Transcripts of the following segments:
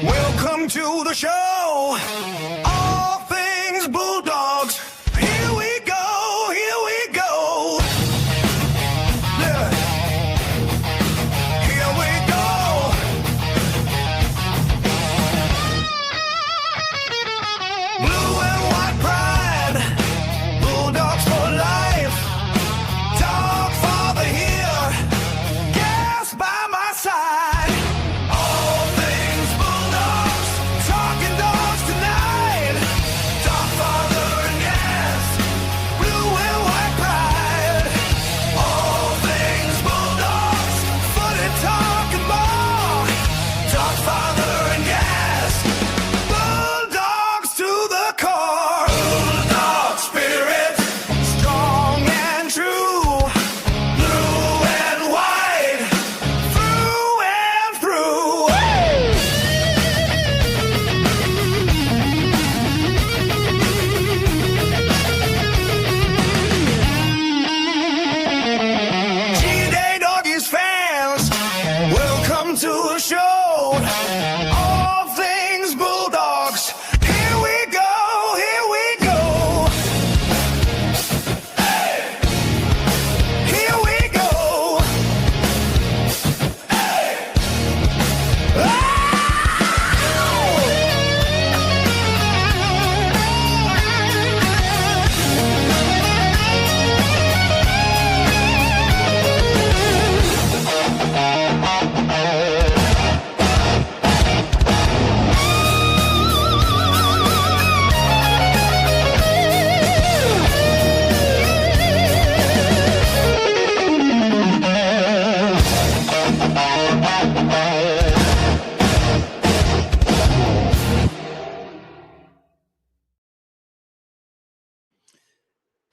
Welcome to the show. All things Bulldogs. Here we go, here we go. Yeah. Here we go. Blue and white pride. Bulldogs for life. Dog father here. Gas by my side.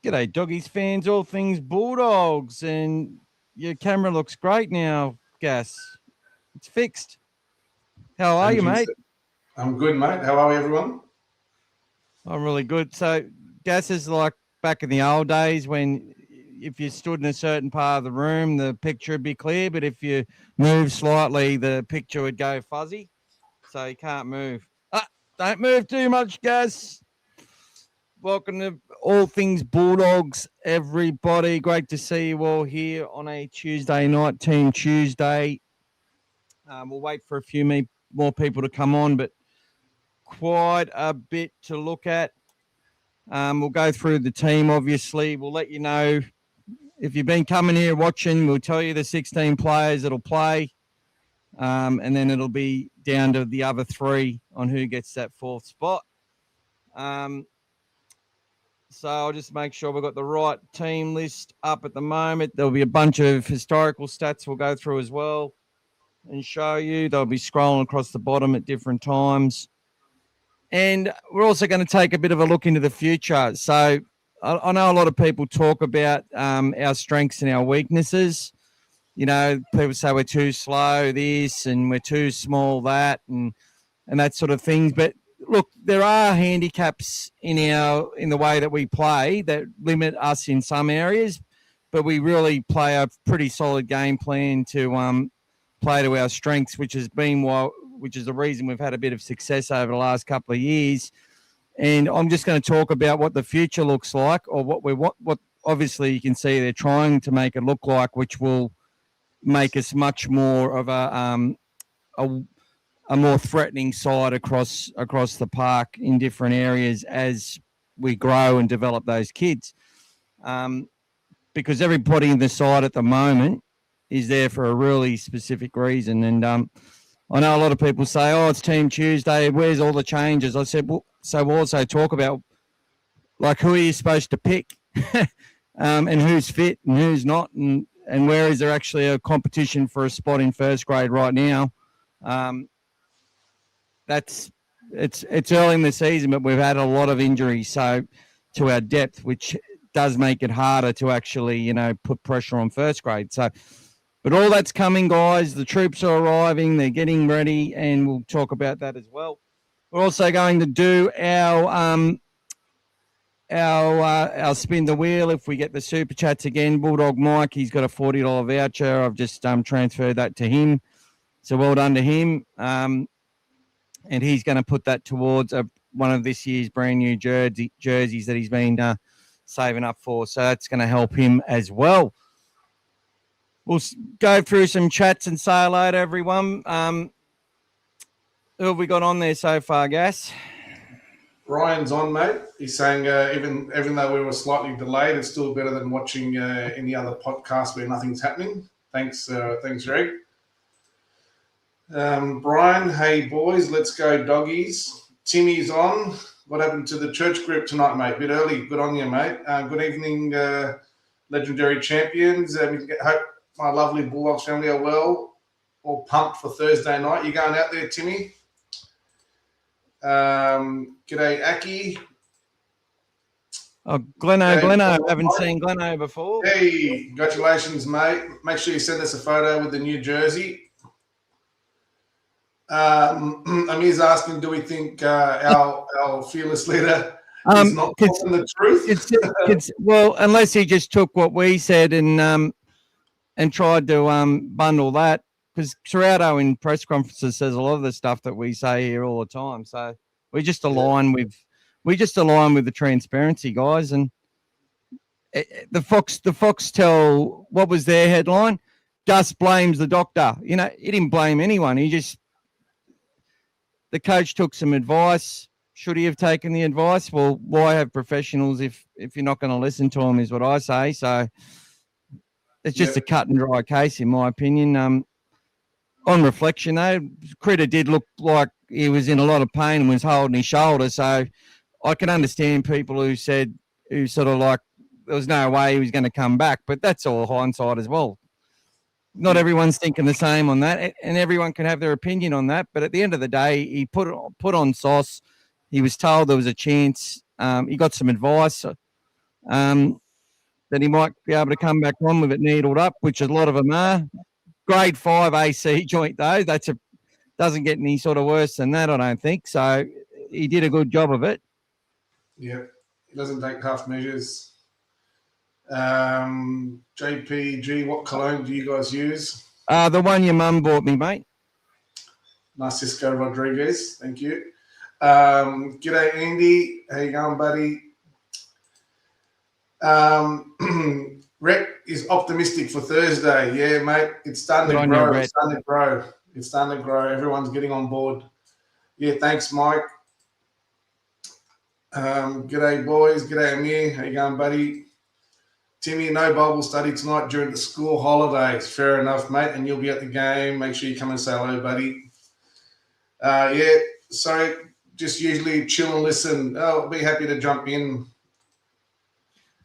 G'day, Doggies fans, all things Bulldogs, and your camera looks great now, Gas. It's fixed. How are you, mate? I'm good, mate. How are we, everyone? I'm really good. So, Gas is like back in the old days when if you stood in a certain part of the room, the picture would be clear, but if you move slightly, the picture would go fuzzy. So you can't move. Don't move too much, Gas. Welcome to All Things Bulldogs, everybody. Great to see you all here on a Tuesday night, Team Tuesday. We'll wait for a few more people to come on, but quite a bit to look at. We'll go through the team, obviously. We'll let you know if you've been coming here watching, we'll tell you the 16 players that'll play, and then it'll be down to the other three on who gets that fourth spot. So I'll just make sure we've got the right team list up at the moment. There'll be a bunch of historical stats we'll go through as well and show you. They'll be scrolling across the bottom at different times. And we're also going to take a bit of a look into the future. So I know a lot of people talk about our strengths and our weaknesses. You know, people say we're too slow, this, and we're too small, that, and that sort of things. But look, there are handicaps in the way that we play that limit us in some areas, but we really play a pretty solid game plan to play to our strengths, which is the reason we've had a bit of success over the last couple of years. And I'm just going to talk about what the future looks like, or what obviously you can see they're trying to make it look like, which will make us much more of a more threatening side across the park in different areas as we grow and develop those kids. Because everybody in the side at the moment is there for a really specific reason. And I know a lot of people say, oh, it's Team Tuesday, where's all the changes? I said, well, so we'll also talk about, like, who are you supposed to pick and who's fit and who's not, and where is there actually a competition for a spot in first grade right now. It's early in the season, but we've had a lot of injuries to our depth, which does make it harder to actually, put pressure on first grade. So, but all that's coming, guys. The troops are arriving. They're getting ready, and we'll talk about that as well. We're also going to do our spin the wheel if we get the super chats again. Bulldog Mike, he's got a $40 voucher. I've just transferred that to him. So well done to him. And he's going to put that towards one of this year's brand new jerseys that he's been saving up for. So that's going to help him as well. We'll go through some chats and say hello to everyone. Who have we got on there so far, Gas? Ryan's on, mate. He's saying even though we were slightly delayed, it's still better than watching any other podcast where nothing's happening. Thanks, Greg. Brian, hey boys, let's go Doggies. Timmy's on. What happened to the church group tonight, mate? Bit early. Good on you, mate. Good evening, legendary champions. Hope my lovely Bulldogs family are well. All pumped for Thursday night. You going out there, Timmy? G'day, Aki. Oh, Gleno. Haven't seen Gleno before. Hey, congratulations, mate. Make sure you send us a photo with the new jersey. Amir's asking, do we think our fearless leader is not talking the truth? Well, unless he just took what we said and tried to bundle that, because Serrato in press conferences says a lot of the stuff that we say here all the time. So we just align with the transparency, guys. And the Foxtel, what was their headline? Gus blames the doctor. He didn't blame anyone. The coach took some advice. Should he have taken the advice? Well, why have professionals if you're not going to listen to them, is what I say. So it's just a cut and dry case, in my opinion. On reflection, though, Critter did look like he was in a lot of pain and was holding his shoulder. So I can understand people who sort of like there was no way he was going to come back. But that's all hindsight as well. Not everyone's thinking the same on that, and everyone can have their opinion on that. But at the end of the day, he put on sauce. He was told there was a chance. He got some advice that he might be able to come back on with it needled up, which a lot of them are. Grade 5 AC joint, though. Doesn't get any sort of worse than that, I don't think. So he did a good job of it. Yeah, he doesn't take half measures. JPG, what cologne do you guys use? The one your mum bought me, mate. Narcisco Rodriguez, thank you. G'day, Andy. How you going, buddy? Rhett is optimistic for Thursday. Yeah, mate. It's starting to grow. It's starting to grow. Everyone's getting on board. Yeah, thanks, Mike. G'day, boys. G'day, Amir. How you going, buddy? Timmy, no Bible study tonight during the school holidays. Fair enough, mate. And you'll be at the game. Make sure you come and say hello, buddy. So just usually chill and listen. I'll be happy to jump in.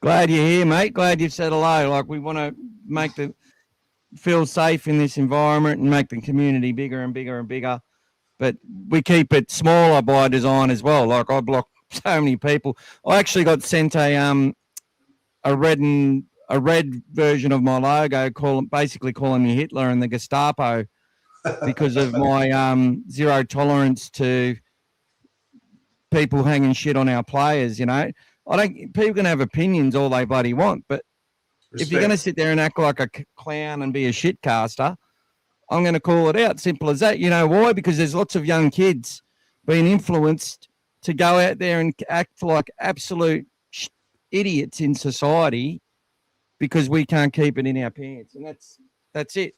Glad you're here, mate. Glad you've said hello. Like, we want to feel safe in this environment and make the community bigger and bigger and bigger. But we keep it smaller by design as well. Like, I block so many people. I actually got sent a red version of my logo, basically calling me Hitler and the Gestapo because of my zero tolerance to people hanging shit on our players. People can have opinions all they bloody want, but if you're going to sit there and act like a clown and be a shit caster, I'm going to call it out. Simple as that. You know why? Because there's lots of young kids being influenced to go out there and act like absolute idiots in society because we can't keep it in our pants. And that's it.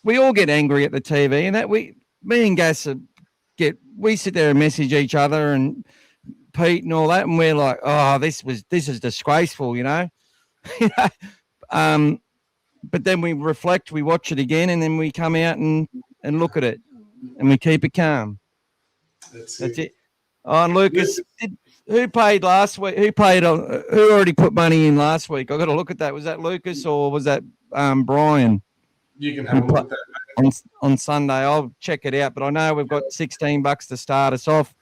We all get angry at the TV, and me and Gas we sit there and message each other and Pete and all that, and we're like, oh, this is disgraceful, but then we reflect, we watch it again, and then we come out and look at it, and we keep it calm. That's it. Oh, and Lucas, who paid last week? Who already put money in last week? I got to look at that. Was that Lucas or was that Brian? You can have a look at that on Sunday. I'll check it out, but I know we've got $16 to start us off.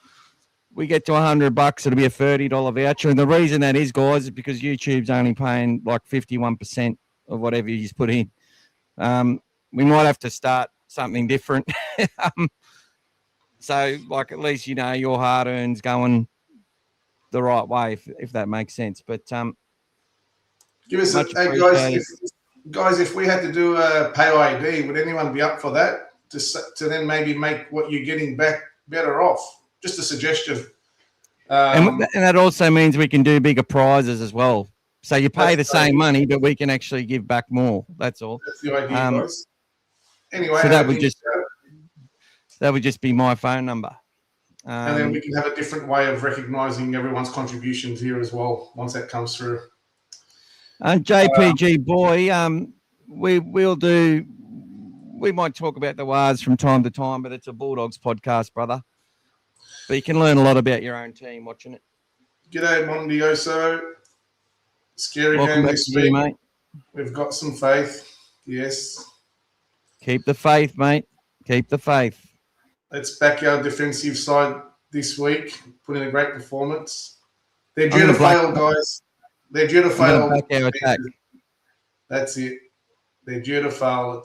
we get to $100, it'll be a $30 voucher. And the reason that is, guys, is because YouTube's only paying like 51% of whatever you just put in. We might have to start something different. So, like, at least, your hard earned's going the right way, if that makes sense. But give us much hey guys, if we had to do a pay ID, would anyone be up for that? To then maybe make what you're getting back better off? Just a suggestion. And that also means we can do bigger prizes as well. So you pay the same money, but we can actually give back more. That's all. That's the idea, guys. Anyway, so that would just be my phone number. And then we can have a different way of recognising everyone's contributions here as well once that comes through. And JPG boy, we might talk about the Wars from time to time, but it's a Bulldogs podcast, brother. But you can learn a lot about your own team watching it. G'day, Mondioso. Scary Welcome game this week, mate. We've got some faith. Yes. Keep the faith, mate. Keep the faith. Let's back our defensive side this week. Put in a great performance. They're due to fail, guys. They're due to fail. That's it. They're due to fail.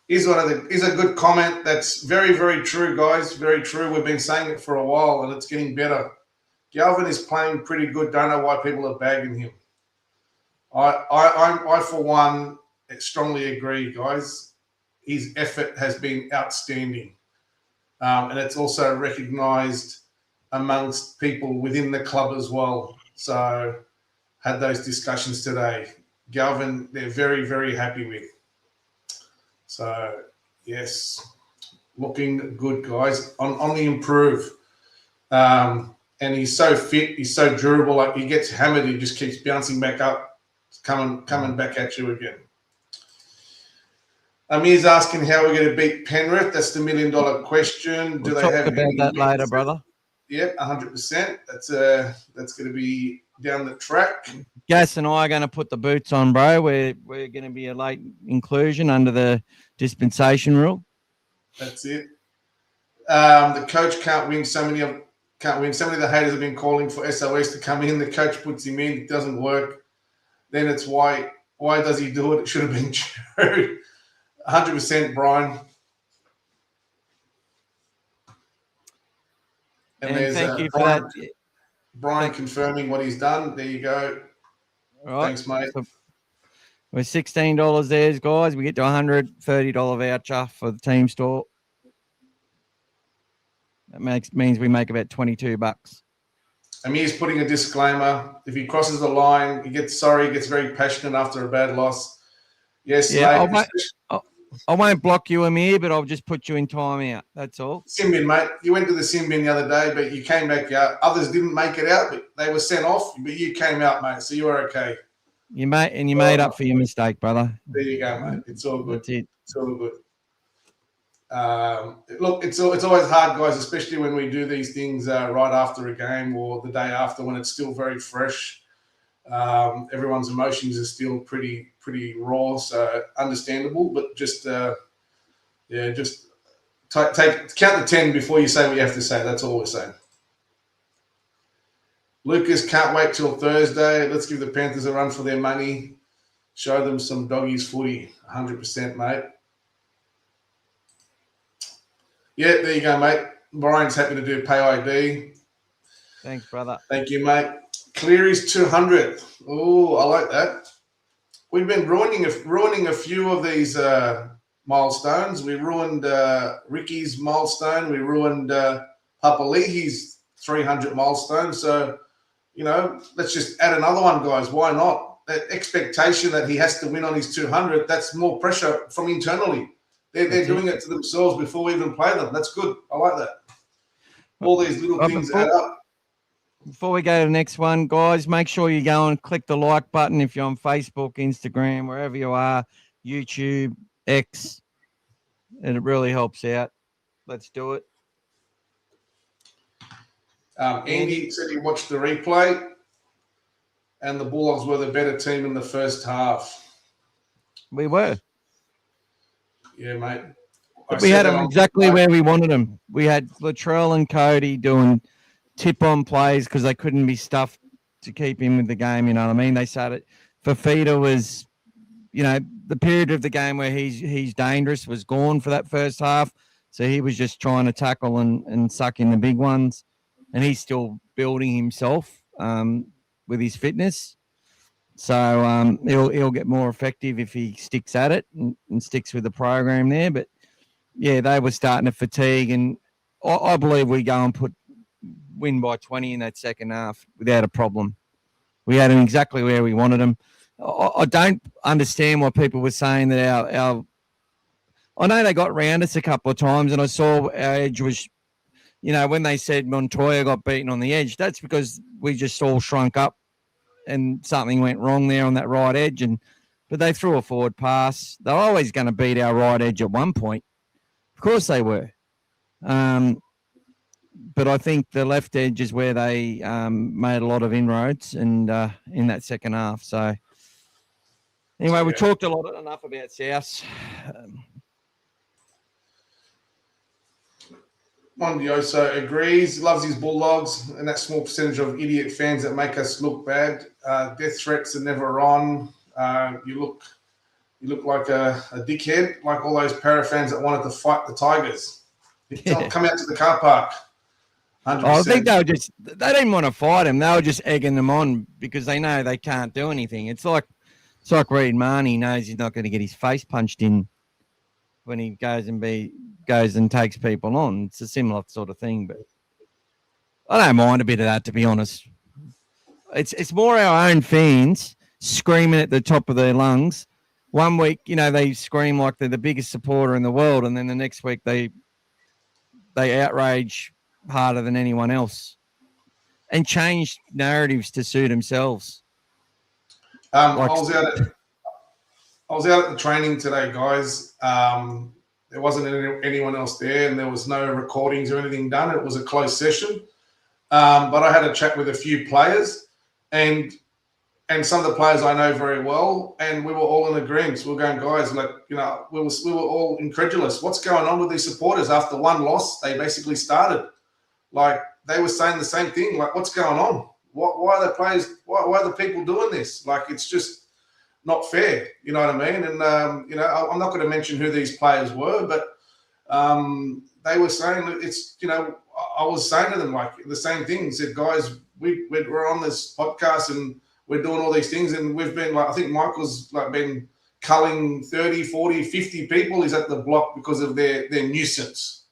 Here's a good comment. That's very, very true, guys. Very true. We've been saying it for a while, and it's getting better. Galvin is playing pretty good. Don't know why people are bagging him. I for one, strongly agree, guys. His effort has been outstanding, and it's also recognised amongst people within the club as well. So, had those discussions today. Galvin, they're very, very happy with. So, yes, looking good, guys. On the improve. And he's so fit. He's so durable. Like, he gets hammered. He just keeps bouncing back up, coming back at you again. Amir's asking how we're going to beat Penrith. That's the $1 million question. We'll talk about that later, brother. Yep, 100%. That's going to be down the track. Gas and I are going to put the boots on, bro. We're going to be a late inclusion under the dispensation rule. That's it. The coach can't win. So many of the haters have been calling for SOS to come in. The coach puts him in. It doesn't work. Then it's why does he do it? It should have been true. 100%, Brian. And there's thank you for Brian, that. Brian confirming what he's done. There you go. All right. Thanks, mate. So we're $16 there, guys. We get to $130 voucher for the team store. That means we make about $22. Amir's putting a disclaimer. If he crosses the line, he gets very passionate after a bad loss. Yes, yeah, I won't block you, Amir, but I'll just put you in timeout. That's all. Sin bin, mate. You went to the sin bin the other day, but you came back out. Others didn't make it out, but they were sent off, but you came out, mate, so you were okay. You made up for your mistake, brother. There you go, mate. It's all good. That's it. It's all good. Look, it's always hard, guys, especially when we do these things right after a game or the day after when it's still very fresh. Everyone's emotions are still pretty raw, so understandable. But just count the 10 before you say what you have to say. That's all we're saying. Lucas can't wait till Thursday. Let's give the Panthers a run for their money. Show them some doggies footy. 100%, mate. Yeah, there you go, mate. Brian's happy to do pay ID. Thanks, brother. Thank you, mate. Cleary's 200. Oh, I like that. We've been ruining a few of these milestones. We ruined Ricky's milestone. We ruined Papalihi's 300 milestone. So, let's just add another one, guys. Why not? That expectation that he has to win on his 200, that's more pressure from internally. They're doing it to themselves before we even play them. That's good. I like that. All these little things add up. Before we go to the next one, guys, make sure you go and click the like button if you're on Facebook, Instagram, wherever you are, YouTube, X, and it really helps out. Let's do it. Andy said he watched the replay, and the Bulldogs were the better team in the first half. We were. Yeah, mate. We had them exactly where we wanted them. We had Latrell and Cody doing tip on plays because they couldn't be stuffed to keep him with the game. You know what I mean? They started. Fafita was, the period of the game where he's dangerous was gone for that first half. So he was just trying to tackle and suck in the big ones, and he's still building himself with his fitness. So he'll get more effective if he sticks at it and sticks with the program there. But yeah, they were starting to fatigue, and I believe we go and win by 20 in that second half without a problem. We had them exactly where we wanted them. I don't understand why people were saying that our I know they got round us a couple of times, and I saw our edge was, when they said Montoya got beaten on the edge, that's because we just all shrunk up and something went wrong there on that right edge. But they threw a forward pass. They're always going to beat our right edge at one point. Of course they were. But I think the left edge is where they made a lot of inroads and in that second half. So anyway, we talked enough about South. Mondioso agrees, loves his Bulldogs, and that small percentage of idiot fans that make us look bad. Death threats are never on. You look like a dickhead, like all those para fans that wanted to fight the Tigers. Come out to the car park. 100%. I think they didn't want to fight him. They were just egging them on because they know they can't do anything. It's like Reed Marnie knows he's not going to get his face punched in when he goes and takes people on. It's a similar sort of thing, but I don't mind a bit of that, to be honest. It's more our own fans screaming at the top of their lungs. One week, they scream like they're the biggest supporter in the world, and then the next week they outrage harder than anyone else and change narratives to suit themselves. I was out at the training today, guys. There wasn't anyone else there, and there was no recordings or anything done. It was a closed session. But I had a chat with a few players, and some of the players I know very well, and we were all in agreement. We were going, guys, we were all incredulous. What's going on with these supporters? After one loss, they basically started. Like, they were saying the same thing. Like, what's going on? Why are the players? Why are the people doing this? Like, it's just not fair. You know what I mean? And I'm not going to mention who these players were, but they were saying that it's. I was saying to them like the same thing. Said, guys, we're on this podcast and we're doing all these things, and we've been I think Michael's been culling 30, 40, 50 people. He's at the block because of their nuisance.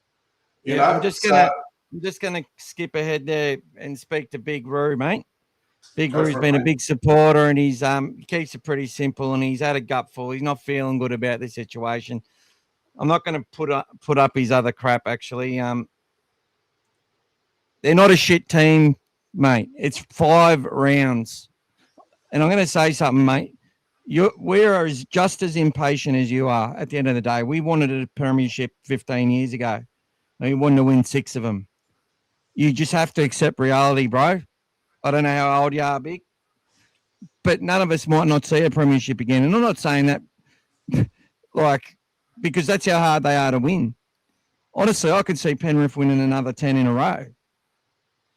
You know? I'm just gonna skip ahead there and speak to Big Roo, mate. Big Roo's been a big supporter, and he keeps it pretty simple, and he's had a gutful. He's not feeling good about this situation. I'm not going to put up his other crap. Actually, they're not a shit team, mate. It's 5 rounds, and I'm going to say something, mate. We're just as impatient as you are. At the end of the day, we wanted a premiership 15 years ago. We wanted to win 6 of them. You just have to accept reality, bro. I don't know how old you are, Big, but none of us might not see a premiership again. And I'm not saying that because that's how hard they are to win. Honestly, I could see Penrith winning another 10 in a row.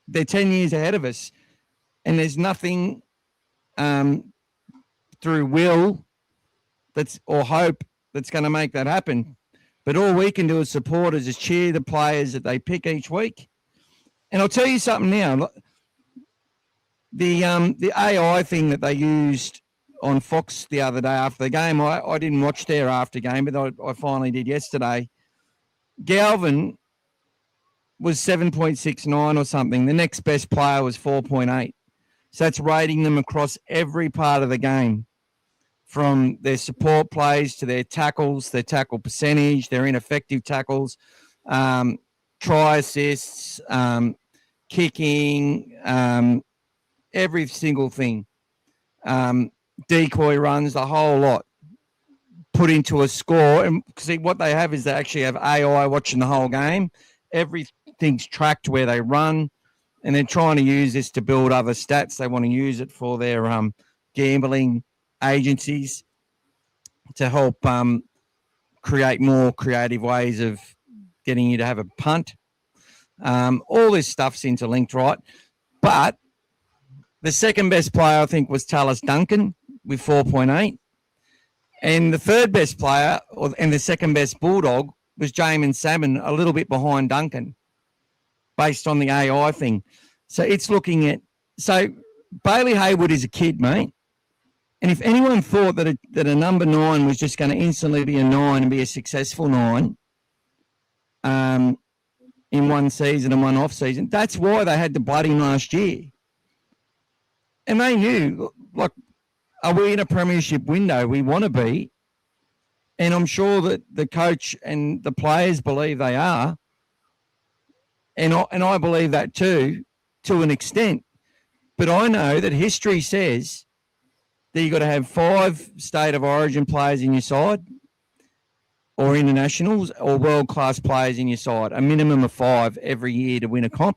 They're 10 years ahead of us, and there's nothing through will or hope that's going to make that happen. But all we can do as supporters is cheer the players that they pick each week. And I'll tell you something now. The AI thing that they used on Fox the other day after the game, I didn't watch their after game, but I finally did yesterday. Galvin was 7.69 or something. The next best player was 4.8. So that's rating them across every part of the game, from their support plays to their tackles, their tackle percentage, their ineffective tackles, try assists, kicking, every single thing, decoy runs, the whole lot, put into a score. And see, what they have is they actually have AI watching the whole game. Everything's tracked where they run, and they're trying to use this to build other stats. They want to use it for their gambling agencies to help create more creative ways of getting you to have a punt. All this stuff's interlinked, right? But the second best player, I think, was Tallis Duncan with 4.8. And the third best player and the second best Bulldog was Jamin Salmon, a little bit behind Duncan, based on the AI thing. So it's looking at – so Bailey Hayward is a kid, mate. And if anyone thought that a number 9 was just going to instantly be a 9 and be a successful 9 in one season and one off season, that's why they had to blood him last year. And they knew, like, are we in a premiership window? We want to be. And I'm sure that the coach and the players believe they are. And I believe that too, to an extent. But I know that history says that you've got to have 5 state of origin players in your side, or internationals, or world-class players in your side, a minimum of 5 every year to win a comp.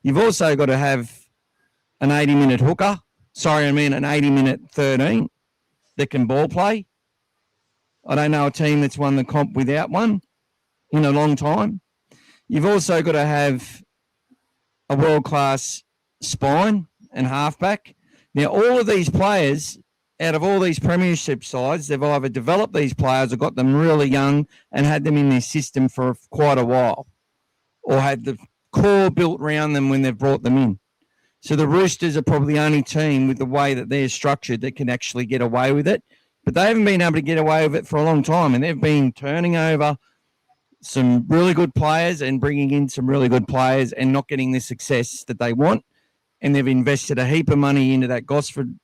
You've also got to have an 80-minute hooker. An 80-minute 13 that can ball play. I don't know a team that's won the comp without one in a long time. You've also got to have a world-class spine and halfback. Now, all of these players, out of all these premiership sides, they've either developed these players or got them really young and had them in their system for quite a while, or had the core built around them when they've brought them in. So the Roosters are probably the only team with the way that they're structured that can actually get away with it. But they haven't been able to get away with it for a long time, and they've been turning over some really good players and bringing in some really good players and not getting the success that they want. And they've invested a heap of money into that Gosford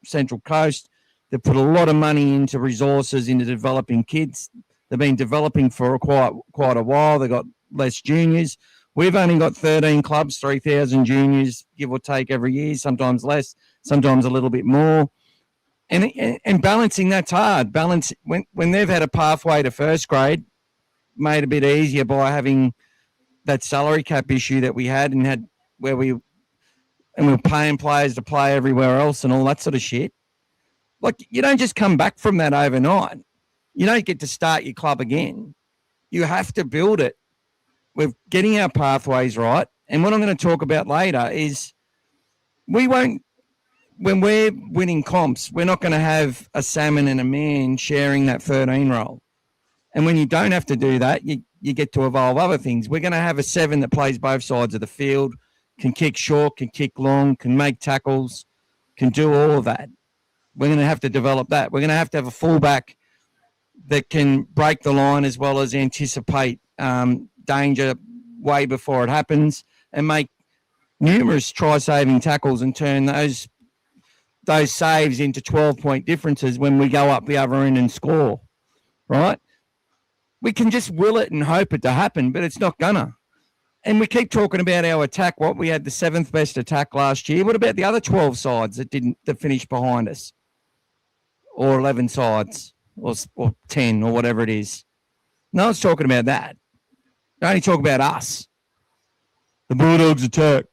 Central Coast. They've put a lot of money into resources, into developing kids. They've been developing for quite a while. They've got less juniors. We've only got 13 clubs, 3,000 juniors, give or take, every year, sometimes less, sometimes a little bit more. And balancing that's hard. Balance when they've had a pathway to first grade, made a bit easier by having that salary cap issue that we had where we were paying players to play everywhere else and all that sort of shit. Like, you don't just come back from that overnight. You don't get to start your club again. You have to build it. We're getting our pathways right. And what I'm going to talk about later is when we're winning comps, we're not going to have a Salmon and a Man sharing that 13 role. And when you don't have to do that, you get to evolve other things. We're going to have a 7 that plays both sides of the field, can kick short, can kick long, can make tackles, can do all of that. We're going to have to develop that. We're going to have a fullback that can break the line as well as anticipate danger way before it happens and make numerous try-saving tackles and turn those saves into 12-point differences when we go up the other end and score, right? We can just will it and hope it to happen, but it's not gonna. And we keep talking about our attack. What, we had the 7th best attack last year. What about the other 12 sides that finished behind us, or 11 sides, or 10, or whatever it is? No one's talking about that. They only talk about us. The Bulldogs attack.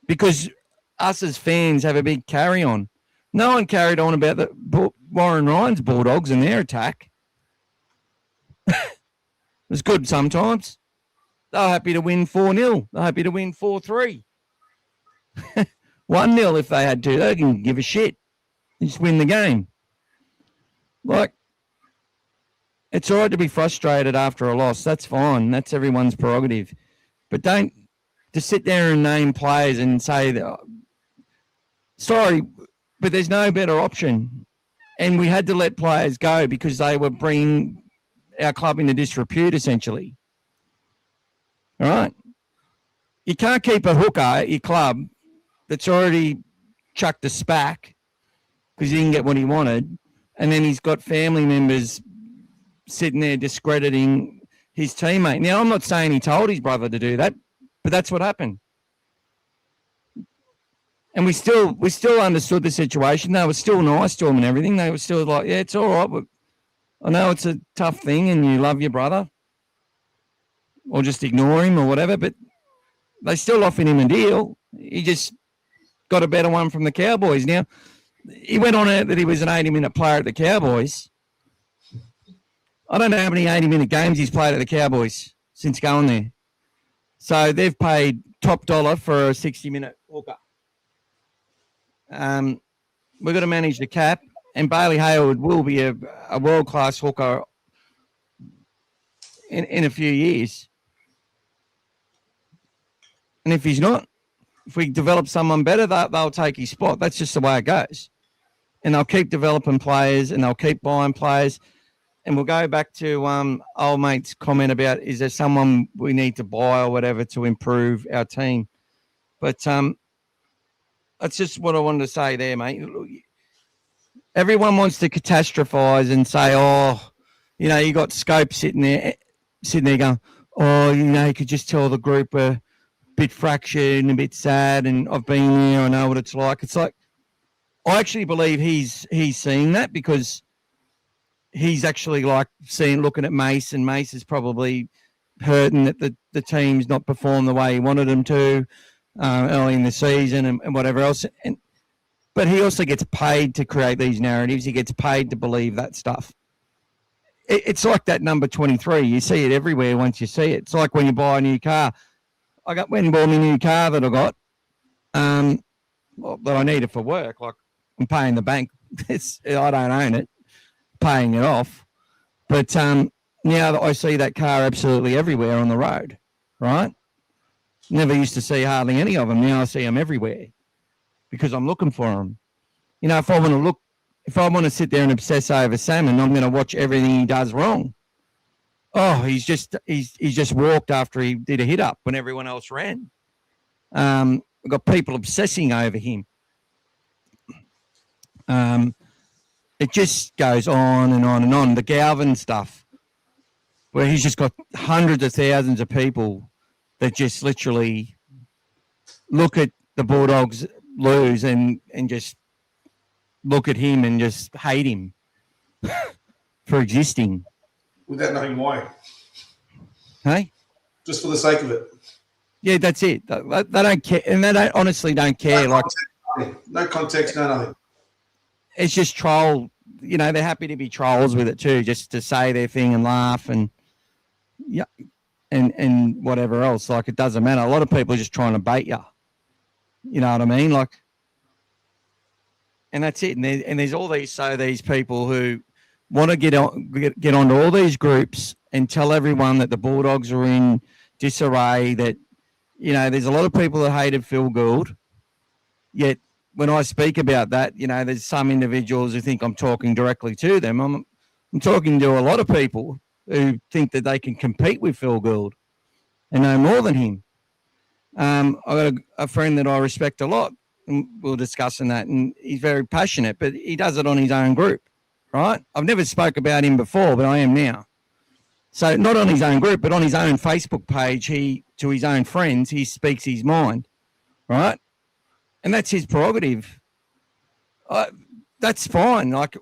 Because us as fans have a big carry on. No one carried on about the Warren Ryan's Bulldogs and their attack. It was good sometimes. They're happy to win 4-0. They're happy to win 4-3. 1-0 if they had to. They didn't give a shit. They just win the game. Like, it's all right to be frustrated after a loss. That's fine. That's everyone's prerogative. But don't just sit there and name players and say, sorry, but there's no better option. And we had to let players go because they were bringing our club into disrepute, essentially. All right? You can't keep a hooker at your club that's already chucked a spack because he didn't get what he wanted, and then he's got family members sitting there discrediting his teammate. Now, I'm not saying he told his brother to do that, but that's what happened. And we still understood the situation. They were still nice to him and everything. They were still like, yeah, it's all right. But I know it's a tough thing and you love your brother, or just ignore him or whatever, but they still offered him a deal. He just got a better one from the Cowboys. Now, he went on out that he was an 80-minute player at the Cowboys. I don't know how many 80-minute games he's played at the Cowboys since going there. So they've paid top dollar for a 60-minute hooker. We've got to manage the cap, and Bailey Hayward will be a world-class hooker in a few years. And if he's not, if we develop someone better, they'll take his spot. That's just the way it goes. And they'll keep developing players, and they'll keep buying players. And we'll go back to old mate's comment about, is there someone we need to buy or whatever to improve our team? But that's just what I wanted to say there, mate. Everyone wants to catastrophize and say, oh, you know, you got Scope sitting there going, oh, you know, you could just tell the group are a bit fractured and a bit sad, and I've been there, I know what it's like. It's like, I actually believe he's seeing that, because he's actually like looking at Mace, and Mace is probably hurting that the team's not performed the way he wanted them to early in the season and whatever else. But he also gets paid to create these narratives. He gets paid to believe that stuff. It's like that number 23. You see it everywhere once you see it. It's like when you buy a new car. Went and bought me a new car that I got, that I needed for work. Like, I'm paying the bank. I don't own it, paying it off. But now that I see that car absolutely everywhere on the road, right? Never used to see hardly any of them. Now I see them everywhere because I'm looking for them. You know, if I want to sit there and obsess over Salmon, I'm going to watch everything he does wrong. Oh, he's just walked after he did a hit up when everyone else ran. We've got people obsessing over him. It just goes on and on and on. The Galvin stuff, where he's just got hundreds of thousands of people that just literally look at the Bulldogs lose and just look at him and just hate him for existing. Without knowing why. Hey? Just for the sake of it. Yeah, that's it. They don't care, and they honestly don't care. No context, no nothing. It's just troll. You know, they're happy to be trolls with it too, just to say their thing and laugh and whatever else. Like, it doesn't matter. A lot of people are just trying to bait you. You know what I mean? Like, and that's it. And there's all these people who want to get onto all these groups and tell everyone that the Bulldogs are in disarray. That, you know, there's a lot of people that hated Phil Gould, yet when I speak about that, you know, there's some individuals who think I'm talking directly to them. I'm talking to a lot of people who think that they can compete with Phil Gould and know more than him. I've got a friend that I respect a lot, and we're discussing that, and he's very passionate, but he does it on his own group, right? I've never spoke about him before, but I am now. So not on his own group, but on his own Facebook page, to his own friends, he speaks his mind, right? And that's his prerogative. That's fine. Like,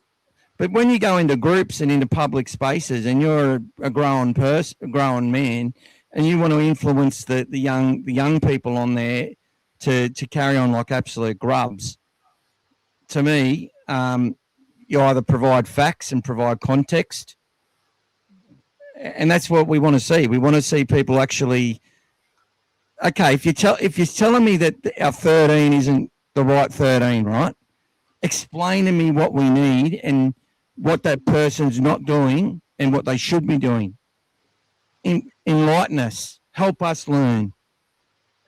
but when you go into groups and into public spaces, and you're a grown man, and you want to influence the young people on there to carry on like absolute grubs, to me, you either provide facts and provide context, and that's what we want to see. We want to see people actually. Okay, if you're telling me that our 13 isn't the right 13, right? Explain to me what we need and what that person's not doing and what they should be doing. Enlighten us, help us learn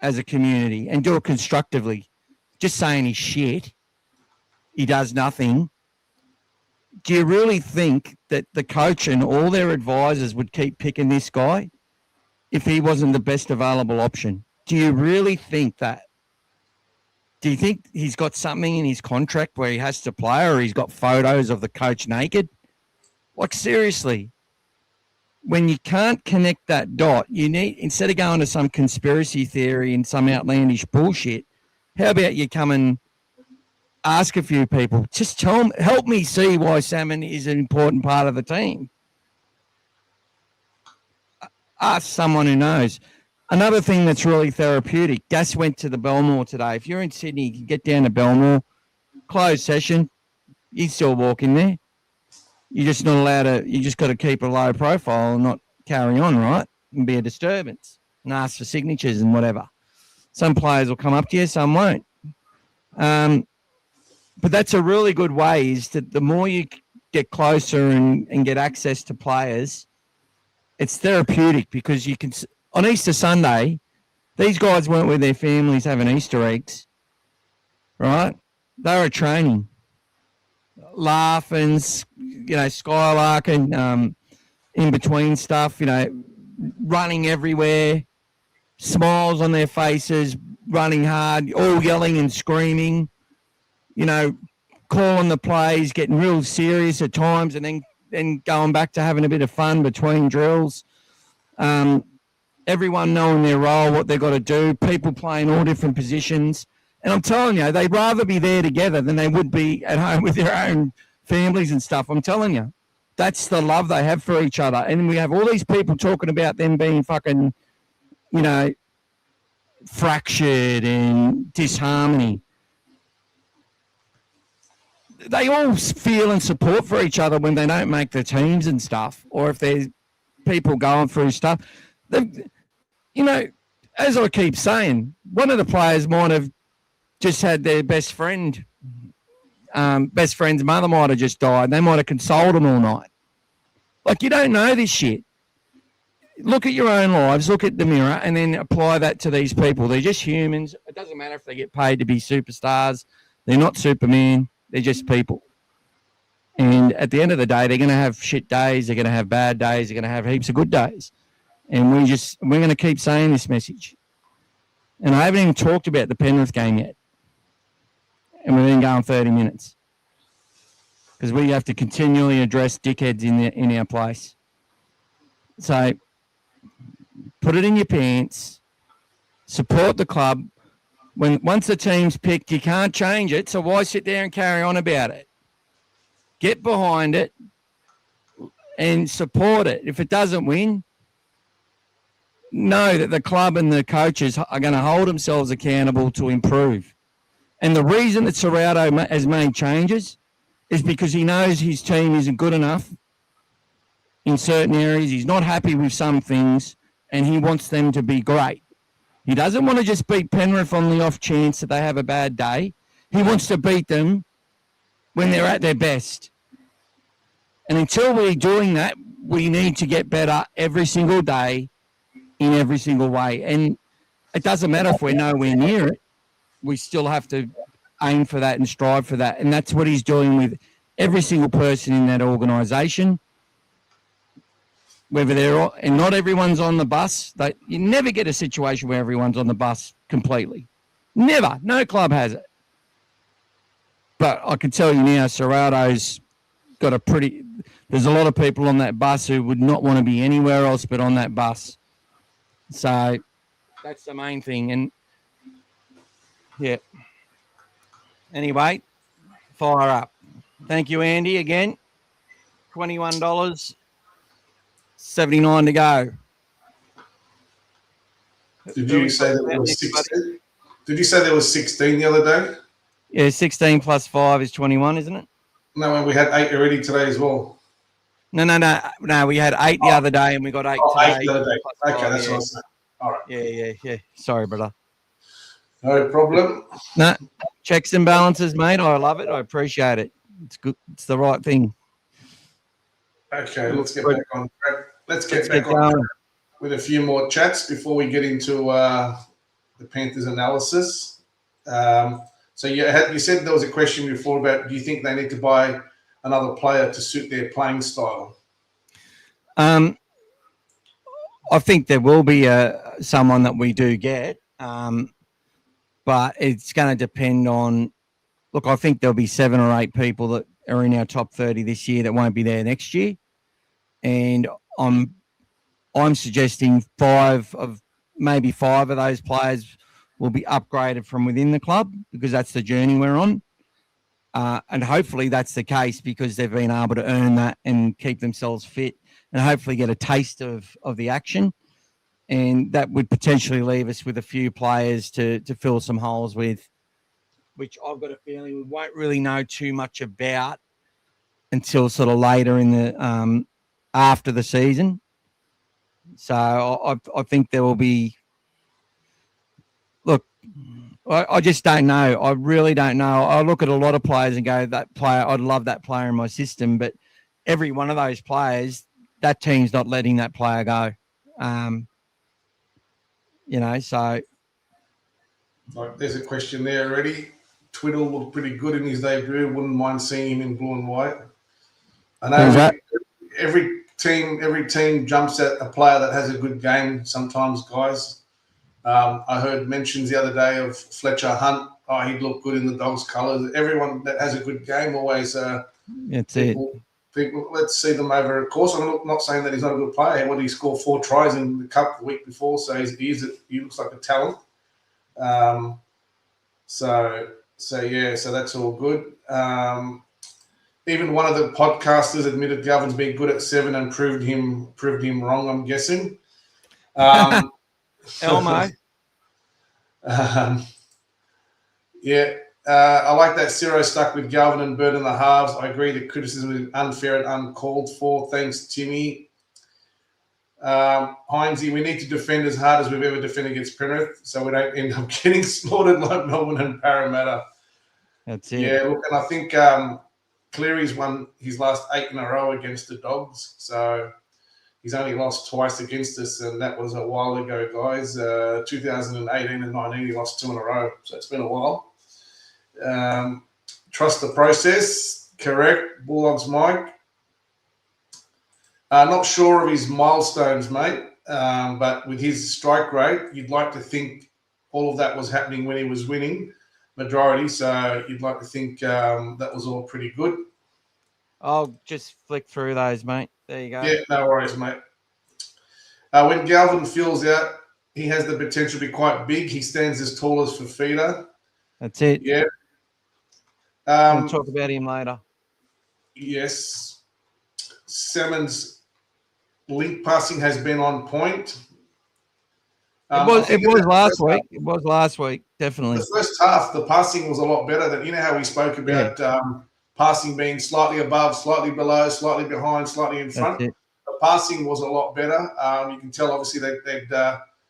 as a community, and do it constructively. Just saying he's shit, he does nothing. Do you really think that the coach and all their advisors would keep picking this guy if he wasn't the best available option? Do you really think that? Do you think he's got something in his contract where he has to play, or he's got photos of the coach naked? Like, seriously, when you can't connect that dot, you need, instead of going to some conspiracy theory and some outlandish bullshit, how about you come and ask a few people, just tell them, help me see why Salmon is an important part of the team. Ask someone who knows. Another thing that's really therapeutic, Gas went to the Belmore today. If you're in Sydney, you can get down to Belmore, closed session, you still walk in there. You're just not allowed to, you just got to keep a low profile and not carry on, right? And be a disturbance. and ask for signatures and whatever. Some players will come up to you, some won't. But that's a really good way, is that the more you get closer and get access to players, it's therapeutic, because you can, on Easter Sunday, these guys weren't with their families having Easter eggs, right? They were training, laughing, skylarking, in between stuff, running everywhere, smiles on their faces, running hard, all yelling and screaming, calling the plays, getting real serious at times, and then going back to having a bit of fun between drills. Everyone knowing their role, what they've got to do, people playing all different positions. And I'm telling you, they'd rather be there together than they would be at home with their own families and stuff. I'm telling you, that's the love they have for each other. And we have all these people talking about them being fucking, fractured and disharmony. They all feel and support for each other when they don't make the teams and stuff, or if there's people going through stuff. As I keep saying, one of the players might have just had their best friend's mother might have just died. They might have consoled them all night. Like, you don't know this shit. Look at your own lives, look at the mirror, and then apply that to these people. They're just humans. It doesn't matter if they get paid to be superstars. They're not Superman. They're just people. And at the end of the day, they're going to have shit days. They're going to have bad days. They're going to have heaps of good days. And we're going to keep saying this message. And I haven't even talked about the Penrith game yet. And we've been going 30 minutes. Because we have to continually address dickheads in our place. So put it in your pants. Support the club. Once the team's picked, you can't change it. So why sit there and carry on about it? Get behind it and support it. If it doesn't win, know that the club and the coaches are going to hold themselves accountable to improve. And the reason that Serrato has made changes is because he knows his team isn't good enough in certain areas. He's not happy with some things, and he wants them to be great. He doesn't want to just beat Penrith on the off chance that they have a bad day. He wants to beat them when they're at their best. And until we're doing that, we need to get better every single day in every single way. And it doesn't matter if we're nowhere near it. We still have to aim for that and strive for that. And that's what he's doing with every single person in that organisation. Whether and not everyone's on the bus. You never get a situation where everyone's on the bus completely. Never. No club has it. But I can tell you now, Serrato's got there's a lot of people on that bus who would not want to be anywhere else but on that bus. So that's the main thing. And yeah. Anyway, fire up. Thank you, Andy, again. $21. 79 to go. Did you say that there was 16? Did you say there was 16 the other day? Yeah, 16 plus 5 is 21, isn't it? No, we had 8 already today as well. No. We had 8 the other day, and we got 8 today. 8 the other day. Okay, that's what I was saying. All right. Yeah. Sorry, brother. No problem. No, checks and balances, mate. I love it. I appreciate it. It's good. It's the right thing. Okay, let's get back on track. Let's get back on track with a few more chats before we get into the Panthers analysis. So you said there was a question before about, do you think they need to buy another player to suit their playing style? I think there will be someone that we do get, but it's going to depend on. Look, I think there'll be 7 or 8 people that are in our top 30 this year that won't be there next year, and I'm suggesting 5 of those players will be upgraded from within the club, because that's the journey we're on. And hopefully that's the case, because they've been able to earn that and keep themselves fit and hopefully get a taste of the action. And that would potentially leave us with a few players to fill some holes with, which I've got a feeling we won't really know too much about until sort of later in the after the season. So I think there will be I just don't know. I really don't know. I look at a lot of players and go, that player, I'd love that player in my system, but every one of those players, that team's not letting that player go. So. Like, there's a question there already. Twiddle looked pretty good in his debut. Wouldn't mind seeing him in blue and white. I know every team jumps at a player that has a good game sometimes, guys. I heard mentions the other day of Fletcher Hunt. Oh, he'd look good in the Dogs' colours. Everyone that has a good game always. People, let's see them over a course. I'm not saying that he's not a good player. What did he score 4 tries in the cup the week before? So he looks like a talent. So that's all good. Even one of the podcasters admitted Galvin's been good at 7 and proved him wrong, I'm guessing. Elmo. I like that Ciro stuck with Galvin and Bird in the halves. I agree that criticism is unfair and uncalled for. Thanks, Timmy. Heinzie, we need to defend as hard as we've ever defended against Penrith so we don't end up getting slaughtered like Melbourne and Parramatta. That's it. Yeah, look, and I think Cleary's won his last 8 in a row against the Dogs. So he's only lost twice against us, and that was a while ago, guys. 2018 and 19, he lost 2 in a row. So it's been a while. Trust the process. Correct. Bulldogs Mike. Not sure of his milestones, mate. But with his strike rate, you'd like to think all of that was happening when he was winning majority. So you'd like to think that was all pretty good. I'll just flick through those, mate. There you go. Yeah, no worries, mate. When Galvin fills out, he has the potential to be quite big. He stands as tall as Fafita. That's it. Yeah. We'll talk about him later. Yes. Salmon's link passing has been on point. It was last week. It was last week, definitely. The first half, the passing was a lot better. Than you know how we spoke about passing being slightly above, slightly below, slightly behind, slightly in front. The passing was a lot better. You can tell, obviously, they'd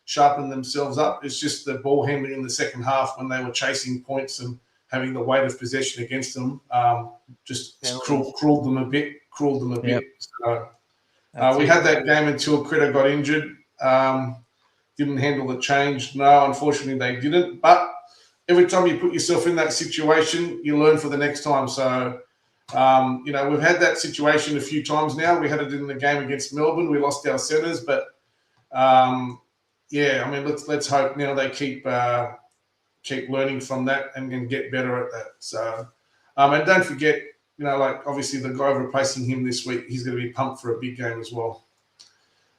sharpened themselves up. It's just the ball handling in the second half when they were chasing points and having the weight of possession against them, just cruelled them a bit. Yep. So we had that game until Critter got injured. Didn't handle the change. No, unfortunately, they didn't. But every time you put yourself in that situation, you learn for the next time. So, we've had that situation a few times now. We had it in the game against Melbourne. We lost our centres, but let's hope now they keep learning from that and get better at that. So, and don't forget, obviously the guy replacing him this week, he's going to be pumped for a big game as well.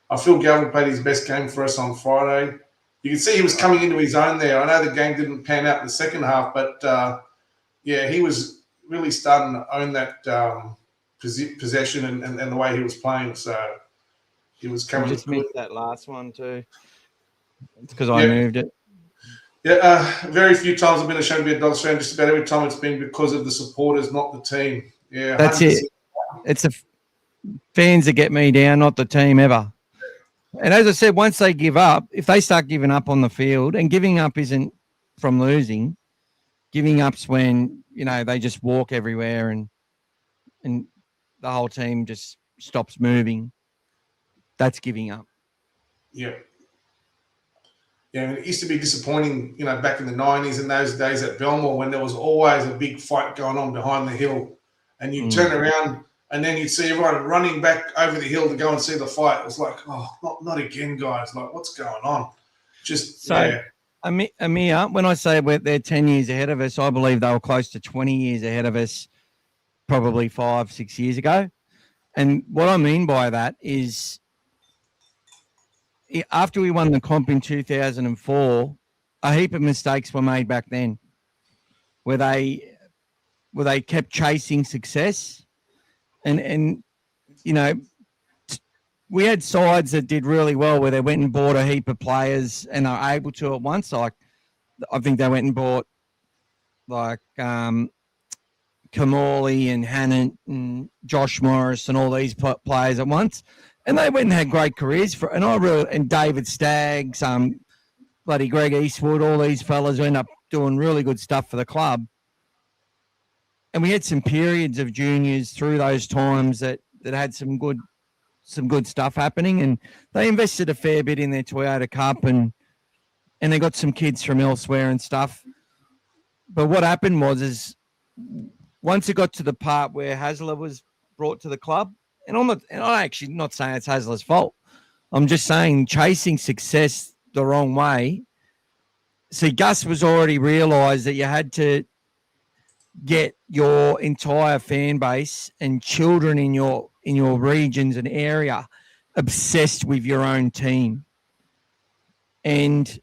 I feel Galvin played his best game for us on Friday. You can see he was coming into his own there. I know the game didn't pan out in the second half, but he was really starting to own that possession and the way he was playing. So he was coming. I just missed that last one too. It's because I moved it. Yeah, very few times I've been ashamed to be a Dogs fan. Just about every time it's been because of the supporters, not the team. Yeah, that's 100%. It. It's the fans that get me down, not the team ever. And as I said, once they give up, if they start giving up on the field, and giving up isn't from losing, giving up's when, they just walk everywhere and the whole team just stops moving. That's giving up. Yeah. Yeah, it used to be disappointing, back in the 90s and those days at Belmore when there was always a big fight going on behind the hill. And you'd turn around and then you'd see everyone running back over the hill to go and see the fight. It was like, oh, not again, guys. Like, what's going on? Amir, when I say they're 10 years ahead of us, I believe they were close to 20 years ahead of us probably 5-6 years ago. And what I mean by that is after we won the comp in 2004, a heap of mistakes were made back then where they kept chasing success. And we had sides that did really well where they went and bought a heap of players and are able to at once. Like, I think they went and bought Kamali and Hannant and Josh Morris and all these players at once. And they went and had great careers and David Staggs. bloody Greg Eastwood, all these fellas who end up doing really good stuff for the club. And we had some periods of juniors through those times that had some good stuff happening, and they invested a fair bit in their Toyota Cup, and they got some kids from elsewhere and stuff. But what happened was once it got to the part where Hasler was brought to the club, and I'm actually not saying it's Hasler's fault. I'm just saying chasing success the wrong way. See, Gus was already realised that you had to get your entire fan base and children in your regions and area obsessed with your own team. And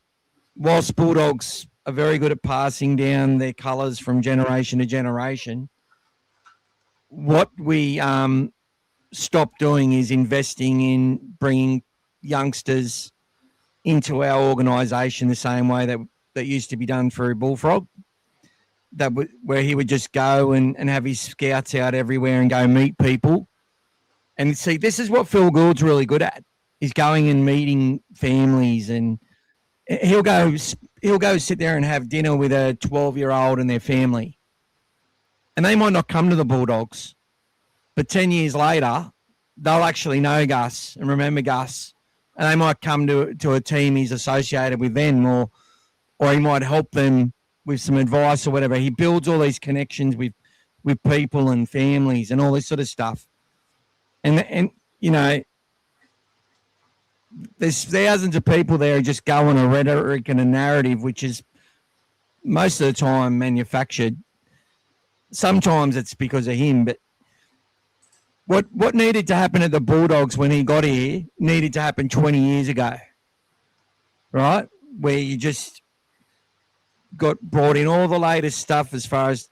whilst Bulldogs are very good at passing down their colours from generation to generation, what we stopped doing is investing in bringing youngsters into our organisation the same way that used to be done through Bullfrog. Where he would just go and have his scouts out everywhere and go meet people. And see, this is what Phil Gould's really good at, is going and meeting families, and he'll go sit there and have dinner with a 12-year-old and their family. And they might not come to the Bulldogs, but 10 years later, they'll actually know Gus and remember Gus, and they might come to a team he's associated with then, or he might help them with some advice or whatever. He builds all these connections with people and families and all this sort of stuff. And you know, there's thousands of people there who just go on a rhetoric and a narrative, which is most of the time manufactured. Sometimes it's because of him, but what needed to happen at the Bulldogs when he got here needed to happen 20 years ago, right? Where you just got brought in all the latest stuff as far as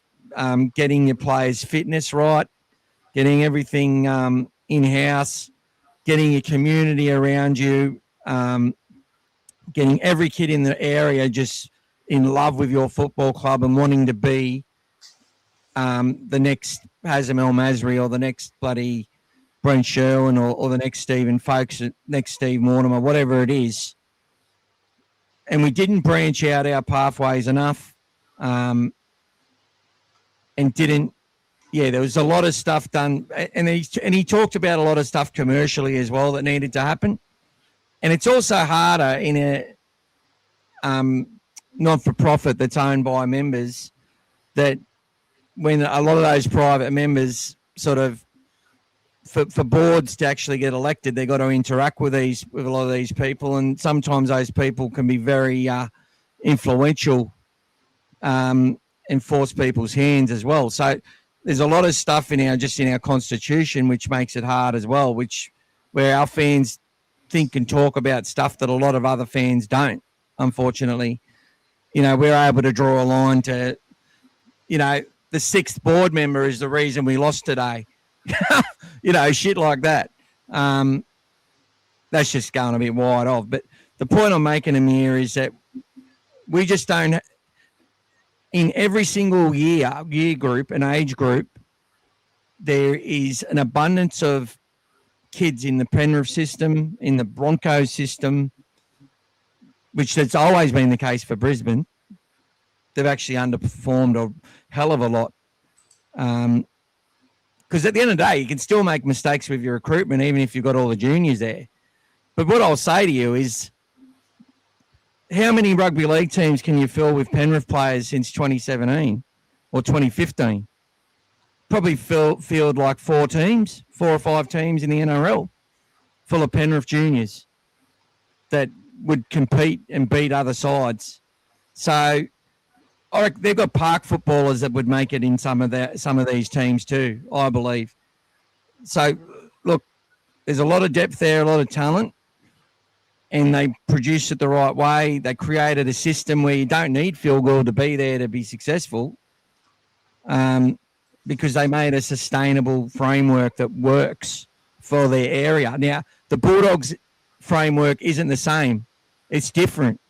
getting your players' fitness right, getting everything in-house, getting your community around you, getting every kid in the area just in love with your football club and wanting to be the next Hazem El Masri or the next bloody Brent Sherwin or the next Stephen Folkes, next Steve Mortimer, whatever it is. And we didn't branch out our pathways enough, and there was a lot of stuff done, and he talked about a lot of stuff commercially as well that needed to happen. And it's also harder in a not-for-profit that's owned by members, that when a lot of those private members sort of, for boards to actually get elected, they've got to interact with a lot of these people, and sometimes those people can be very influential and force people's hands as well. So there's a lot of stuff in our constitution which makes it hard as well, where our fans think and talk about stuff that a lot of other fans don't. Unfortunately, we're able to draw a line to, the sixth board member is the reason we lost today. Shit like that. That's just going a bit wide off. But the point I'm making, Amir, is that we just don't, in every single year group and age group, there is an abundance of kids in the Penrith system, in the Broncos system, which has always been the case for Brisbane. They've actually underperformed a hell of a lot. Because at the end of the day, you can still make mistakes with your recruitment, even if you've got all the juniors there. But what I'll say to you is, how many rugby league teams can you fill with Penrith players since 2017 or 2015? Probably field like 4 or 5 teams in the NRL full of Penrith juniors that would compete and beat other sides. So they've got park footballers that would make it in some of these teams too, I believe. So, look, there's a lot of depth there, a lot of talent, and they produced it the right way. They created a system where you don't need field goal to be there to be successful, because they made a sustainable framework that works for their area. Now, the Bulldogs framework isn't the same. It's different.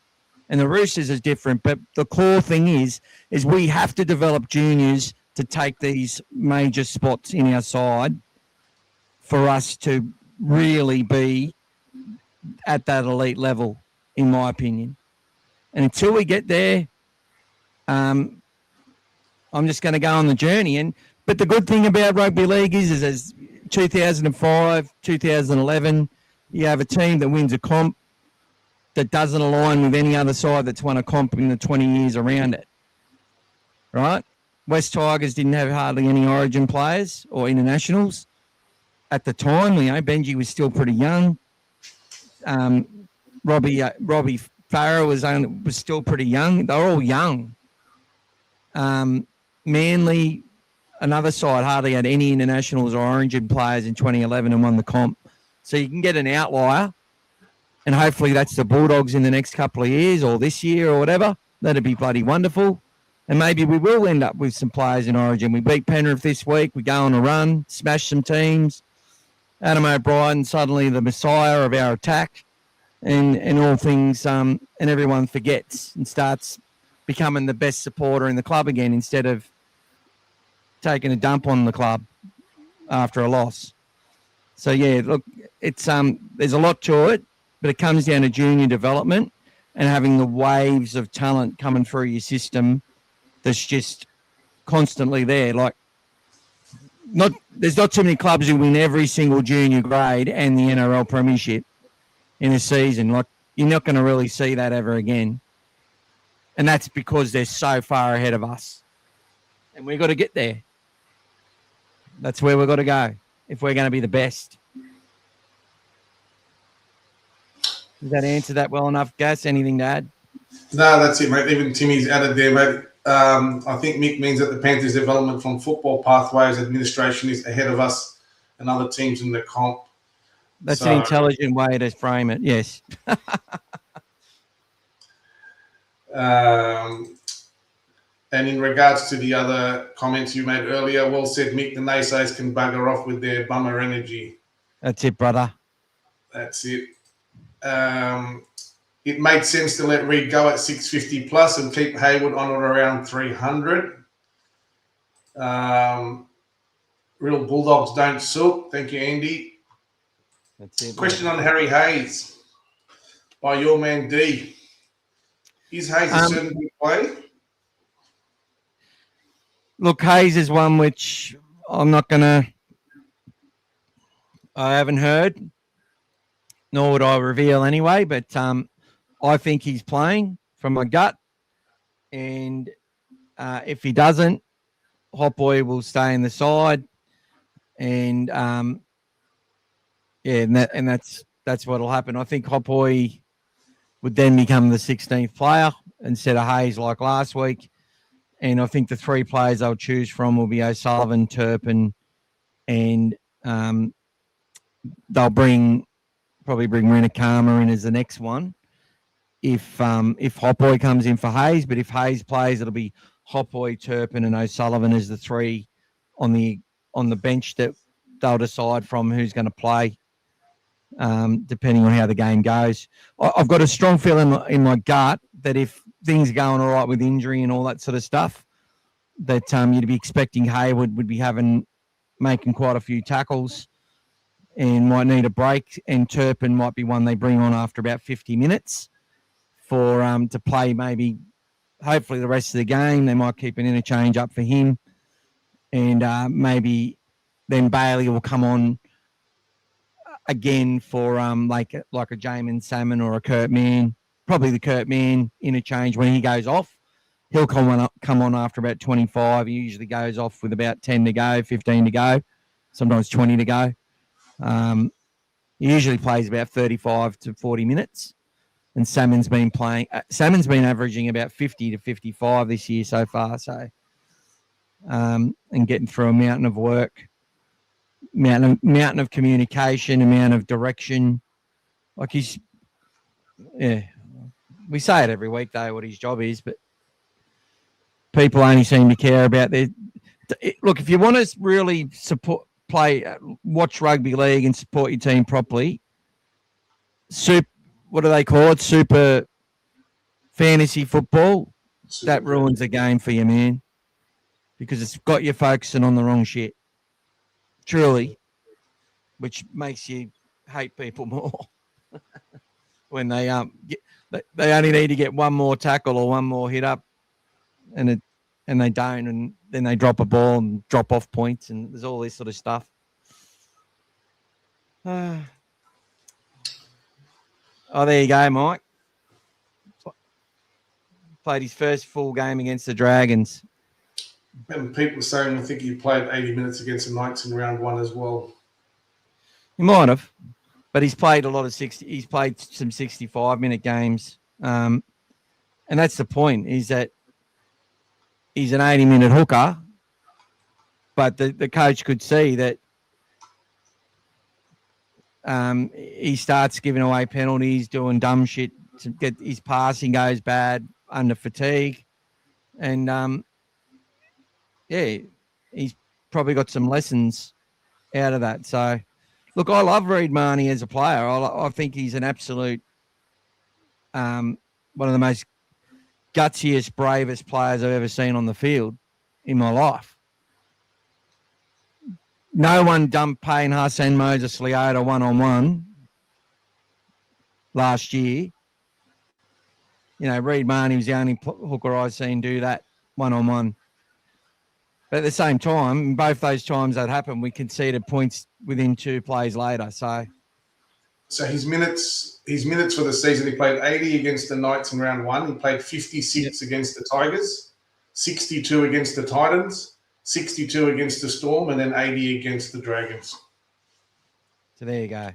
And the Roosters is different, but the core thing is we have to develop juniors to take these major spots in our side for us to really be at that elite level, in my opinion. And until we get there, I'm just going to go on the journey. But the good thing about rugby league is as 2005, 2011, you have a team that wins a comp that doesn't align with any other side that's won a comp in the 20 years around it, right? West Tigers didn't have hardly any Origin players or internationals at the time. Benji was still pretty young. Robbie Farah was still pretty young. They were all young. Manly, another side, hardly had any internationals or Origin players in 2011 and won the comp. So you can get an outlier, and hopefully that's the Bulldogs in the next couple of years or this year or whatever. That'd be bloody wonderful. And maybe we will end up with some players in Origin. We beat Penrith this week. We go on a run, smash some teams. Adam O'Brien, suddenly the messiah of our attack, and all things, and everyone forgets and starts becoming the best supporter in the club again instead of taking a dump on the club after a loss. So, yeah, look, it's there's a lot to it, but it comes down to junior development and having the waves of talent coming through your system that's just constantly there. There's not too many clubs who win every single junior grade and the NRL premiership in a season. You're not going to really see that ever again. And that's because they're so far ahead of us. And we've got to get there. That's where we've got to go if we're going to be the best. Does that answer that well enough, Gas? Anything to add? No, that's it, mate. Even Timmy's added there, mate. I think Mick means that the Panthers' development from football pathways administration is ahead of us and other teams in the comp. That's an intelligent way to frame it, yes. And in regards to the other comments you made earlier, well said, Mick, the naysayers can bugger off with their bummer energy. That's it, brother. That's it. It made sense to let Reid go at 650 plus and keep Hayward on or around 300. Real Bulldogs don't suck. Thank you, Andy. That's it. Question on Harry Hayes by your man D. Is Hayes a certain good play? Look, Hayes is one which I haven't heard, nor would I reveal anyway, but I think he's playing from my gut. And if he doesn't, Hot Boy will stay in the side. And that's what'll happen. I think Hot Boy would then become the 16th player instead of Hayes like last week. And I think the three players they'll choose from will be O'Sullivan, Turpin, and they'll probably bring Renakama in as the next one. If Hot Boy comes in for Hayes, but if Hayes plays, it'll be Hot Boy, Turpin, and O'Sullivan as the three on the bench that they'll decide from who's going to play, depending on how the game goes. I've got a strong feeling in my gut that if things are going all right with injury and all that sort of stuff, that you'd be expecting Hayward would be making quite a few tackles and might need a break, and Turpin might be one they bring on after about 50 minutes for to play maybe hopefully the rest of the game. They might keep an interchange up for him, and maybe then Bailey will come on again for like a Jamin Salmon or a Kurt Mann, probably the Kurt Mann interchange when he goes off. He'll come on after about 25. He usually goes off with about 10 to go, 15 to go, sometimes 20 to go. He usually plays about 35 to 40 minutes. And Salmon's been averaging about 50 to 55 this year so far. So, and getting through a mountain of work, mountain of communication, amount of direction. Like we say it every week though, what his job is, but people only seem to care about look, if you want to really watch rugby league and support your team properly, what do they call it? Super fantasy football. That ruins the game for you, man, because it's got you focusing on the wrong shit. Truly, which makes you hate people more when they They only need to get one more tackle or one more hit up, and they don't, and then they drop a ball and drop off points, and there's all this sort of stuff. Oh, there you go, Mike. Played his first full game against the Dragons. And people are saying I think he played 80 minutes against the Knights in round 1 as well. He might have, but he's played a lot of 60. He's played some 65-minute games, and that's the point. Is that he's an 80-minute hooker, but the coach could see that he starts giving away penalties, doing dumb shit. To get his passing goes bad under fatigue, and he's probably got some lessons out of that. So, look, I love Reid Marnie as a player. I think he's an absolute one of the most gutsiest, bravest players I've ever seen on the field in my life. No one dumped Payne Hassan Moses Leota one-on-one last year. You know, Reid Marnie was the only hooker I've seen do that one-on-one. But at the same time, both those times that happened, we conceded points within 2 plays later. So his minutes for the season, he played 80 against the Knights in round 1. He played 56 against the Tigers, 62 against the Titans, 62 against the Storm, and then 80 against the Dragons. So there you go.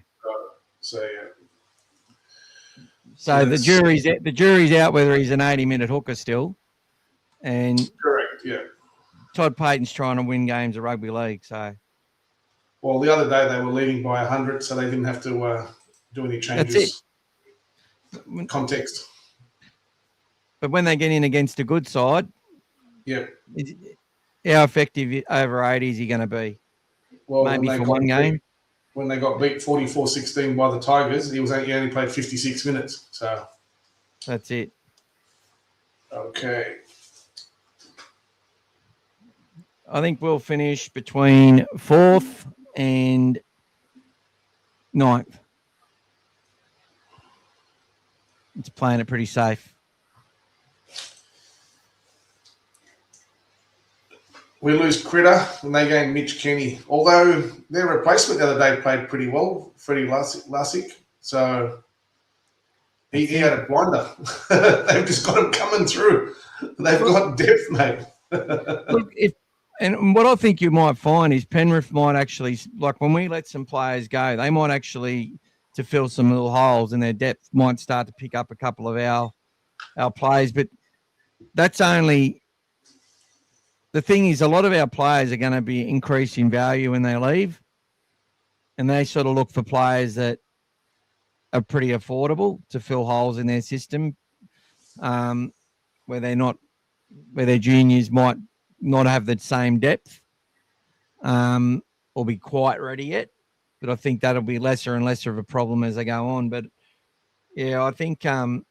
So yeah. So the jury's out whether he's an 80-minute hooker still. And correct, yeah. Todd Payton's trying to win games of rugby league. So, well, the other day they were leading by 100, so they didn't have to do any changes. That's it. Context. But when they get in against a good side, yeah, how effective over 80 is he going to be? Well, maybe for one game. When they got beat 44-16 by the Tigers, he only played 56 minutes. So that's it. Okay. I think we'll finish between 4th and 9th. It's playing it pretty safe. We lose Critter and they gain Mitch Kenny. Although their replacement the other day played pretty well, Freddie Lussick. So he had a blinder. They've just got him coming through. They've got depth, mate. Look, and what I think you might find is Penrith might actually, like when we let some players go, they might actually, to fill some little holes in their depth, might start to pick up a couple of our players. But that's only, the thing is, a lot of our players are going to be increased in value when they leave. And they sort of look for players that are pretty affordable to fill holes in their system, where their juniors might not have the same depth or be quite ready yet. But I think that'll be lesser and lesser of a problem as they go on. But, yeah, I think Freddie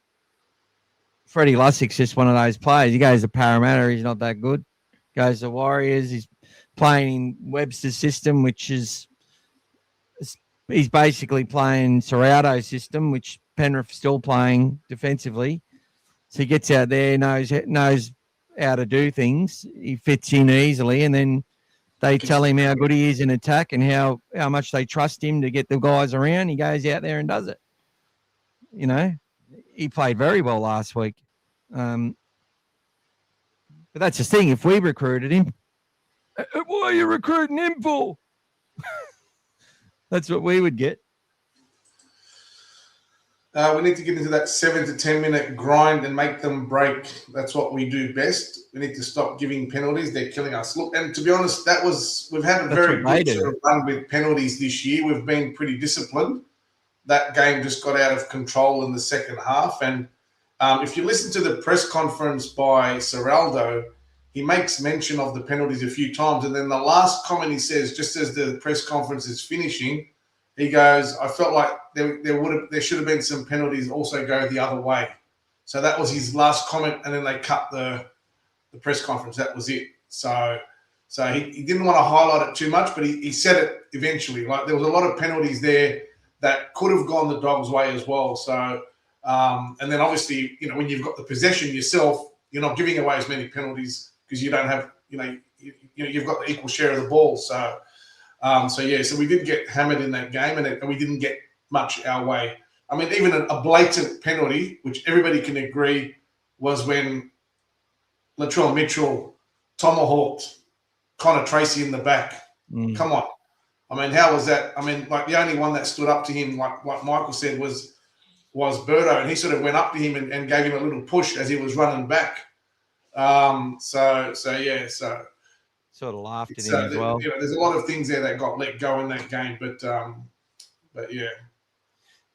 Lussick's just one of those players. He goes to Parramatta, he's not that good. Goes to Warriors, he's playing in Webster's system, which is he's basically playing Serrato's system, which Penrith's still playing defensively. So he gets out there, knows how to do things. He fits in easily, and then they tell him how good he is in attack and how much they trust him to get the guys around. He goes out there and does it. You know, he played very well last week. But that's the thing. If we recruited him, what are you recruiting him for? That's what we would get. We need to get into that 7 to 10 minute grind and make them break. That's what we do best. We need to stop giving penalties. They're killing us. Look, and to be honest, we've had a very good sort of run with penalties this year. We've been pretty disciplined. That game just got out of control in the second half. And if you listen to the press conference by Serraldo, he makes mention of the penalties a few times. And then the last comment he says, just as the press conference is finishing, he goes, I felt like there should have been some penalties also go the other way. So that was his last comment, and then they cut the press conference. That was it. So he didn't want to highlight it too much, but he said it eventually. Like there was a lot of penalties there that could have gone the Dogs' way as well. So And then obviously, when you've got the possession yourself, you're not giving away as many penalties because you don't have, you've got the equal share of the ball. So we did get hammered in that game, and we didn't get much our way. I mean, even a blatant penalty, which everybody can agree, was when Latrell Mitchell tomahawked Connor Tracy in the back. Come on. I mean, how was that? I mean, like, the only one that stood up to him, like Michael said, was Birdo, and he sort of went up to him and gave him a little push as he was running back. Sort of laughed at him as well. There's a lot of things there that got let go in that game, but yeah.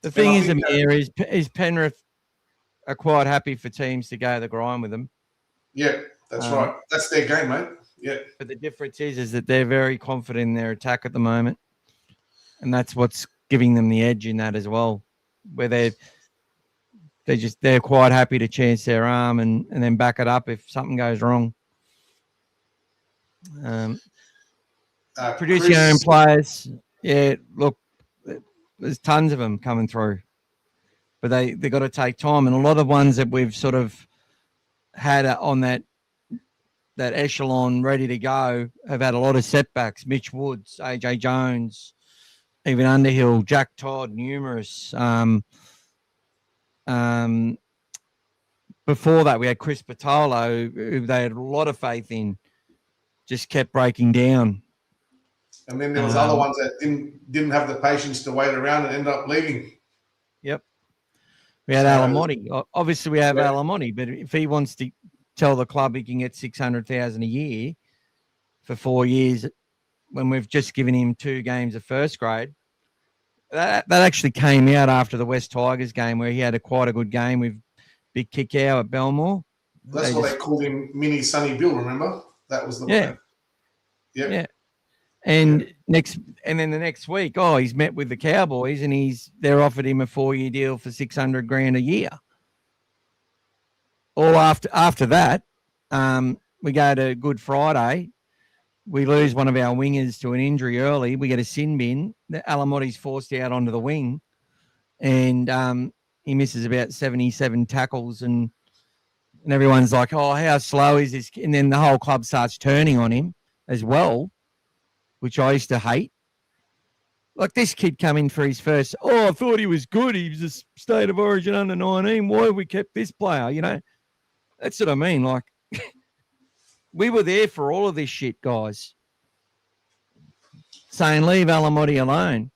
The thing is, Amir, is Penrith are quite happy for teams to go the grind with them. Yeah, that's right. That's their game, mate. Yeah. But the difference is that they're very confident in their attack at the moment, and that's what's giving them the edge in that as well, where they're quite happy to chance their arm and then back it up if something goes wrong. Produce your own players. Yeah, look, there's tons of them coming through, but they got to take time. And a lot of ones that we've sort of had on that echelon ready to go have had a lot of setbacks. Mitch Woods, AJ Jones, even Underhill, Jack Todd, numerous. Before that, we had Chris Patolo, who they had a lot of faith in, just kept breaking down. And then there was other ones that didn't have the patience to wait around and end up leaving. Yep. We had Alamotti. Obviously, we have Alamotti, but if he wants to tell the club he can get $600,000 a year for 4 years, when we've just given him 2 games of first grade, that actually came out after the West Tigers game where he had quite a good game with big kick out at Belmore. That's why they called him Mini Sonny Bill. Remember, that was the plan. Yeah. And then the next week, he's met with the Cowboys and they're offered him a 4-year deal for $600,000 a year. All after that, we go to Good Friday. We lose one of our wingers to an injury early. We get a sin bin. The Alamotti's forced out onto the wing, and he misses about 77 tackles, and everyone's like, "Oh, how slow is this?" And then the whole club starts turning on him as well, which I used to hate. Like, this kid come in for his first. I thought he was good. He was a state of origin under 19. Why have we kept this player? That's what I mean. Like, we were there for all of this shit, guys. Saying, leave Alamotti alone.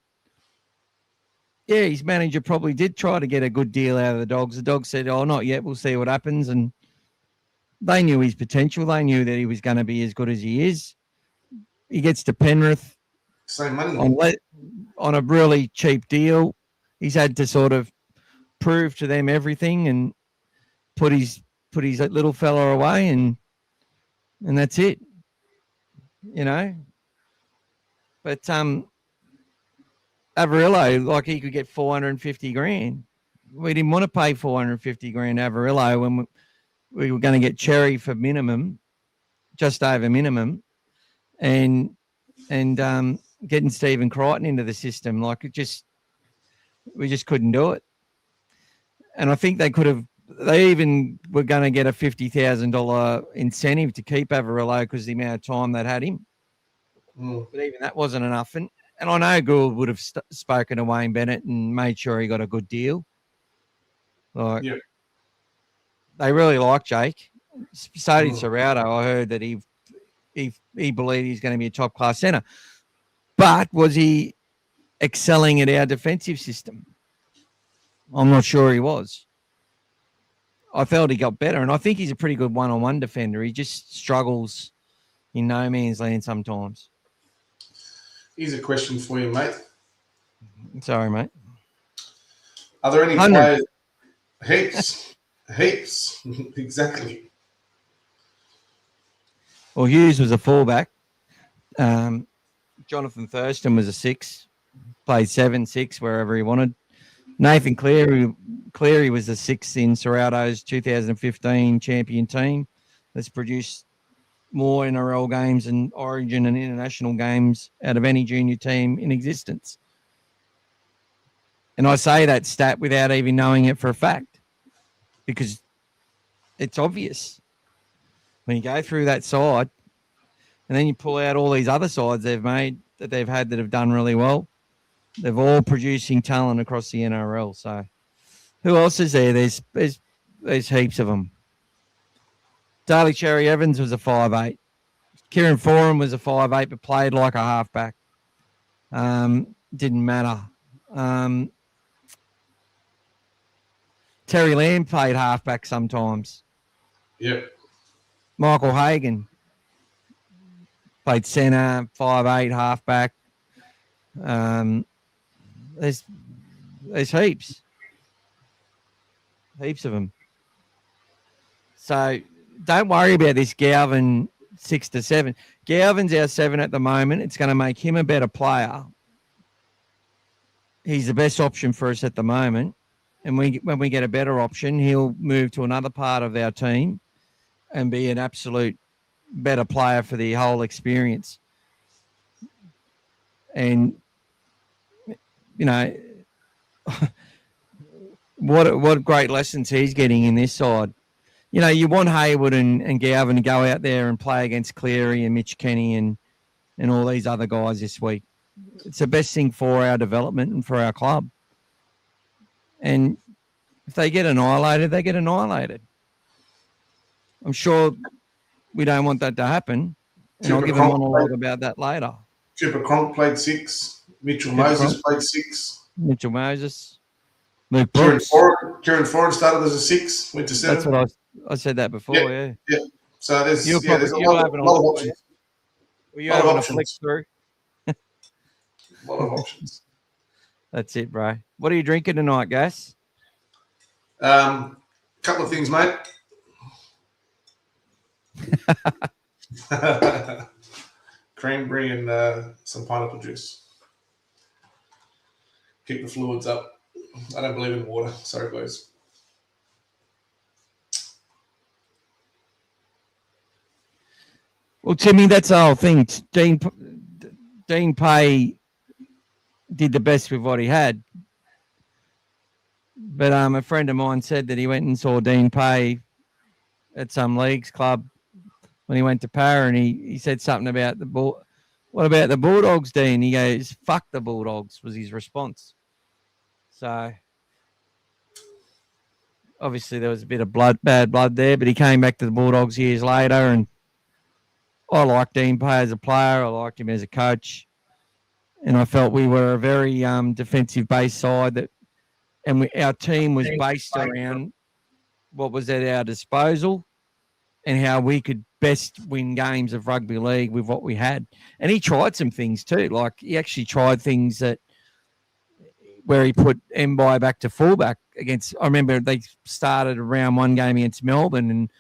Yeah, his manager probably did try to get a good deal out of the Dogs. The Dogs said, not yet. We'll see what happens. And they knew his potential. They knew that he was going to be as good as he is. He gets to Penrith. Same money. On a really cheap deal. He's had to sort of prove to them everything and put his little fella away, and that's it, But Avarillo, like, he could get $450,000. We didn't want to pay $450,000 Avarillo when we were going to get Cherry for minimum, just over minimum, and getting Stephen Crichton into the system, like, we just couldn't do it. And I think they even were going to get a $50,000 incentive to keep Avarillo because the amount of time they'd had him. But even that wasn't enough. And I know Gould would have spoken to Wayne Bennett and made sure he got a good deal. Like, they really like Jake. So did Serrato. I heard that he believed he's going to be a top-class centre. But was he excelling at our defensive system? I'm not sure he was. I felt he got better, and I think he's a pretty good one-on-one defender. He just struggles in no man's land sometimes. Here's a question for you, mate. Sorry, mate. Are there any players? Heaps. Exactly. Well, Hughes was a fullback. Jonathan Thurston was a 6. Played 7-6 wherever he wanted. Nathan Cleary was the 6th in Serrato's 2015 champion team. That's produced more NRL games and Origin and international games out of any junior team in existence. And I say that stat without even knowing it for a fact, because it's obvious when you go through that side and then you pull out all these other sides they've made that they've had that have done really well. They're all producing talent across the NRL. So who else is there? There's heaps of them. Daly Cherry Evans was a 5'8". Kieran Foran was a 5'8", but played like a halfback. Didn't matter. Terry Lamb played halfback sometimes. Yep. Michael Hagan played centre, 5'8", halfback. There's heaps of them. So don't worry about this Galvin 6 to 7. Galvin's our 7 at the moment. It's going to make him a better player. He's the best option for us at the moment. And when we get a better option, he'll move to another part of our team and be an absolute better player for the whole experience. And, you know, what great lessons he's getting in this side. You know, you want Hayward and Galvin to go out there and play against Cleary and Mitch Kenny and all these other guys this week. It's the best thing for our development and for our club. And if they get annihilated, they get annihilated. I'm sure we don't want that to happen. And I'll give a monologue about that later. Chipper Cronk played 6. Mitchell Moses played 6. Mitchell Moses. Luke Brooks. Kieran Foran started as a 6, went to 7. That's what I said that before, yeah. So there's a lot of options. Were you having a flick through? A lot of options. That's it, bro. What are you drinking tonight, Gas? Couple of things, mate. Cranberry and some pineapple juice. Keep the fluids up. I don't believe in water. Sorry, boys. Well, Timmy, that's the whole thing. Dean Pay did the best with what he had. But a friend of mine said that he went and saw Dean Pay at some leagues club when he went to Para, and he said something about what about the Bulldogs, Dean? He goes, fuck the Bulldogs, was his response. So obviously there was a bit of bad blood there, but he came back to the Bulldogs years later, and I liked Dean Pay as a player. I liked him as a coach. And I felt we were a very defensive-based side our team was based around what was at our disposal and how we could best win games of rugby league with what we had. And he tried some things too. Like he actually tried things where he put Mbai back to fullback against. I remember they started around one game against Melbourne, and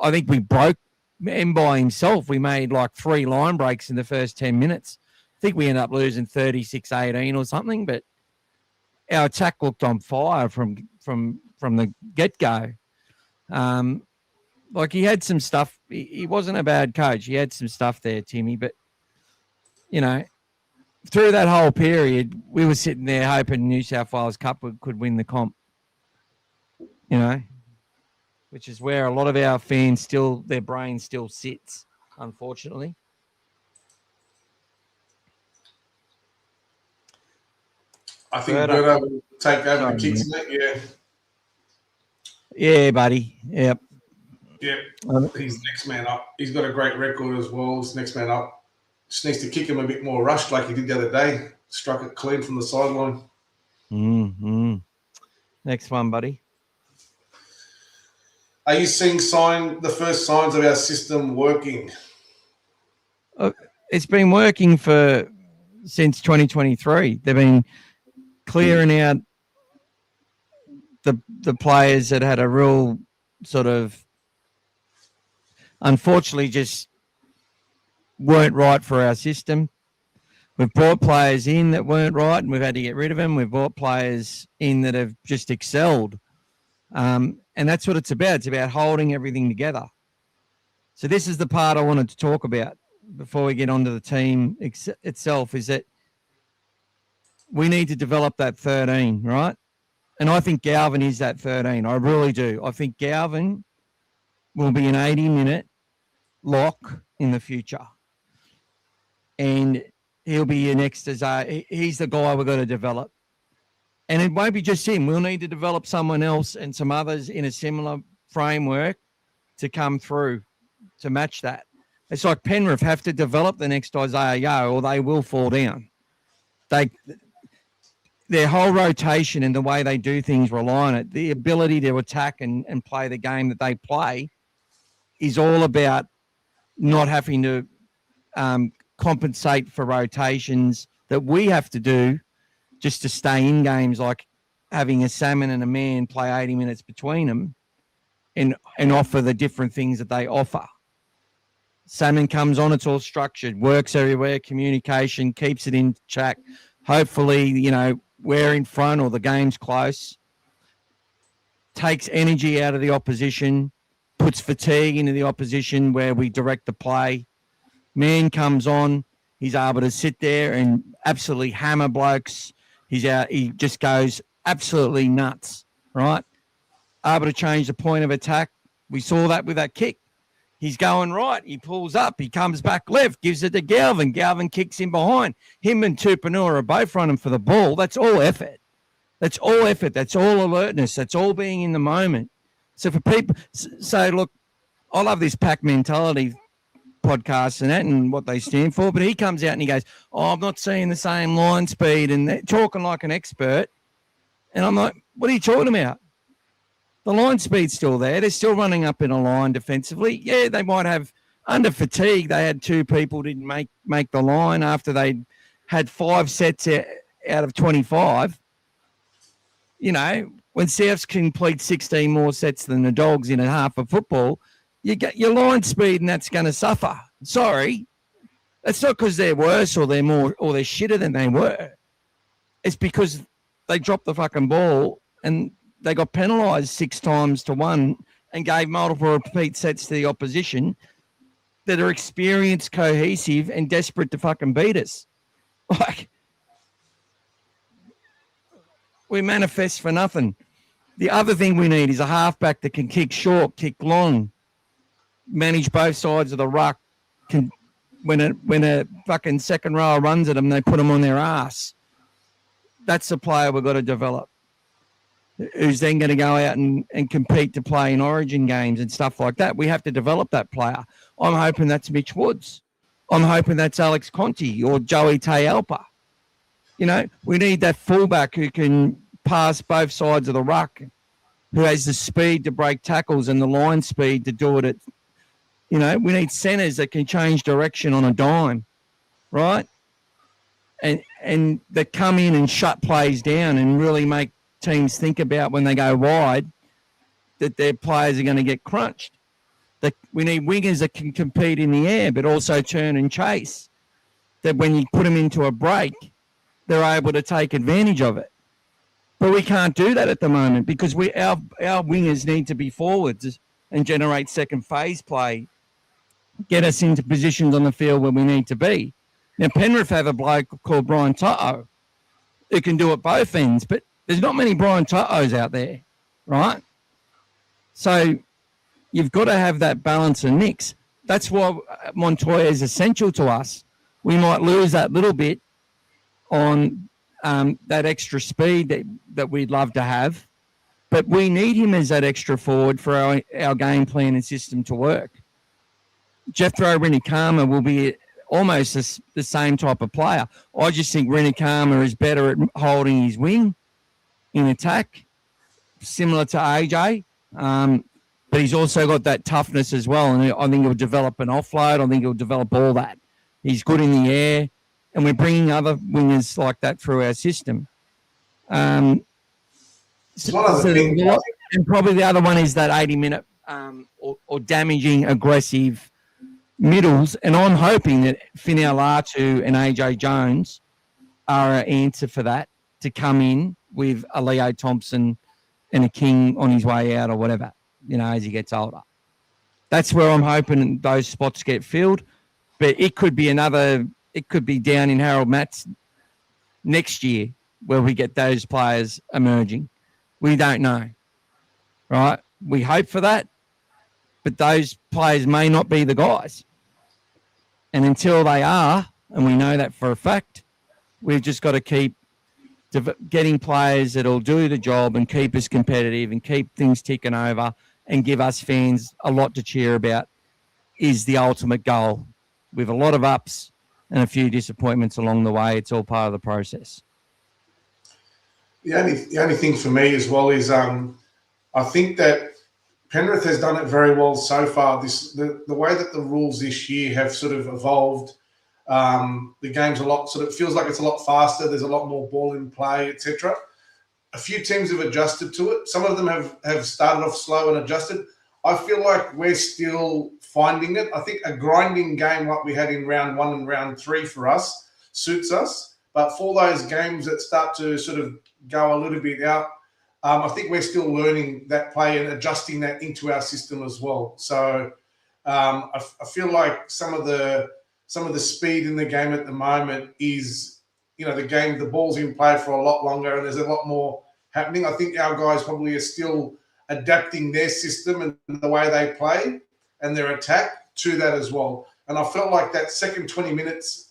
I think we broke Mbai himself. We made like 3 line breaks in the first 10 minutes. I think we ended up losing 36-18 or something, but our attack looked on fire from the get-go. Like he had some stuff. He wasn't a bad coach. He had some stuff there, Timmy. But, you know, through that whole period, we were sitting there hoping New South Wales Cup could win the comp, you know, which is where a lot of our fans their brain still sits, unfortunately. I think Berto will take over the kicks in that, yeah. Yeah, buddy. Yep. Yeah, he's next man up. He's got a great record as well. He's next man up. Just needs to kick him a bit more rushed like he did the other day. Struck it clean from the sideline. Mm-hmm. Next one, buddy. Are you seeing the first signs of our system working? It's been working since 2023. They've been clearing out the players that had a real sort of, unfortunately, just weren't right for our system. We've brought players in that weren't right, and we've had to get rid of them. We've brought players in that have just excelled. And that's what it's about. It's about holding everything together. So this is the part I wanted to talk about before we get onto the team itself, is that we need to develop that 13, right? And I think Galvin is that 13. I really do. I think Galvin will be an 80-minute lock in the future. And he'll be your next desire. He's the guy we've got to develop. And it won't be just him. We'll need to develop someone else and some others in a similar framework to come through to match that. It's like Penrith have to develop the next Isaiah Yeo or they will fall down. Their whole rotation and the way they do things rely on it. The ability to attack and play the game that they play is all about not having to compensate for rotations that we have to do just to stay in games, like having a Salmon and a Man play 80 minutes between them and offer the different things that they offer. Salmon comes on, it's all structured, works everywhere, communication, keeps it in check. Hopefully, we're in front or the game's close, takes energy out of the opposition, puts fatigue into the opposition where we direct the play. Man comes on, he's able to sit there and absolutely hammer blokes. He's out, he just goes absolutely nuts, right? Able to change the point of attack. We saw that with that kick. He's going right. He pulls up. He comes back left, gives it to Galvin. Galvin kicks him behind. Him and Tupanua are both running for the ball. That's all effort. That's all effort. That's all alertness. That's all being in the moment. So for people say, look, I love this pack mentality podcast and that and what they stand for, but he comes out and he goes, I'm not seeing the same line speed, and they're talking like an expert. And I'm like, what are you talking about? The line speed's still there. They're still running up in a line defensively. Yeah, they might have under fatigue. They had 2 people didn't make the line after they had 5 sets out of 25. When Souths complete 16 more sets than the Dogs in a half of football, you get your line speed, and that's going to suffer. Sorry, that's not because they're worse or they're more or they're shitter than they were. It's because they dropped the fucking ball and they got penalised 6 times to 1 and gave multiple repeat sets to the opposition that are experienced, cohesive, and desperate to fucking beat us. Like, we manifest for nothing. The other thing we need is a halfback that can kick short, kick long, manage both sides of the ruck. When a fucking second rower runs at them, they put them on their ass. That's the player we've got to develop, who's then going to go out and compete to play in Origin games and stuff like that. We have to develop that player. I'm hoping that's Mitch Woods. I'm hoping that's Alex Conti or Joey Tayalpa. We need that fullback who can pass both sides of the ruck, who has the speed to break tackles and the line speed to do it at, we need centres that can change direction on a dime, right? And that come in and shut plays down and really make teams think about when they go wide that their players are going to get crunched. We need wingers that can compete in the air but also turn and chase, that when you put them into a break, they're able to take advantage of it. But we can't do that at the moment because our wingers need to be forwards and generate second phase play, get us into positions on the field where we need to be. Now, Penrith have a bloke called Brian Toto who can do it both ends, but there's not many Brian Totos out there, right? So you've got to have that balance and mix. That's why Montoya is essential to us. We might lose that little bit on that extra speed that we'd love to have, but we need him as that extra forward for our game plan and system to work. Jethro Rinikama will be almost the same type of player. I just think Rinikama is better at holding his wing in attack, similar to AJ, but he's also got that toughness as well, and I think he'll develop an offload. I think he'll develop all that. He's good in the air, and we're bringing other wingers like that through our system. And probably the other one is that 80-minute or damaging, aggressive middles, and I'm hoping that Finau Latu and AJ Jones are an answer for that, to come in with a Leo Thompson and a King on his way out or whatever, as he gets older. That's where I'm hoping those spots get filled. But it could be down in Harold Matts next year where we get those players emerging. We don't know, right? We hope for that, but those players may not be the guys. And until they are, and we know that for a fact, we've just got to keep getting players that'll do the job and keep us competitive and keep things ticking over and give us fans a lot to cheer about is the ultimate goal. With a lot of ups and a few disappointments along the way, it's all part of the process. The only thing for me as well is I think that Penrith has done it very well so far. The way that the rules this year have sort of evolved, the game's feels like it's a lot faster. There's a lot more ball in play, etc. A few teams have adjusted to it. Some of them have started off slow and adjusted. I feel like we're still finding it. I think a grinding game like we had in round 1 and round 3 for us suits us. But for those games that start to sort of go a little bit out, I think we're still learning that play and adjusting that into our system as well. So I feel like some of the speed in the game at the moment is, the ball's in play for a lot longer and there's a lot more happening. I think our guys probably are still adapting their system and the way they play and their attack to that as well. And I felt like that second 20 minutes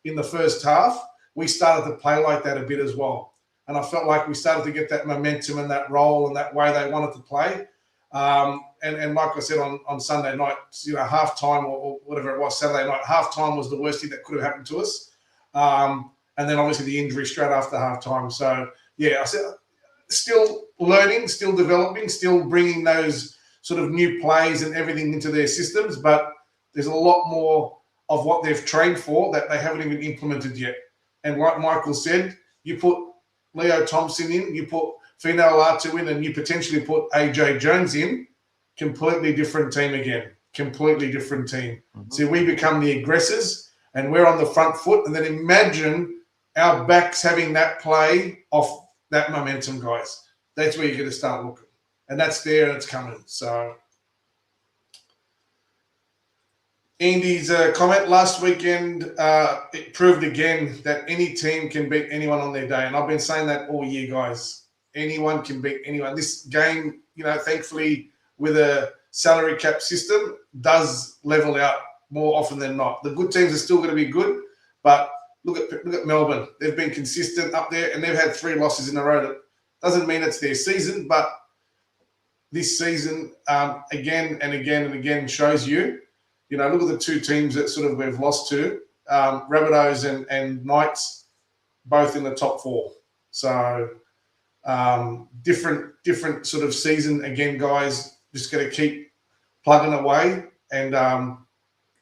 in the first half, we started to play like that a bit as well. And I felt like we started to get that momentum and that role and that way they wanted to play. And like I said on Sunday night, halftime or whatever it was, Saturday night, halftime was the worst thing that could have happened to us. And then obviously the injury straight after halftime. So, I said, still learning, still developing, still bringing those sort of new plays and everything into their systems. But there's a lot more of what they've trained for that they haven't even implemented yet. And like Michael said, you put Leo Thompson in, you put Fino Latu in, and you potentially put AJ Jones in, completely different team again. Completely different team. Mm-hmm. So we become the aggressors and we're on the front foot. And then imagine our backs having that play off that momentum, guys. That's where you're going to start looking. And that's there and it's coming. So Andy's comment last weekend, it proved again that any team can beat anyone on their day. And I've been saying that all year, guys. Anyone can beat anyone. This game, thankfully, with a salary cap system, does level out more often than not. The good teams are still going to be good, but look at Melbourne. They've been consistent up there, and they've had 3 losses in a row. That doesn't mean it's their season, but this season, again and again and again, shows you, look at the 2 teams that sort of we've lost to, Rabbitohs and Knights, both in the top 4. So different sort of season again, guys. Just going to keep plugging away, and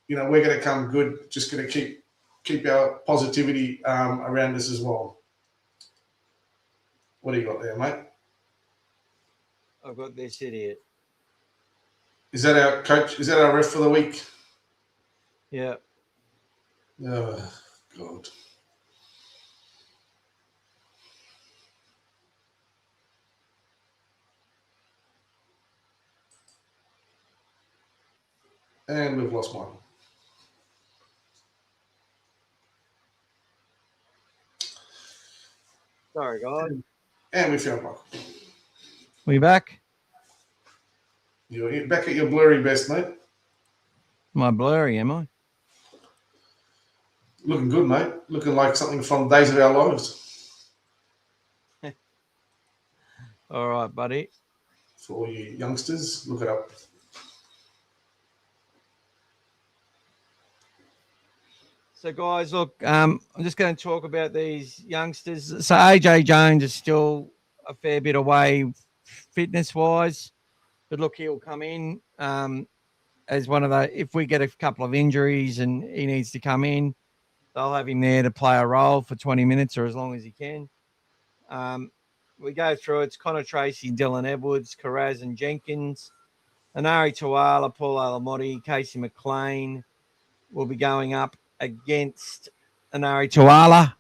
we're going to come good. Just going to keep our positivity around us as well. What do you got there, mate? I've got this idiot. Is that our coach? Is that our ref for the week? Yeah. Oh, God. And we've lost Michael. Sorry, guys. And we found Michael. We back? You're back at your blurry best, mate. Am I blurry, am I? Looking good, mate. Looking like something from Days of Our Lives. All right, buddy. For all you youngsters, look it up. So, guys, look, I'm just going to talk about these youngsters. So, AJ Jones is still a fair bit away fitness-wise. But, look, he'll come in as one of the – if we get a couple of injuries and he needs to come in, they'll have him there to play a role for 20 minutes or as long as he can. We go through it's Connor Tracy, Dylan Edwards, Carraz and Jenkins, Anari Tuala, Paul Alamotti, Casey McLean will be going up against Anari Tuala.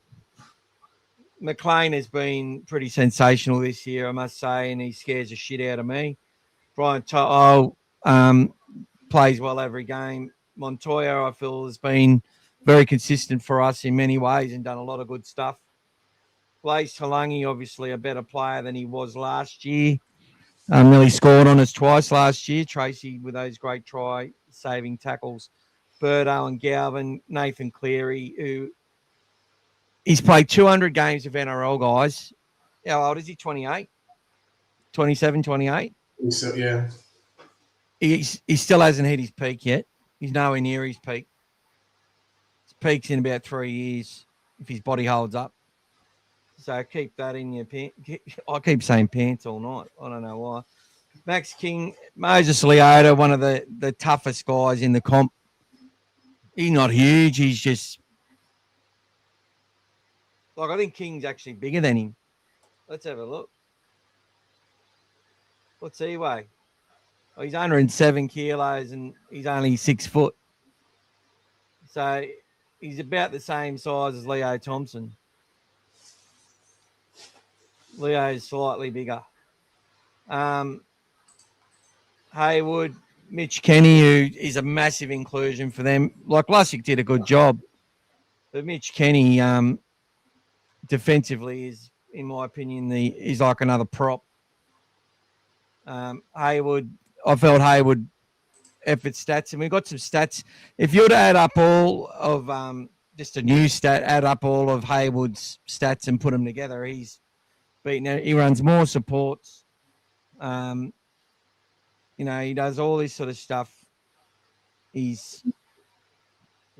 McLean has been pretty sensational this year, I must say, and he scares the shit out of me. Brian To'o plays well every game. Montoya, I feel, has been very consistent for us in many ways and done a lot of good stuff. Blaze Talangi, obviously a better player than he was last year. Nearly scored on us twice last year. Tracy with those great try-saving tackles. Birdo and Galvin, Nathan Cleary, who he's played 200 games of NRL, guys. How old is he? 28? 27, 28? So, yeah. He still hasn't hit his peak yet. He's nowhere near his peak. His peak's in about 3 years if his body holds up. So keep that in your pants. I keep saying pants all night. I don't know why. Max King, Moses Leota, one of the toughest guys in the comp. He's not huge. He's just like, I think King's actually bigger than him. Let's have a look. What's he weigh? Oh, he's 107 kilos and he's only 6 foot. So he's about the same size as Leo Thompson. Leo's slightly bigger. Haywood, Mitch Kenny, who is a massive inclusion for them. Like, Lussick did a good job. But Mitch Kenny, defensively, is, in my opinion, is like another prop. Haywood, I felt Haywood effort stats, and we got some stats. If you were to add up all of just a new stat, add up all of Haywood's stats and put them together, he's beaten it. He runs more supports. He does all this sort of stuff. He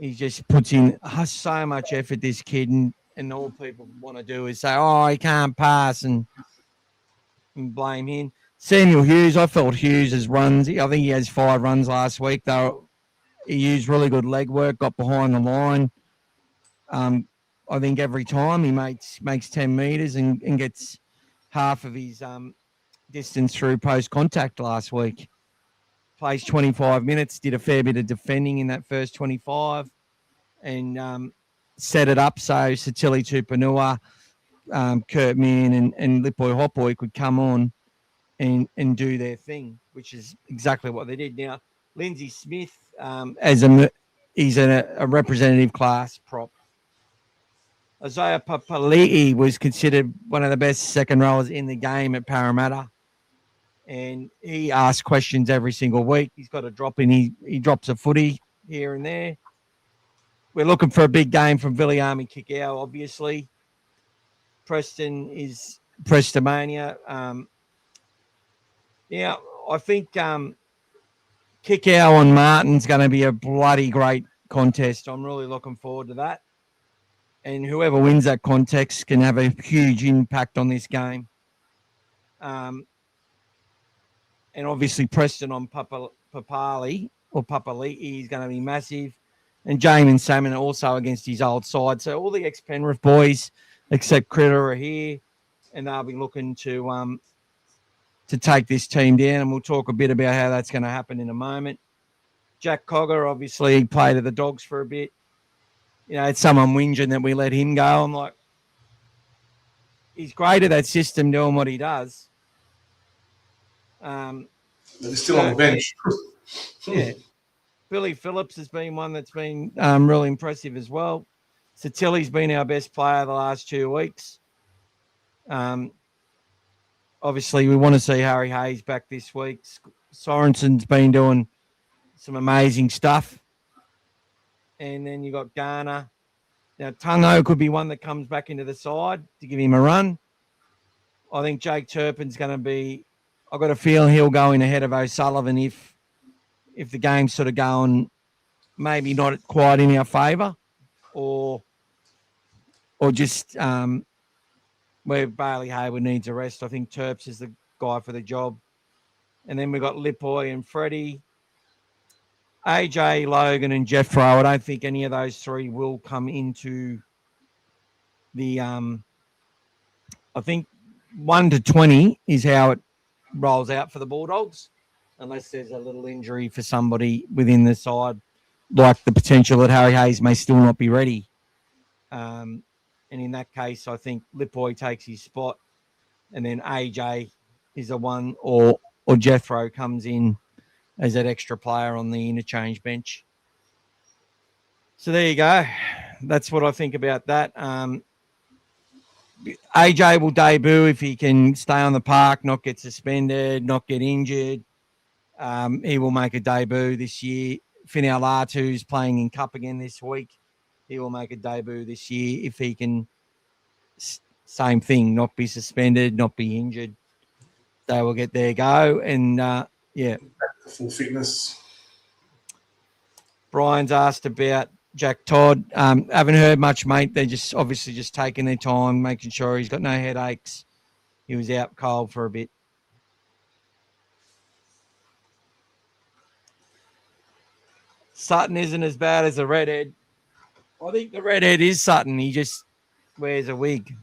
just puts in so much effort, this kid, and all people want to do is say, oh, he can't pass and blame him. Samuel Hughes, I felt Hughes' runs. I think he has 5 runs last week, though. He used really good leg work, got behind the line. I think every time he makes 10 metres and gets half of his distance through post-contact last week. Plays 25 minutes, did a fair bit of defending in that first 25 and set it up so Satili Tupanua, Kurt Mann and Lipboy Hotboy could come on and do their thing, which is exactly what they did. Now, Lindsay Smith, he's a representative class prop. Isaiah Papali'i was considered one of the best second rowers in the game at Parramatta. And he asks questions every single week. He's got a drop in. He drops a footy here and there. We're looking for a big game from Viliami Kikau, obviously. Preston is Prestomania. I think Kikau and Martin's going to be a bloody great contest. I'm really looking forward to that. And whoever wins that contest can have a huge impact on this game. And obviously Preston on Papali'i is going to be massive. And Jamin Salmon also against his old side. So all the ex-Penrith boys, except Critter, are here. And they'll be looking to take this team down. And we'll talk a bit about how that's going to happen in a moment. Jack Cogger, obviously, played at the Dogs for a bit. It's someone whinging that we let him go. I'm like, he's great at that system doing what he does. He's still on the bench. Yeah. Billy Phillips has been one that's been really impressive as well. Satili's been our best player the last 2 weeks. Obviously, we want to see Harry Hayes back this week. Sorensen's been doing some amazing stuff. And then you got Garner. Now, Tungo could be one that comes back into the side to give him a run. I think Jake Turpin's going to be, I've got a feeling he'll go in ahead of O'Sullivan if the game's sort of going maybe not quite in our favour or just where Bailey Hayward needs a rest. I think Terps is the guy for the job. And then we've got Lipboy and Freddie. AJ, Logan, and Jeffro. I don't think any of those three will come into the I think 1 to 20 is how it rolls out for the Bulldogs, unless there's a little injury for somebody within the side, like the potential that Harry Hayes may still not be ready. And in that case, I think Lipboy takes his spot, and then AJ is the one, or Jethro comes in as that extra player on the interchange bench. So there you go. That's what I think about that. AJ will debut if he can stay on the park, not get suspended, not get injured. He will make a debut this year. Finau Latu's playing in Cup again this week. He will make a debut this year if he can. Same thing, not be suspended, not be injured. They will get their go. And yeah, Full fitness. Brian's asked about Jack Todd. Haven't heard much, mate. They're just obviously just taking their time, making sure he's got no headaches. He was out cold for a bit. Sutton isn't as bad as the redhead. I think the redhead is Sutton. He just wears a wig.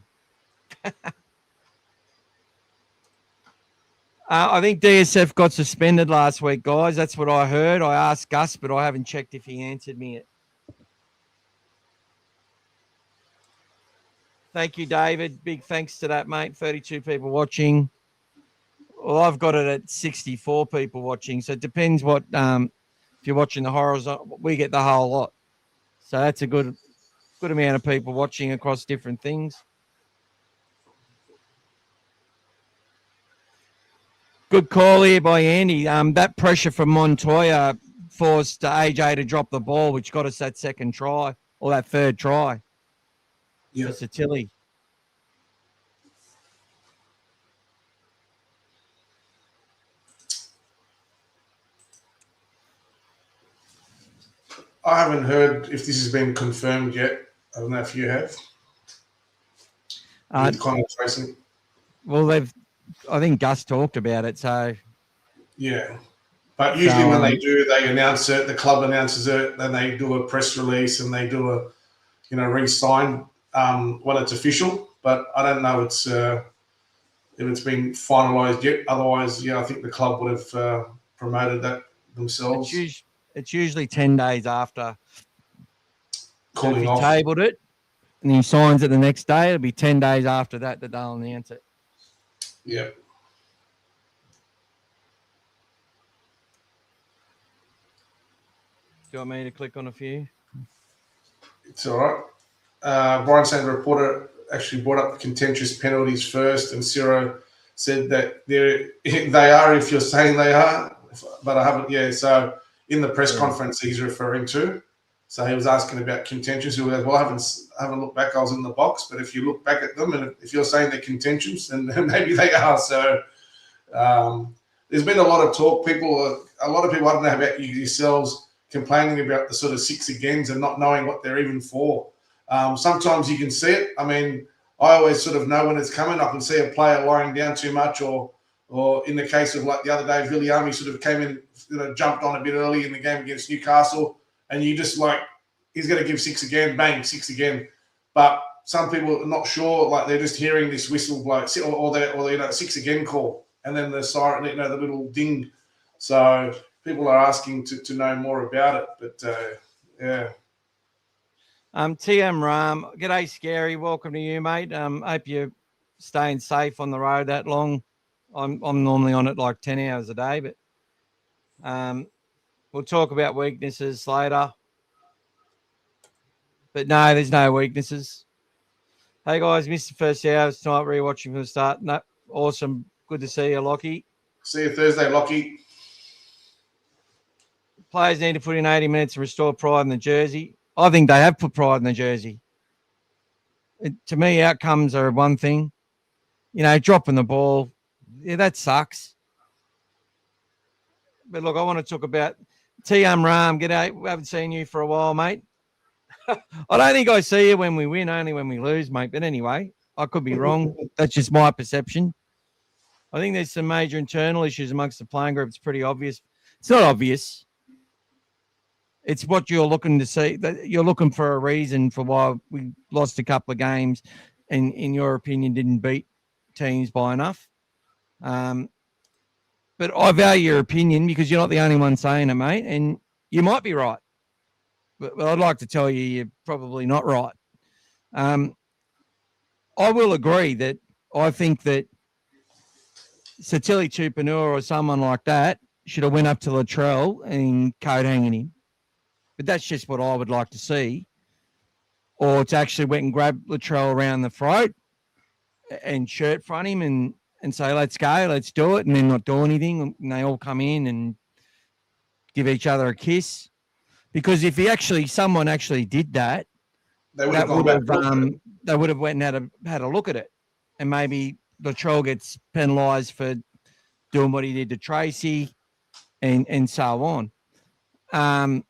I think DSF got suspended last week, guys. That's what I heard. I asked Gus, but I haven't checked if he answered me yet. Thank you, David. Big thanks to that, mate. 32 people watching. Well, I've got it at 64 people watching. So it depends what, if you're watching the horizontal, we get the whole lot. So that's a good amount of people watching across different things. Good call here by Andy. That pressure from Montoya forced AJ to drop the ball, which got us that second try or that third try. Yeah. For Satilli. I haven't heard if this has been confirmed yet. I don't know if you have. Kind of tracing. Well, I think Gus talked about it, so yeah. But usually when they do, they announce it. The club announces it, then they do a press release and they do a, re-sign when it's official. But I don't know if it's been finalised yet. Otherwise, yeah, I think the club would have promoted that themselves. It's usually 10 days after. Calling if he off. Tabled it and he signs it the next day, it'll be 10 days after that they'll announce it. Yeah. Do you want me to click on a few? It's all right. Brian saying the reporter actually brought up the contentious penalties first, and Ciro said that they are if you're saying they are, but I haven't. Yeah, so in the press conference he's referring to, so he was asking about contentious. He goes, well, I haven't looked back. I was in the box, but if you look back at them, and if you're saying they're contentious, then maybe they are. So there's been a lot of talk. A lot of people, I don't know about you yourselves, complaining about the sort of six agains and not knowing what they're even for. Sometimes you can see it. I mean, I always sort of know when it's coming. I can see a player lying down too much, or in the case of like the other day, Viliami sort of came in, jumped on a bit early in the game against Newcastle, and you just like, he's going to give six again, bang, six again. But some people are not sure, like they're just hearing this whistle, like, or they six again call, and then the siren, the little ding. So people are asking to know more about it, but yeah. TM Ram, g'day, Scary. Welcome to you, mate. Hope you're staying safe on the road that long. I'm normally on it like 10 hours a day, but we'll talk about weaknesses later. But no, there's no weaknesses. Hey guys, missed the first hours tonight. Rewatching from the start. No, awesome. Good to see you, Lockie. See you Thursday, Lockie. Players need to put in 80 minutes to restore pride in the jersey. I think they have put pride in the jersey. To me, outcomes are one thing. Dropping the ball, yeah, that sucks. But look, I want to talk about TM Ram. G'day. We haven't seen you for a while, mate. I don't think I see you when we win, only when we lose, mate. But anyway, I could be wrong. That's just my perception. I think there's some major internal issues amongst the playing group. It's pretty obvious. It's not obvious. It's what you're looking to see. You're looking for a reason for why we lost a couple of games and, in your opinion, didn't beat teams by enough. But I value your opinion because you're not the only one saying it, mate. And you might be right. But I'd like to tell you you're probably not right. I will agree that I think that Satilli Tupanua or someone like that should have went up to Latrell and coat hanging him. But that's just what I would like to see. Or to actually went and grabbed Latrell around the throat and shirt front him and say, let's go, let's do it, and then not do anything. And they all come in and give each other a kiss. Because if someone actually did that, They would have gone back. they would have went and had a look at it. And maybe Latrell gets penalised for doing what he did to Tracy and so on.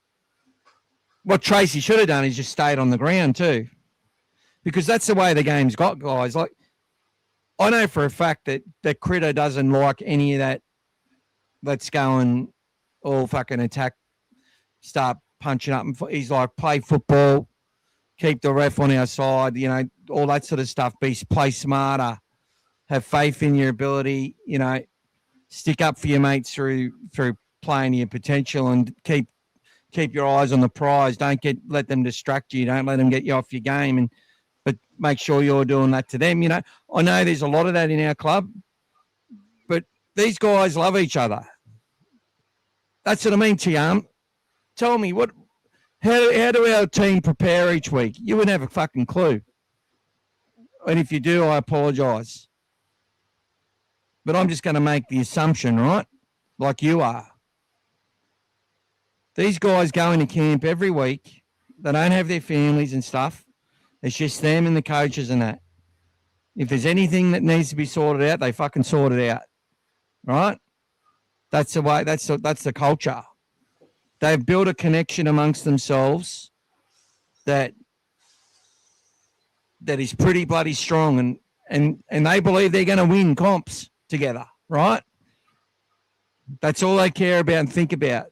What Tracy should have done is just stayed on the ground too, because that's the way the game's got, guys. Like, I know for a fact that Critter doesn't like any of that. Let's go and all fucking attack, start punching up. And he's like, play football, keep the ref on our side, you know, all that sort of stuff. Play smarter, have faith in your ability, you know, stick up for your mates through playing your potential, and keep your eyes on the prize. Don't let them distract you. Don't let them get you off your game, but make sure you're doing that to them. You know, I know there's a lot of that in our club, but these guys love each other. That's what I mean, Tiam. Tell me, how do our team prepare each week? You wouldn't have a fucking clue. And if you do, I apologise. But I'm just going to make the assumption, right? Like you are. These guys go into camp every week. They don't have their families and stuff. It's just them and the coaches and that. If there's anything that needs to be sorted out, they fucking sort it out. Right? That's the way. That's the culture. They've built a connection amongst themselves that is pretty bloody strong, and they believe they're going to win comps together, right? That's all they care about and think about.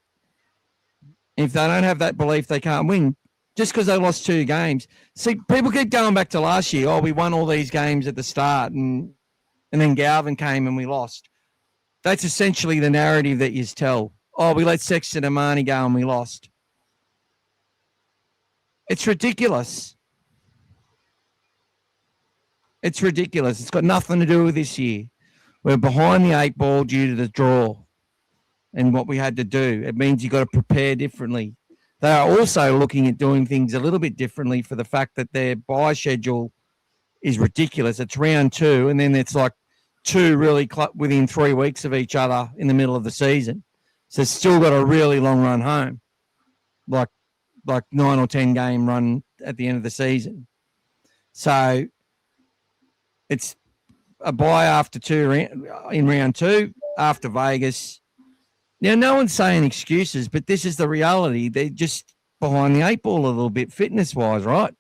If they don't have that belief, they can't win. Just because they lost 2 games. See, people keep going back to last year. Oh, we won all these games at the start, and then Galvin came and we lost. That's essentially the narrative that you tell. Oh, we let Sexton and Marnie go and we lost. It's ridiculous. It's ridiculous. It's got nothing to do with this year. We're behind the 8 ball due to the draw and what we had to do. It means you've got to prepare differently. They are also looking at doing things a little bit differently for the fact that their bye schedule is ridiculous. It's round 2, and then it's like 2 really within 3 weeks of each other in the middle of the season. So it's still got a really long run home, like 9 or 10 game run at the end of the season. So it's a bye after 2 in round 2 after Vegas. Now, no one's saying excuses, but this is the reality. They're just behind the 8 ball a little bit fitness-wise, right?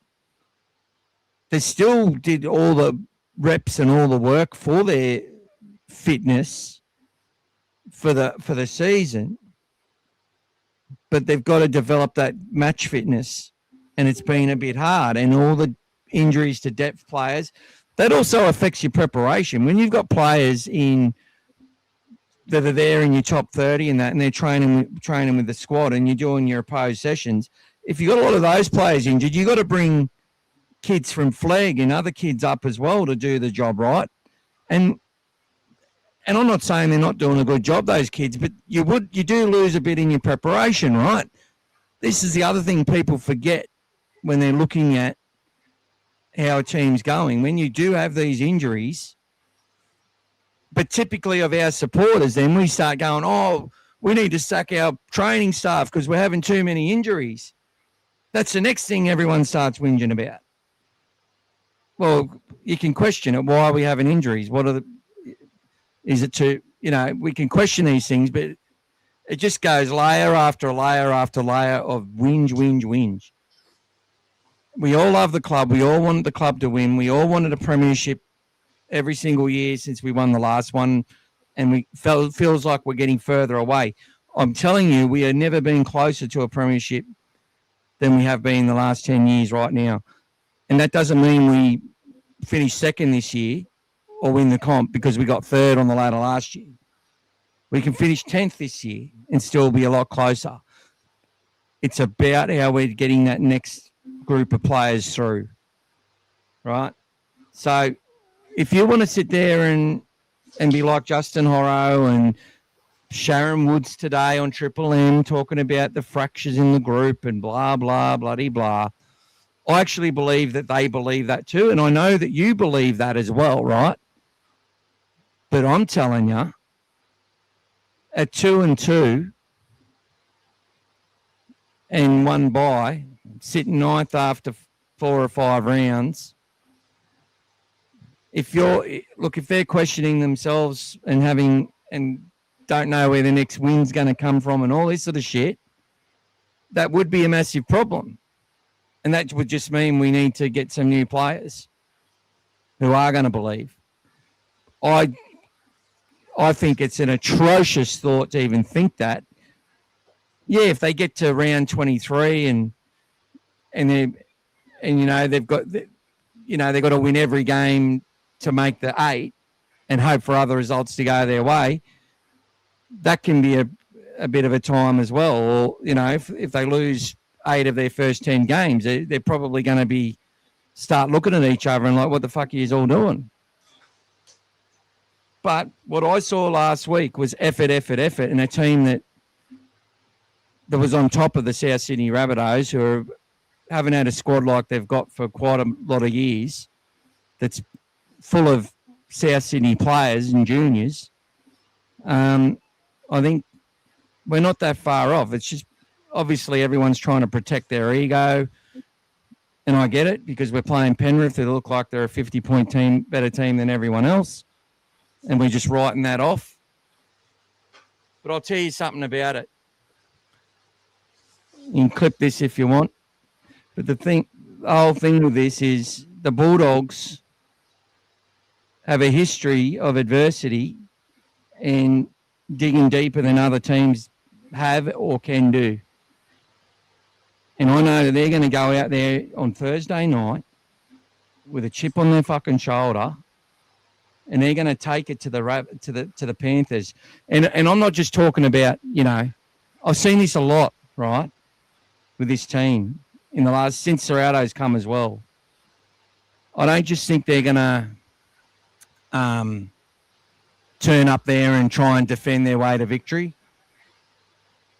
They still did all the reps and all the work for their fitness for the season, but they've got to develop that match fitness, and it's been a bit hard. And all the injuries to depth players, that also affects your preparation. When you've got players that are there in your top 30 and that, and they're training with the squad, and you're doing your opposed sessions, if you've got a lot of those players injured, you've got to bring kids from flag and other kids up as well to do the job right. And I'm not saying they're not doing a good job, those kids, but you do lose a bit in your preparation, right? This is the other thing people forget when they're looking at how a team's going. When you do have these injuries, but typically of our supporters, then we start going, oh, we need to sack our training staff because we're having too many injuries. That's the next thing everyone starts whinging about. Well, you can question it. Why are we having injuries? Is it we can question these things, but it just goes layer after layer after layer of whinge. We all love the club. We all wanted the club to win. We all wanted a premiership every single year since we won the last one, and feels like we're getting further away. I'm telling you, we have never been closer to a premiership than we have been the last 10 years right now. And that doesn't mean we finish second this year or win the comp because we got third on the ladder last year. We can finish 10th this year and still be a lot closer. It's about how we're getting that next group of players through, right? So if you want to sit there and be like Justin Horrow and Sharon Woods today on Triple M talking about the fractures in the group and blah, blah, bloody blah, I actually believe that they believe that too. And I know that you believe that as well, right? But I'm telling you, at 2-2 and 1 bye, sitting ninth after 4 or 5 rounds, if they're questioning themselves and don't know where the next win's going to come from and all this sort of shit, that would be a massive problem. And that would just mean we need to get some new players who are going to believe. I think it's an atrocious thought to even think that. Yeah, if they get to round 23 and they've got to win every game to make the 8 and hope for other results to go their way, that can be a bit of a time as well. Or, if they lose 8 of their first 10 games, they're probably going to start looking at each other and like, what the fuck are you all doing? But what I saw last week was effort, and a team that was on top of the South Sydney Rabbitohs, who haven't had a squad like they've got for quite a lot of years, that's full of South Sydney players and juniors. I think we're not that far off. It's just obviously everyone's trying to protect their ego, and I get it because we're playing Penrith. They look like they're a 50-point team, better team than everyone else, and we're just writing that off. But I'll tell you something about it. You can clip this if you want. But the whole thing with this is the Bulldogs have a history of adversity and digging deeper than other teams have or can do. And I know that they're going to go out there on Thursday night with a chip on their fucking shoulder, and they're going to take it to the Panthers. And I'm not just talking about, I've seen this a lot, right, with this team since Serrato's come as well. I don't just think they're going to turn up there and try and defend their way to victory.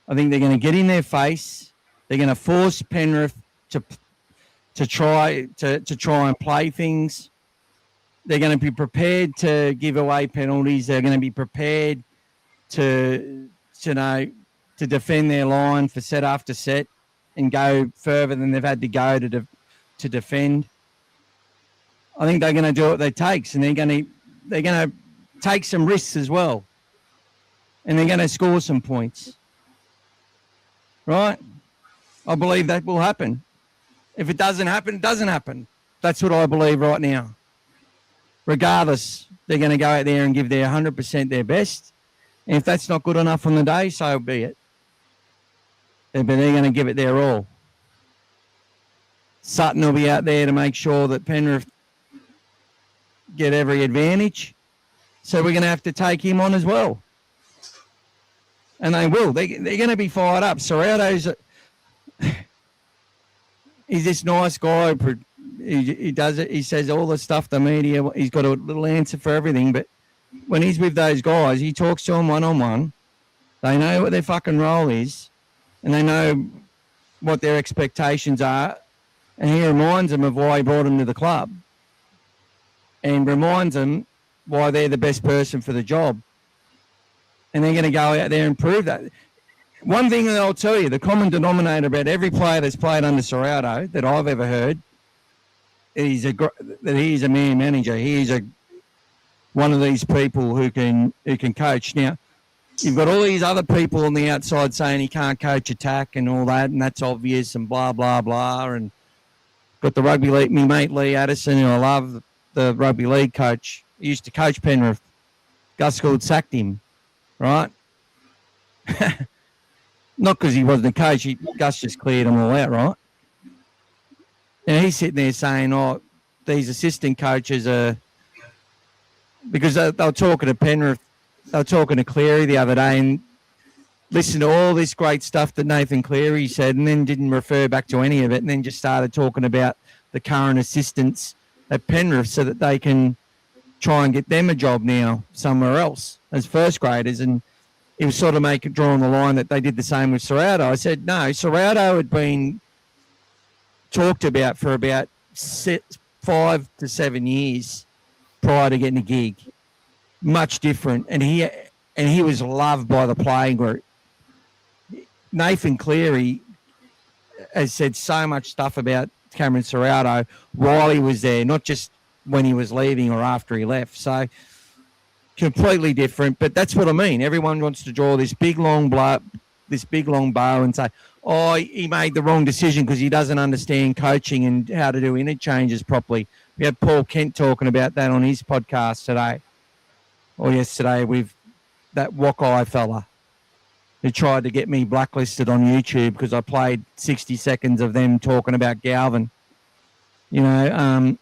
I think they're going to get in their face. They're going to force Penrith to try and play things. They're going to be prepared to give away penalties. They're going to be prepared to defend their line for set after set and go further than they've had to go to defend. I think they're going to do what it takes, and they're going to take some risks as well, and they're going to score some points. Right? I believe that will happen. If it doesn't happen, it doesn't happen. That's what I believe right now. Regardless, they're going to go out there and give their 100% their best. And if that's not good enough on the day, so be it. But they're going to give it their all. Sutton will be out there to make sure that Penrith get every advantage. So we're going to have to take him on as well. And they will. They're going to be fired up. Serrato's he's this nice guy. He does it. He says all the stuff to media. He's got a little answer for everything. But when he's with those guys, he talks to them one-on-one. They know what their fucking role is, and they know what their expectations are. And he reminds them of why he brought them to the club, and reminds them why they're the best person for the job. And they're going to go out there and prove that. One thing that I'll tell you, the common denominator about every player that's played under Serrato that I've ever heard, he's a man manager. He's one of these people who can coach. Now, you've got all these other people on the outside saying he can't coach attack and all that, and that's obvious and blah, blah, blah. And got the rugby league, me mate Lee Addison, who I love, the rugby league coach. He used to coach Penrith. Gus Gould sacked him, right? Not because he wasn't a coach. Gus just cleared them all out, right? And he's sitting there saying, these assistant coaches are... Because they were talking to Penrith, they were talking to Cleary the other day and listened to all this great stuff that Nathan Cleary said, and then didn't refer back to any of it, and then just started talking about the current assistants at Penrith so that they can try and get them a job now somewhere else as first graders. And he was sort of drawing the line that they did the same with Serrato. I said, no, Serrato had been talked about for about 5 to 7 years prior to getting a gig. Much different, and he was loved by the playing group. Nathan Cleary has said so much stuff about Cameron Serrato while he was there, not just when he was leaving or after he left. So completely different, but that's what I mean. Everyone wants to draw this big long bow and say, oh, he made the wrong decision because he doesn't understand coaching and how to do interchanges properly. We had Paul Kent talking about that on his podcast today or yesterday with that Wackeye fella who tried to get me blacklisted on YouTube because I played 60 seconds of them talking about Galvin. Wackeye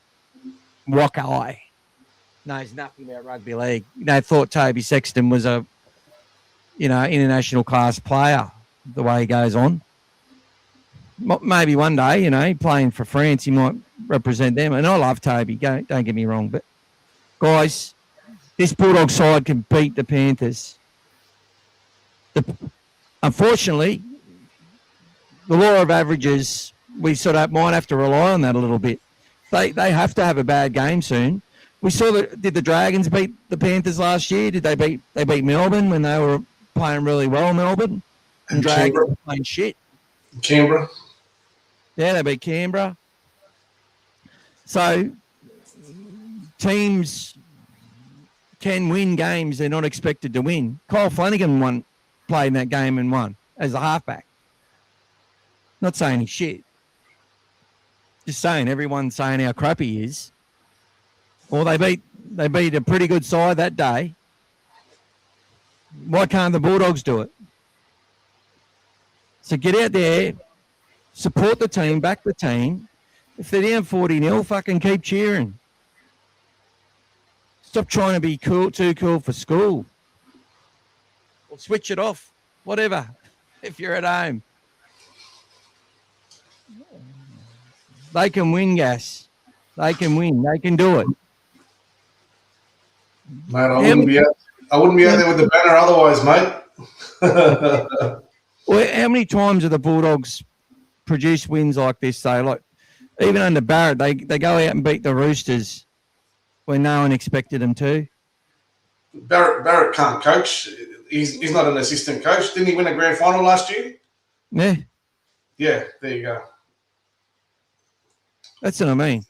knows nothing about rugby league. Thought Toby Sexton was a, international class player the way he goes on. Maybe one day, playing for France, he might represent them. And I love Toby, don't get me wrong. But, guys, this Bulldog side can beat the Panthers. Unfortunately, the law of averages, we sort of might have to rely on that a little bit. They have to have a bad game soon. We saw did the Dragons beat the Panthers last year? Did they beat Melbourne when they were playing really well, Melbourne? And Dragons were playing shit. Canberra. Yeah, they beat Canberra. So teams can win games they're not expected to win. Kyle Flanagan played in that game and won as a halfback. Not saying he's shit. Just saying everyone's saying how crap he is. Well, they beat a pretty good side that day. Why can't the Bulldogs do it? So get out there, support the team, back the team. If they're down 40-0, fucking keep cheering. Stop trying to be too cool for school. Or switch it off, whatever, if you're at home. They can win, Gas. They can win. They can do it. Mate, I wouldn't be out there with the banner otherwise, mate. Well, how many times have the Bulldogs produced wins like this, though? Like, even under Barrett, they go out and beat the Roosters when no one expected them to. Barrett can't coach. He's not an assistant coach. Didn't he win a grand final last year? Yeah. Yeah, there you go. That's what I mean.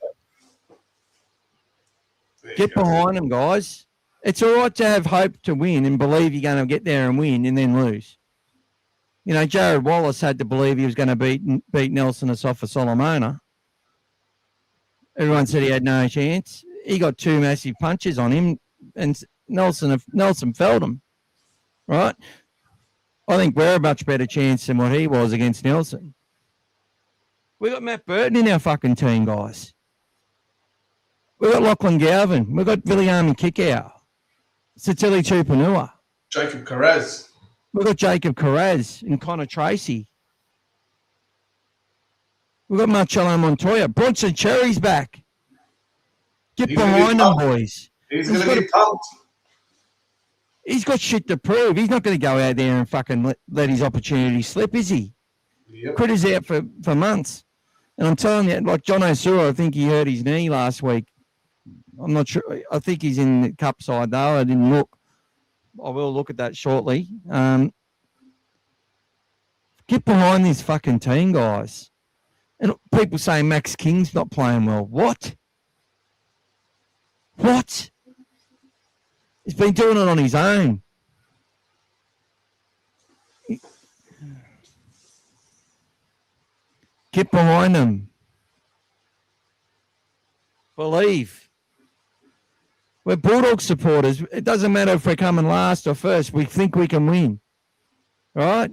Get behind them, guys. It's all right to have hope to win and believe you're going to get there and win and then lose. Jared Wallace had to believe he was going to beat Nelson Asafa Solomona. Everyone said he had no chance. He got 2 massive punches on him, and Nelson felled him, right? I think we're a much better chance than what he was against Nelson. We got Matt Burton in our fucking team, guys. We got Lachlan Galvin. We got Viliami Kikau. Satili Tupanua. Jacob Carraz. We've got Jacob Carraz and Connor Tracy. We've got Marcello Montoya. Bronson Xerri's back. Get behind them, boys. He's going to be pumped. He's got shit to prove. He's not going to go out there and fucking let his opportunity slip, is he? Yep. Critter's out for months. And I'm telling you, like John O'Sura, I think he hurt his knee last week. I'm not sure. I think he's in the cup side, though. I didn't look. I will look at that shortly. Get behind this fucking team, guys. And people say Max King's not playing well. What? He's been doing it on his own. Get behind them. Believe. We're Bulldog supporters. It doesn't matter if we're coming last or first. We think we can win. Right?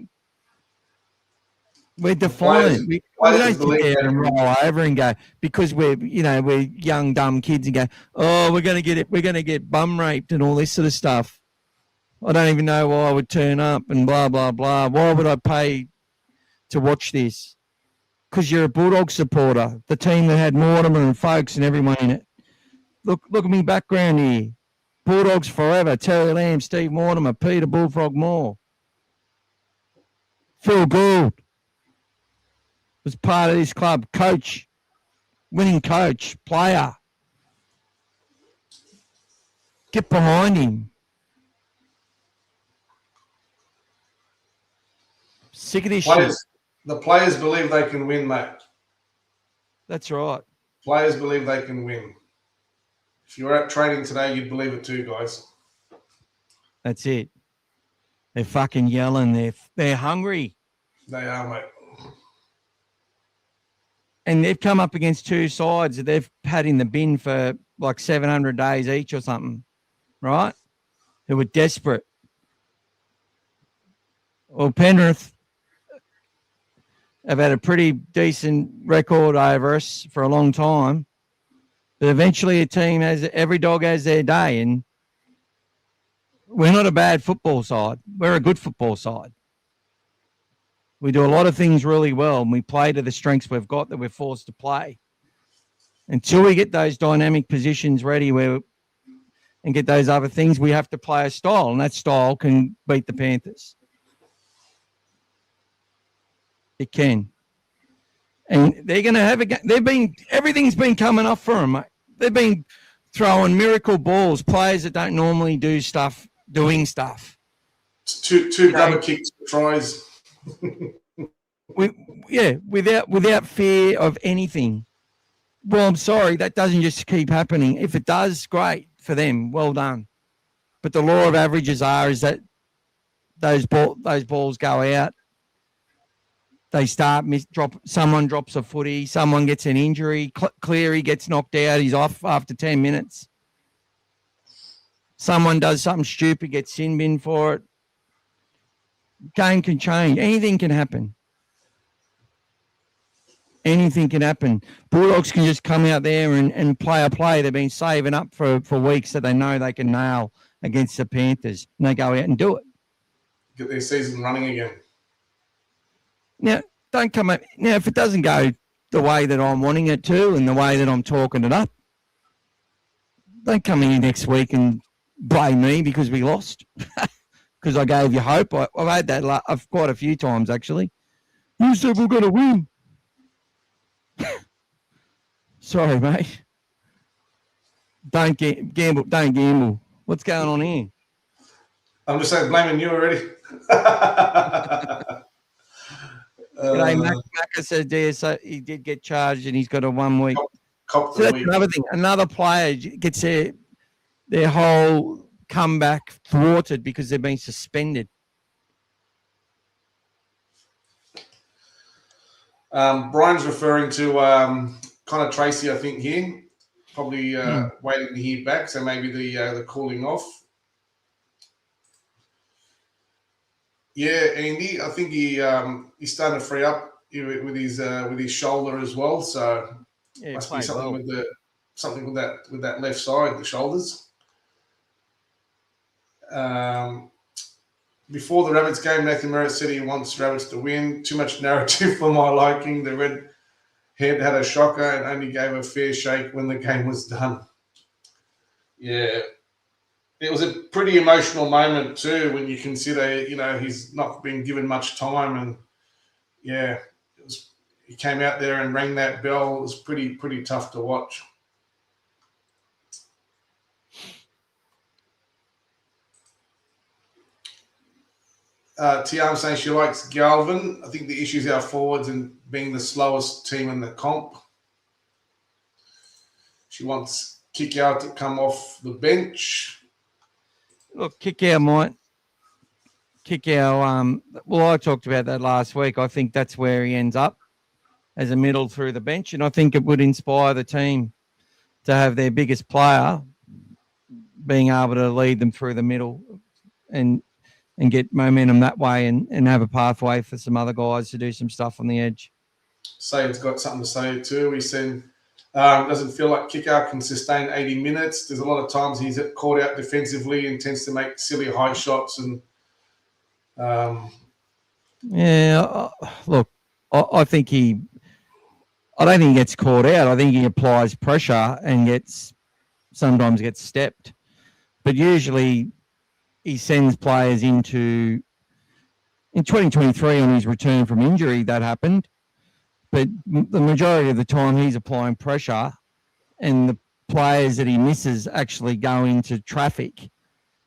We're defiant. We don't sit there and roll over and go, because we're young, dumb kids and go, oh, we're going to get bum raped and all this sort of stuff. I don't even know why I would turn up and blah, blah, blah. Why would I pay to watch this? Because you're a Bulldog supporter, the team that had Mortimer and Folks and everyone in it. Look at me background here. Bulldogs forever. Terry Lamb, Steve Mortimer, Peter Bullfrog Moore. Phil Gould. was part of this club. Coach, winning coach, player. Get behind him. Sick of this shit. The players believe they can win, mate. That's right. Players believe they can win. If you were at training today, you'd believe it too, guys. That's it. They're fucking yelling. They're hungry. They are, mate. And they've come up against two sides that they've had in the bin for like 700 days each or something, right? Who were desperate. Well, Penrith have had a pretty decent record over us for a long time. But eventually every dog has their day. And we're not a bad football side. We're a good football side. We do a lot of things really well, and we play to the strengths we've got that we're forced to play. Until we get those dynamic positions ready and get those other things, we have to play a style, and that style can beat the Panthers. It can. And they're going to have a game. Everything's been coming up for them, mate. They've been throwing miracle balls, players that don't normally do stuff, doing stuff. Two double kicks, tries. Without fear of anything. Well, I'm sorry, that doesn't just keep happening. If it does, great for them. Well done. But the law of averages is that those balls go out. They start someone drops a footy, someone gets an injury, Cleary gets knocked out, he's off after 10 minutes. Someone does something stupid, gets sin bin for it. Game can change. Anything can happen. Anything can happen. Bulldogs can just come out there and play a play they've been saving up for weeks that they know they can nail against the Panthers. And they go out and do it. Get their season running again. Now, don't come up. Now, if it doesn't go the way that I'm wanting it to and the way that I'm talking it up, don't come in next week and blame me because we lost. Because I gave you hope. I've had that quite a few times, actually. You said we're going to win. Sorry, mate. Don't gamble. Don't gamble. What's going on here? I'm just saying, blaming you already. Macca said there, so he did get charged and he's got a 1 week. Cop So that's another thing. Another player gets their whole comeback thwarted because they've been suspended. Brian's referring to Connor Tracy, I think, here. Probably waiting to hear back, so maybe the cooling off. Yeah, Andy, I think he's starting to free up with his shoulder as well. So must be something with that left side, the shoulders. Before the Rabbits game, Nathan Merritt said he wants Rabbits to win. Too much narrative for my liking. The red head had a shocker and only gave a fair shake when the game was done. Yeah. It was a pretty emotional moment too when you consider, he's not been given much time, and he came out there and rang that bell. It was pretty tough to watch. Tiam saying she likes Galvin. I think the issue is our forwards and being the slowest team in the comp. She wants Kick-Out to come off the bench. Look, Kick-Out might. Kick-Out, I talked about that last week. I think that's where he ends up as a middle through the bench, and I think it would inspire the team to have their biggest player being able to lead them through the middle and get momentum that way and have a pathway for some other guys to do some stuff on the edge. Said's got something to say too. He said, doesn't feel like Kick-Out can sustain 80 minutes. There's a lot of times he's caught out defensively and tends to make silly high shots. And look, I think I don't think he gets caught out. I think he applies pressure and sometimes gets stepped. But usually he sends players in 2023 on his return from injury, that happened. but the majority of the time he's applying pressure, and the players that he misses actually go into traffic.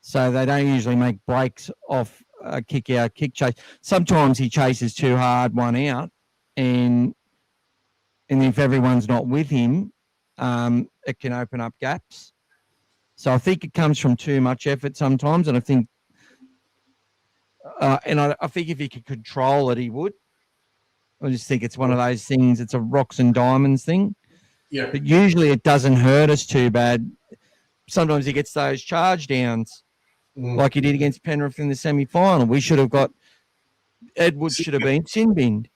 So they don't usually make breaks off a kick out, kick chase. Sometimes he chases too hard, one out, and if everyone's not with him, it can open up gaps. So I think it comes from too much effort sometimes, and I think, I think if he could control it, he would. I just think it's one of those things. It's a rocks and diamonds thing. Yeah. But usually it doesn't hurt us too bad. Sometimes he gets those charge downs, like he did against Penrith in the semi-final. We should have got Edwards should have been sin binned.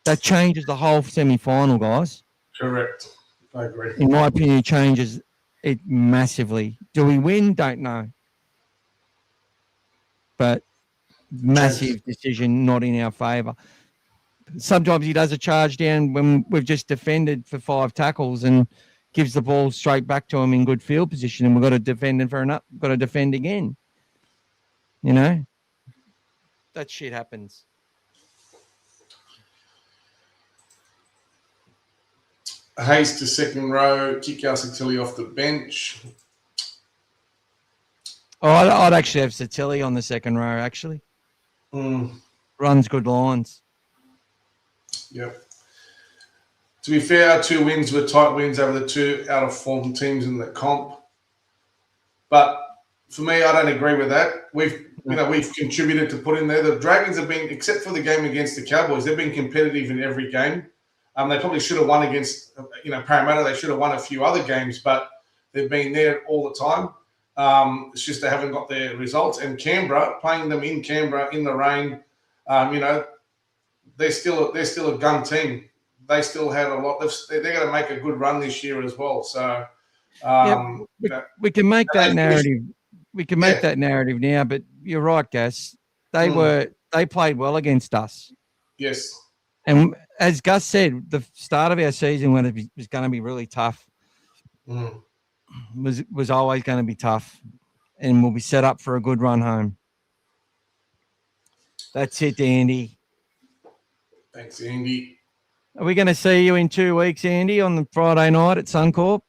That changes the whole semi-final, guys. Correct. I agree. In my opinion, it changes it massively. Do we win? Don't know. But massive decision not in our favour. Sometimes he does a charge down when we've just defended for 5 tackles and gives the ball straight back to him in good field position, and we've got to defend got to defend again. You know, that shit happens. Hayes to second row, kick Satili off the bench. Oh, I'd actually have Satili on the second row, actually. Runs good lines. Yep. To be fair, our 2 wins were tight wins over the 2 out-of-form teams in the comp. But for me, I don't agree with that. We've contributed to put in there. The Dragons have been, except for the game against the Cowboys, they've been competitive in every game. They probably should have won against, Parramatta. They should have won a few other games, but they've been there all the time. It's just they haven't got their results. And Canberra, playing them in Canberra in the rain, they're still a gun team. They still had a lot. They're going to make a good run this year as well. So we can make that narrative. We can make that narrative now. But you're right, Gus. They played well against us. Yes. And as Gus said, the start of our season when it was going to be really tough was always going to be tough, and we'll be set up for a good run home. That's it, Andy. Thanks, Andy. Are we going to see you in 2 weeks, Andy, on the Friday night at Suncorp?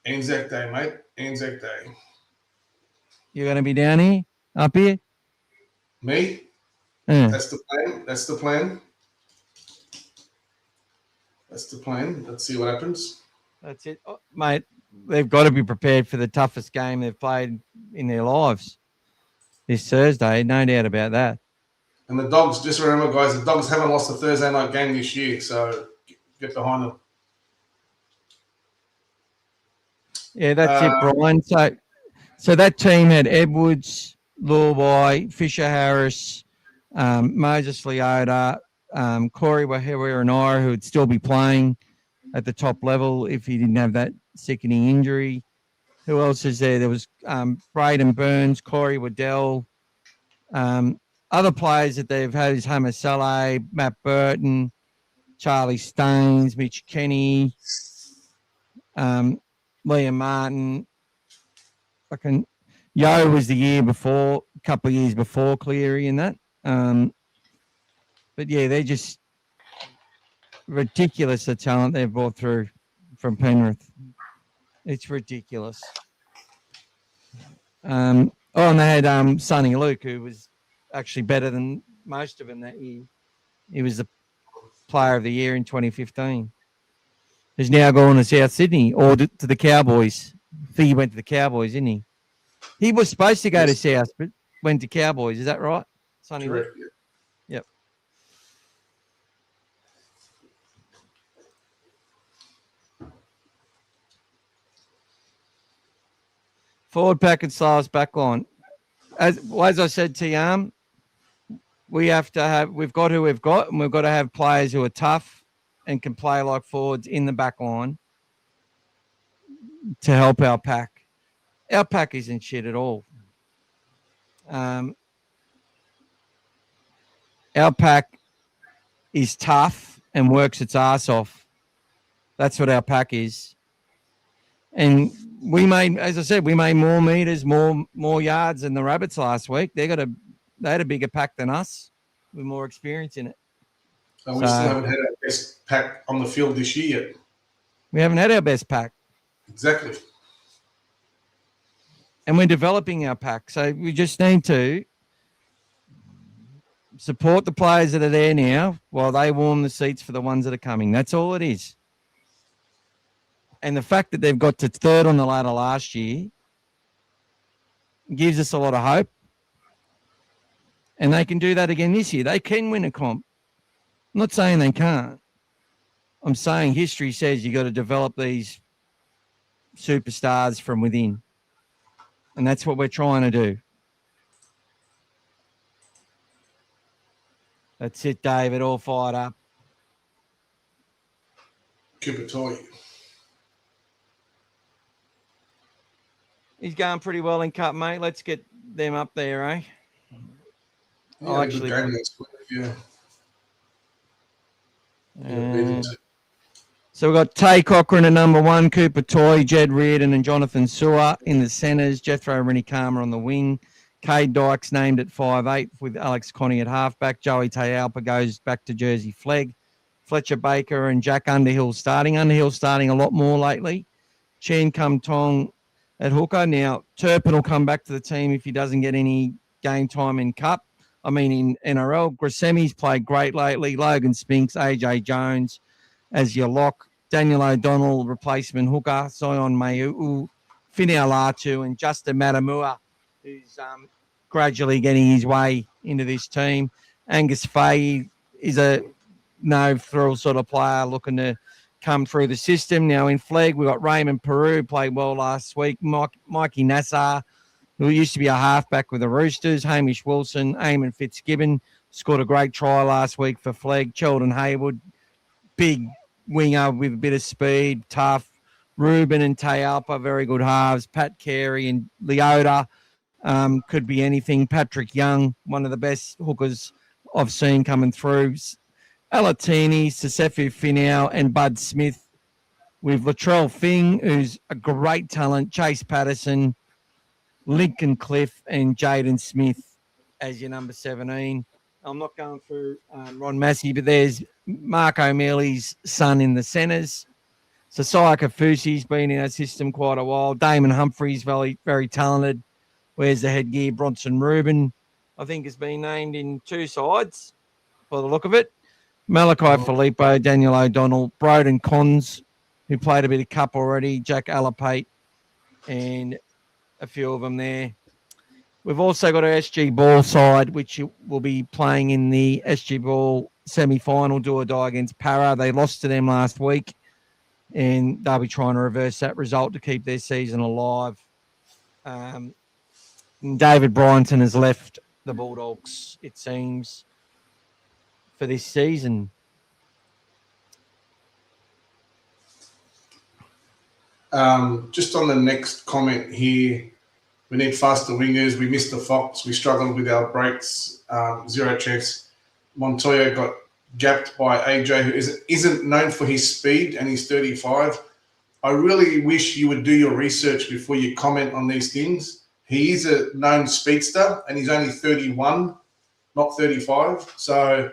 Anzac Day, mate. Anzac Day. You're going to be down here, up here? Me? Yeah. That's the plan. That's the plan. Let's see what happens. That's it. Oh, mate, they've got to be prepared for the toughest game they've played in their lives this Thursday. No doubt about that. And the Dogs, just remember, guys, the Dogs haven't lost a Thursday night game this year, so get behind them. Yeah, that's it, Brian. So that team had Edwards, Luai, Fisher Harris, Moses Leota, Corey Wahiwa-Renara, who would still be playing at the top level if he didn't have that sickening injury. Who else is there? There was Braden Burns, Corey Waddell. Other players that they've had is Hammer Saleh, Matt Burton, Charlie Staines, Mitch Kenny, Liam Martin. Yo was the year before, a couple of years before Cleary and that. But yeah, they're just ridiculous, the talent they've brought through from Penrith. It's ridiculous. And they had Sonny Luke, who was actually better than most of them that year. He was the player of the year in 2015. He's now gone to South Sydney or to the Cowboys. I think he went to the Cowboys, didn't he? He was supposed to go to South, but went to Cowboys. Is that right, Sonny Luke? Yep. Forward pack and slowest back line. As I said to Yarm, we've got who we've got, and we've got to have players who are tough and can play like forwards in the back line to help our pack. Our pack isn't shit at all. Our pack is tough and works its ass off. That's what our pack is. And we made, as I said, more meters, more yards than the Rabbits last week. They had a bigger pack than us with more experience in it. So we still haven't had our best pack on the field this year yet. We haven't had our best Pack on the field this year yet. We haven't had our best pack. Exactly. And we're developing our pack. So we just need to support the players that are there now while they warm the seats for the ones that are coming. That's all it is. And the fact that they've got to third on the ladder last year gives us a lot of hope. And they can do that again this year. They can win a comp. I'm not saying they can't. I'm saying history says you got to develop these superstars from within. And that's what we're trying to do. That's it, David. All fired up. Kupatoy. He's going pretty well in cup, mate. Let's get them up there, eh? Yeah, I'll actually good game next week. Yeah. So we've got Tay Cochran at number 1, Cooper Toy, Jed Reardon and Jonathan Sewer in the centres, Jethro Rennie-Kama on the wing, Cade Dykes named at 5'8", with Alex Connie at halfback, Joey Tayalpa goes back to Jersey Flegg, Fletcher Baker and Jack Underhill starting. Underhill starting a lot more lately. Chen Kum Tong at hooker. Now, Turpin will come back to the team if he doesn't get any game time in Cup. I mean, in NRL. Grisemi's played great lately. Logan Spinks, AJ Jones as your lock. Daniel O'Donnell, replacement hooker. Zion Maiu, Finau Latu, and Justin Matamua, who's gradually getting his way into this team. Angus Fahey is a no-thrill sort of player looking to come through the system. Now in Flegg, we've got Raymond Peru, played well last week. Mikey Nassar, who used to be a halfback with the Roosters. Hamish Wilson, Eamon Fitzgibbon, scored a great try last week for Flegg. Sheldon Haywood, big winger with a bit of speed, tough. Ruben and Tayalpa, very good halves. Pat Carey and Leota could be anything. Patrick Young, one of the best hookers I've seen coming through. Alatini, Sasefu Finau, and Bud Smith with Latrell Fing, who's a great talent, Chase Patterson, Lincoln Cliff, and Jaden Smith as your number 17. I'm not going through Ron Massey, but there's Mark O'Mealy's son in the centres. Sasaya Kafusi's been in our system quite a while. Damon Humphreys, very, very talented. Where's the headgear? Bronson Rubin, I think, has been named in 2 sides by the look of it. Malachi Filippo, Daniel O'Donnell, Broden Cons, who played a bit of cup already, Jack Alapate, and a few of them there. We've also got our SG Ball side, which will be playing in the SG Ball semi-final, do or die against Para. They lost to them last week, and they'll be trying to reverse that result to keep their season alive. David Bryanton has left the Bulldogs, it seems, for this season. Just on the next comment here, we need faster wingers. We missed the Fox. We struggled with our breaks. 0 chance. Montoya got gapped by AJ, who isn't known for his speed, and he's 35. I really wish you would do your research before you comment on these things. He is a known speedster, and he's only 31, not 35. So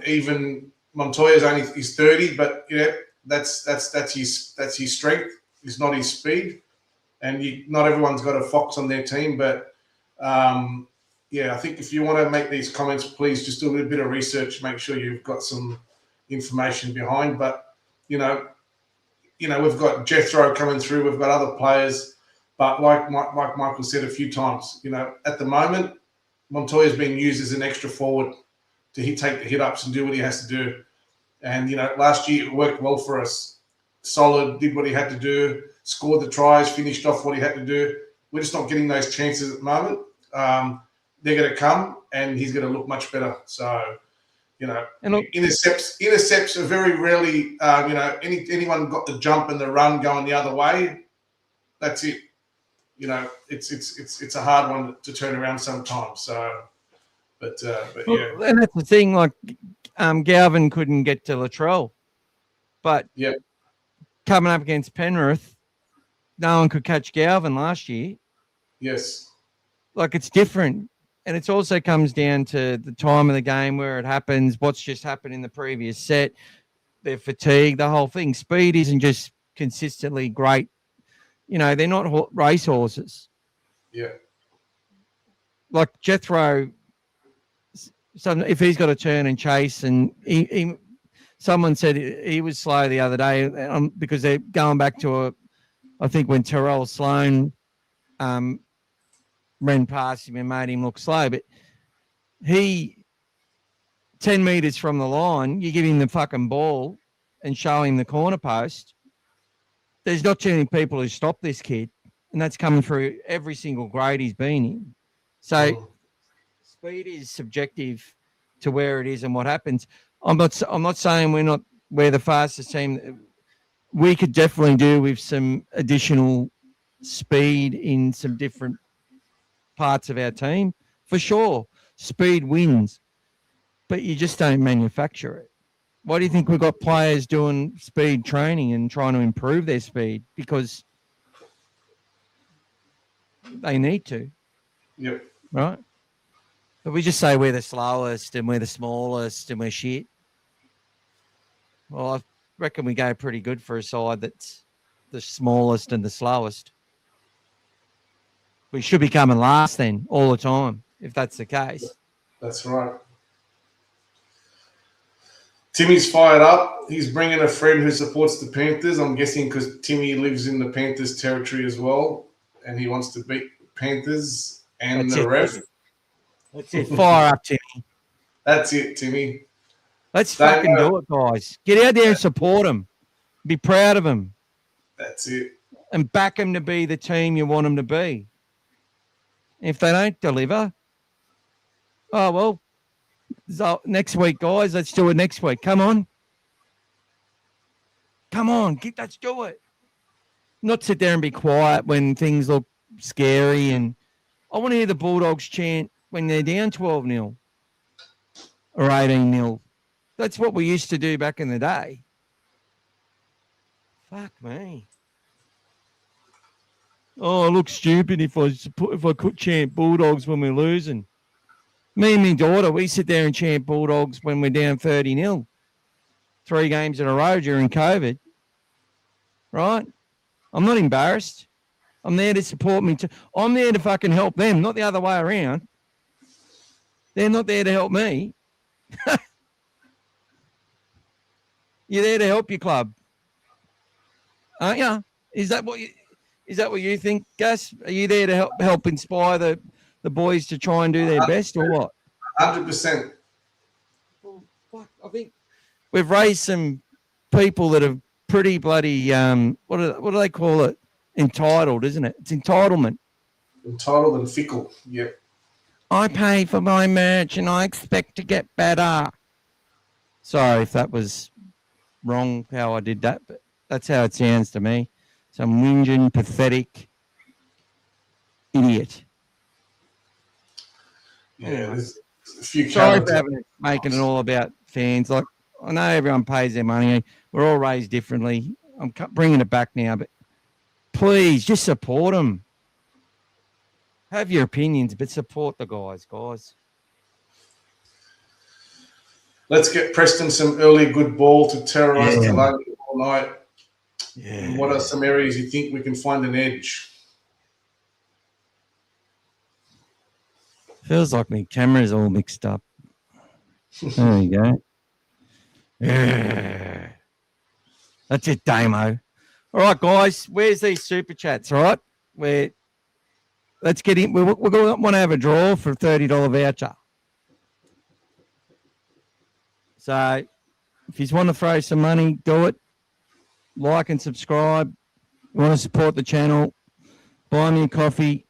even Montoya's he's 30, but yeah, that's his strength. It's not his speed, and not everyone's got a Fox on their team. But yeah, I think if you want to make these comments, please just do a little bit of research. Make sure you've got some information behind. But you know, we've got Jethro coming through. We've got other players. But like Michael said a few times, at the moment, Montoya's being used as an extra forward to take the hit-ups and do what he has to do. And, last year it worked well for us. Solid, did what he had to do, scored the tries, finished off what he had to do. We're just not getting those chances at the moment. They're going to come, and he's going to look much better. So, intercepts are very rarely, anyone got the jump and the run going the other way. That's it. It's a hard one to turn around sometimes. So, but yeah. And that's the thing. Like, Galvin couldn't get to Latrell, but yeah, coming up against Penrith, no one could catch Galvin last year. Yes, like it's different. And it also comes down to the time of the game where it happens, what's just happened in the previous set, their fatigue, the whole thing. Speed isn't just consistently great. You know, they're not race horses. Yeah. Like Jethro, if he's got to turn and chase, and someone said he was slow the other day because they're going back to I think when Terrell Sloan ran past him and made him look slow, but he 10 meters from the line, you give him the fucking ball and show him the corner post. There's not too many people who stop this kid, and that's coming through every single grade he's been in. So speed is subjective to where it is and what happens. I'm not saying we're the fastest team. We could definitely do with some additional speed in some different parts of our team, for sure. Speed wins, but you just don't manufacture it. Why do you think we've got players doing speed training and trying to improve their speed? Because they need to. Yep. Right? But we just say we're the slowest and we're the smallest and we're shit. Well, I reckon we go pretty good for a side that's the smallest and the slowest. We should be coming last then all the time, if that's the case. That's right. Timmy's fired up. He's bringing a friend who supports the Panthers. I'm guessing because Timmy lives in the Panthers territory as well, and he wants to beat the Panthers and the ref. That's it. Fire up, Timmy. That's it, Timmy. Let's fucking do it, guys. Get out there and support them. Be proud of them. That's it. And back them to be the team you want them to be. If they don't deliver, oh, well, so next week, guys, let's do it next week. Come on. Come on. Let's do it. Not sit there and be quiet when things look scary. And I want to hear the Bulldogs chant when they're down 12-0 or 18-0. That's what we used to do back in the day. Fuck me. Oh, I look stupid if I could chant Bulldogs when we're losing. Me and my daughter, we sit there and chant Bulldogs when we're down 30-0. 3 games in a row during COVID. Right? I'm not embarrassed. I'm there to support me. I'm there to fucking help them, not the other way around. They're not there to help me. You're there to help your club. Aren't you? Is that what you think, Gus? Are you there to help inspire the boys to try and do their best, or what? 100%. Well, fuck, I think we've raised some people that are pretty bloody, what do they call it? Entitled, isn't it? It's entitlement. Entitled and fickle, yep. I pay for my merch and I expect to get better. Sorry if that was wrong how I did that, but that's how it sounds to me. Some whinging, pathetic idiot. Yeah, there's a few Sorry for making it all about fans. Like, I know everyone pays their money. We're all raised differently. I'm bringing it back now, but please just support them. Have your opinions, but support the guys. Let's get Preston some early good ball to terrorise Toulon all night. Yeah. And what are some areas you think we can find an edge? Feels like my camera's all mixed up. There we go. Yeah. That's it, Damo. All right, guys. Where's these super chats, all right? Let's get in. We're going to want to have a draw for a $30 voucher. So if you want to throw some money, do it. Like and subscribe. You want to support the channel, buy me a coffee.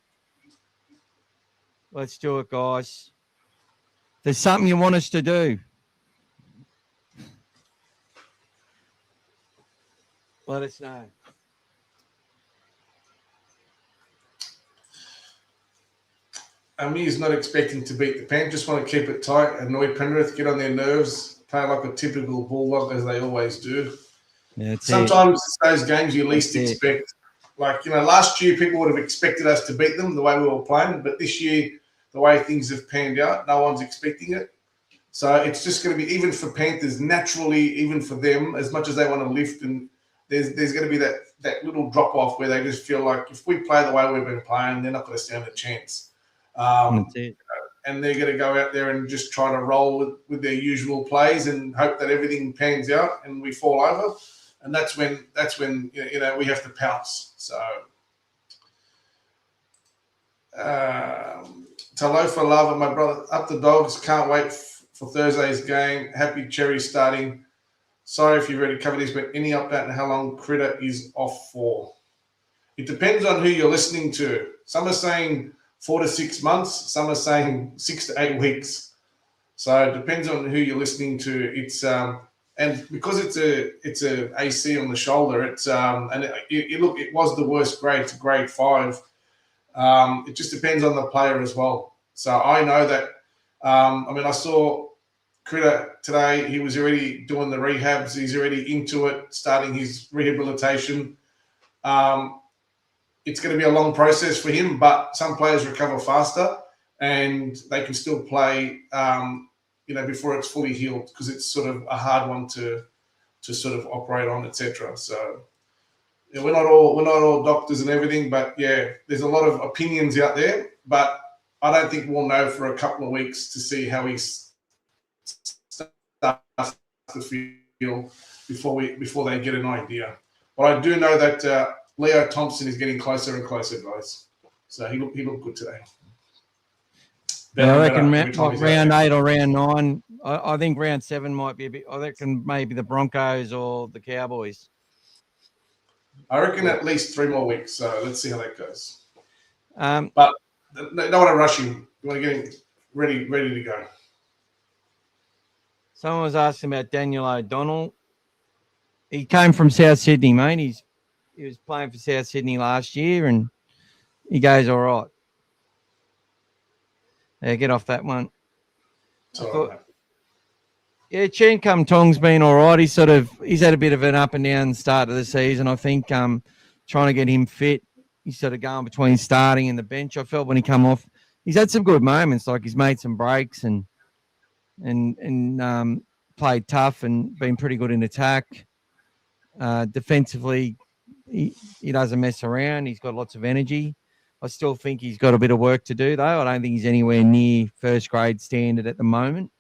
Let's do it, guys. If there's something you want us to do, let us know. Amir's not expecting to beat the Panthers. Just want to keep it tight, annoy Penrith, get on their nerves, play like a typical Bulldog as they always do. Yeah, sometimes it's those games you least expect. Like, last year people would have expected us to beat them the way we were playing, but this year the way things have panned out. No one's expecting it. So it's just going to be, even for Panthers, naturally, even for them, as much as they want to lift, and there's going to be that little drop-off where they just feel like if we play the way we've been playing, they're not going to stand a chance. That's it. And they're going to go out there and just try to roll with their usual plays and hope that everything pans out and we fall over. And that's when we have to pounce. So Talofa Lava, my brother, up the Dogs. Can't wait for Thursday's game. Happy Cherry starting. Sorry if you've already covered this, but any update on how long Critter is off for? It depends on who you're listening to. Some are saying 4 to 6 months. Some are saying 6 to 8 weeks. So it depends on who you're listening to. It's and because it's a AC on the shoulder, it's it was the worst grade to grade 5. It just depends on the player as well. So I know that. I saw Critter today. He was already doing the rehabs. He's already into it, starting his rehabilitation. It's going to be a long process for him, but some players recover faster and they can still play, before it's fully healed, because it's sort of a hard one to sort of operate on, etc. So yeah, we're not all doctors and everything, but yeah, there's a lot of opinions out there, but I don't think we'll know for a couple of weeks to see how he starts to feel before they get an idea. But I do know that Leo Thompson is getting closer and closer, guys. So he looked good today. I reckon round 8 or round 9. I think round 7 might be a bit. I reckon maybe the Broncos or the Cowboys. I reckon at least 3 more weeks. So let's see how that goes. But don't want to rush him. You want to get him ready to go. Someone was asking about Daniel O'Donnell. He came from South Sydney, mate. He was playing for South Sydney last year, and he goes all right. Yeah, get off that one. Chen Kum Tong's been all right. He's had a bit of an up and down start of the season. I think trying to get him fit. He's sort of going between starting and the bench. I felt when he come off, he's had some good moments. Like he's made some breaks and played tough and been pretty good in attack. Defensively, he doesn't mess around. He's got lots of energy. I still think he's got a bit of work to do, though. I don't think he's anywhere near first grade standard at the moment,